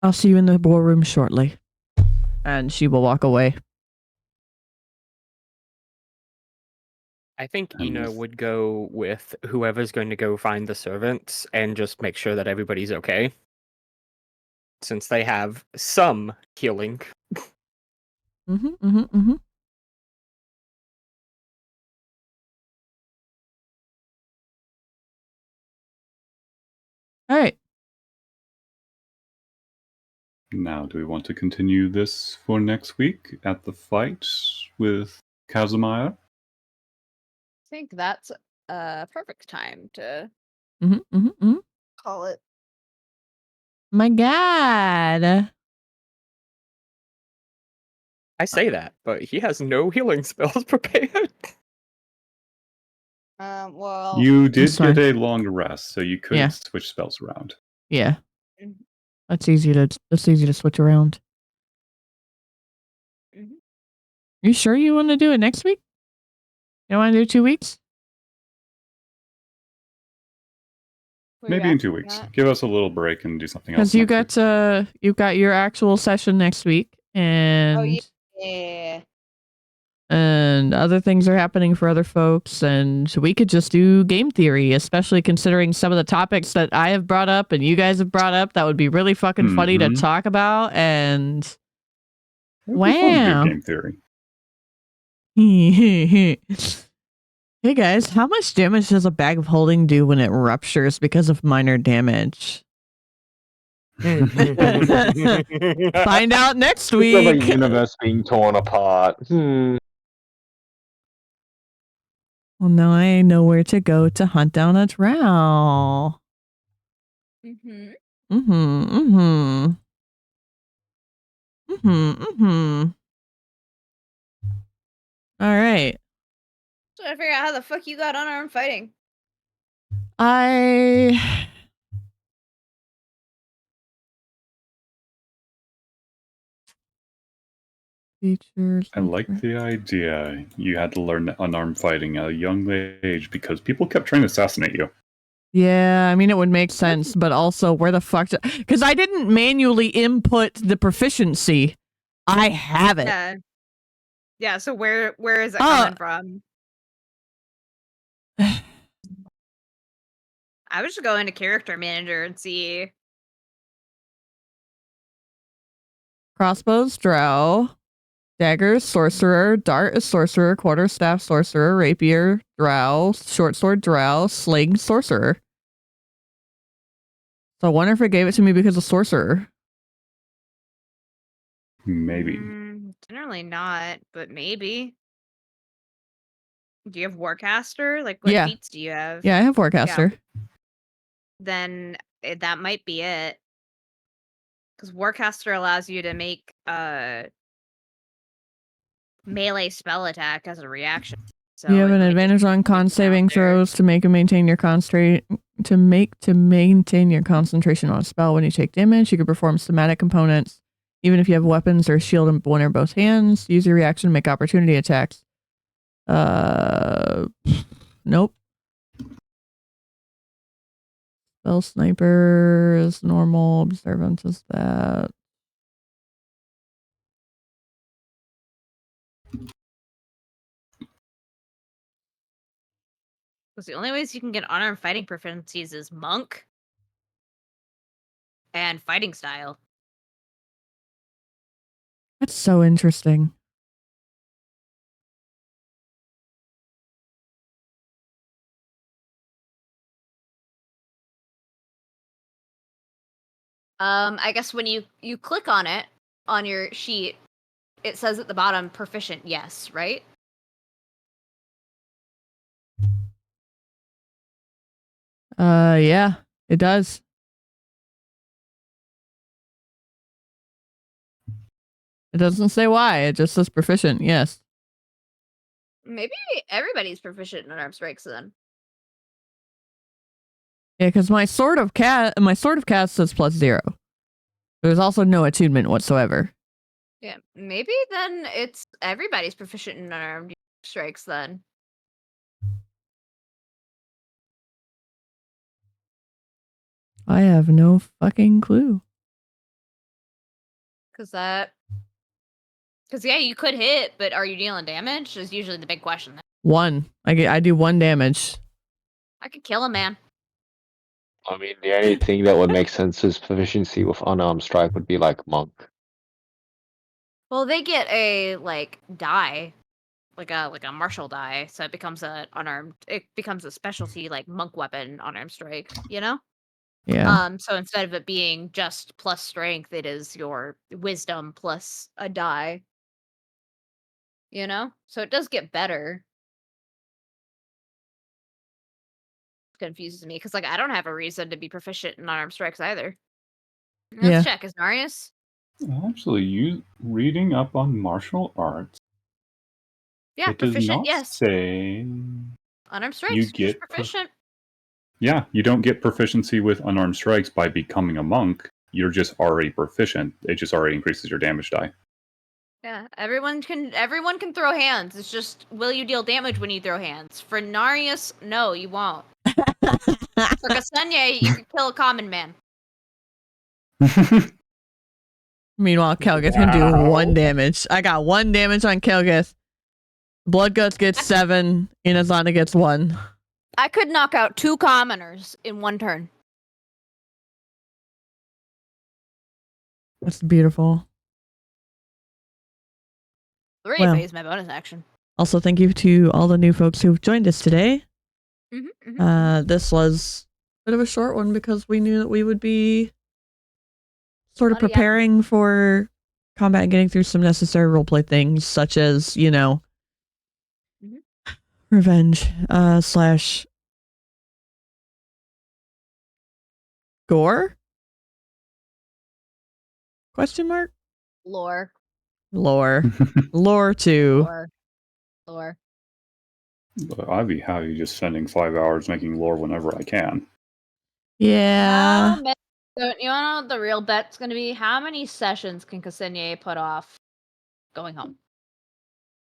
I'll see you in the war room shortly. And she will walk away. I think Ina would go with whoever's going to go find the servants and just make sure that everybody's okay. Since they have some healing. All right. Now, do we want to continue this for next week at the fight with Kazumaya? I think that's a perfect time to call it. My God. I say that, but he has no healing spells prepared. Well, You did get a long rest, so you could switch spells around. Yeah. That's easy to switch around. You sure you want to do it next week? You don't want to do 2 weeks? Maybe in 2 weeks. Give us a little break and do something else. Because you've got your actual session next week, and and other things are happening for other folks, and we could just do game theory, especially considering some of the topics that I have brought up and you guys have brought up. That would be really fucking funny to talk about. And wow, game theory. Hey guys, how much damage does a bag of holding do when it ruptures because of minor damage? Find out next week. It's like a universe being torn apart. Well, now I know where to go to hunt down a drow. All right. Trying to figure out how the fuck you got unarmed fighting. Features. I like the idea. You had to learn unarmed fighting at a young age because people kept trying to assassinate you. Yeah, I mean, it would make sense, but also where the fuck... Because I didn't manually input the proficiency. I have it. Yeah, so where is it coming from? I would just go into character manager and see. Crossbows, drow. Dagger, sorcerer. Dart is sorcerer. Quarterstaff, sorcerer. Rapier, drow. Short sword, drow. Sling, sorcerer. So I wonder if it gave it to me because of sorcerer. Maybe. Generally not, but maybe. Do you have Warcaster? Like, what Yeah. feats do you have? Yeah, I have Warcaster. Then that might be it. Because Warcaster allows you to make melee spell attack as a reaction. So You have an it might advantage just on put con it saving out there. throws to make and maintain your maintain your concentration on a spell. When you take damage, you can perform somatic components. Even if you have weapons or shield in one or both hands, use your reaction to make opportunity attacks. Nope. Spell sniper is normal. Observance is that. Because the only ways you can get unarmed fighting proficiencies is monk and fighting style. That's so interesting. I guess when you click on it on your sheet, it says at the bottom proficient, yes, right? Yeah, it does. It doesn't say why. It just says proficient. Yes. Maybe everybody's proficient in unarmed strikes then. Yeah, because my sword of cast says +0. There's also no attunement whatsoever. Yeah, maybe then it's everybody's proficient in unarmed strikes then. I have no fucking clue. Because yeah, you could hit, but are you dealing damage? Is usually the big question. 1. I do 1 damage. I could kill a man. I mean, the only thing that would make sense is proficiency with unarmed strike would be like monk. Well, they get a die, like a martial die, so it becomes it becomes a specialty like monk weapon unarmed strike, you know? Yeah. So instead of it being just plus strength, it is your wisdom plus a die. You know? So it does get better. Confuses me because I don't have a reason to be proficient in unarmed strikes either. Yeah. Let's check. Is Narius? Actually, you reading up on martial arts. Yeah, It does proficient. not Yes. say Unarmed strikes. you You're just get proficient. Yeah, you don't get proficiency with unarmed strikes by becoming a monk. You're just already proficient. It just already increases your damage die. Yeah, everyone can throw hands. It's just, will you deal damage when you throw hands? For Narius, no, you won't. For Kasenya, you could kill a common man. Meanwhile, Kelgith can do 1 damage. I got 1 damage on Kelgith. Blood Guts gets 7. Inazana gets 1. I could knock out 2 commoners in 1 turn. That's beautiful. 3 Well. if I use my bonus action. Also, thank you to all the new folks who've joined us today. This was a bit of a short one because we knew that we would be sort of preparing for combat and getting through some necessary roleplay things, such as, revenge / gore? Question mark? Lore. Lore 2. Lore. But I'd be happy just spending 5 hours making lore whenever I can. Yeah. So, you wanna know what the real bet's gonna be? How many sessions can Kassenye put off going home?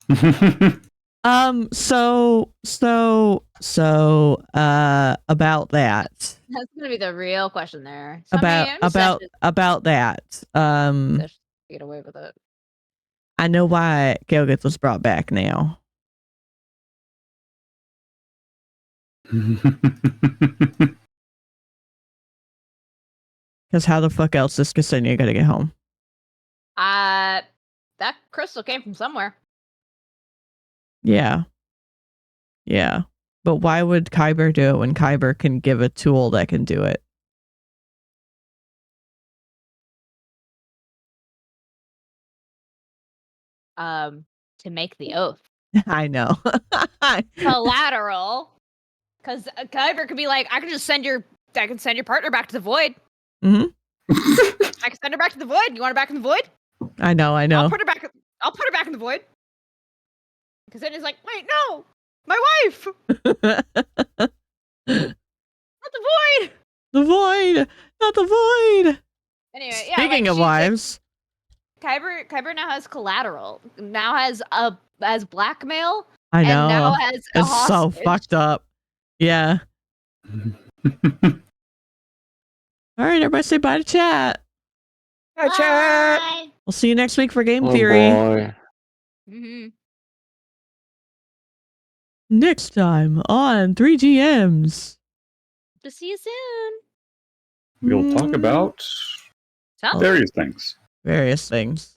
About that. That's gonna be the real question there. About that. Sessions to get away with it. I know why Kelgith was brought back now. Because how the fuck else is Ksenia gonna get home? That crystal came from somewhere. Yeah. Yeah. But why would Kyber do it when Kyber can give a tool that can do it? To make the oath. I know. Collateral. Because Kyber could be like, I can send your partner back to the void. Hmm. I can send her back to the void. You want her back in the void? I know. I'll put her back in the void. Because then he's like, wait, no, my wife. Not the void. The void, not the void. Anyway, yeah. Speaking of wives, Kyber now has collateral. Now has blackmail. I know. And now has a it's so hostage. fucked up. Yeah. All right, everybody say bye to chat. Hi, chat. Bye. We'll see you next week for Game Oh Theory. boy. Mm-hmm. Next time on 3GMs. To see you soon. We'll talk about Something. various things. Various things.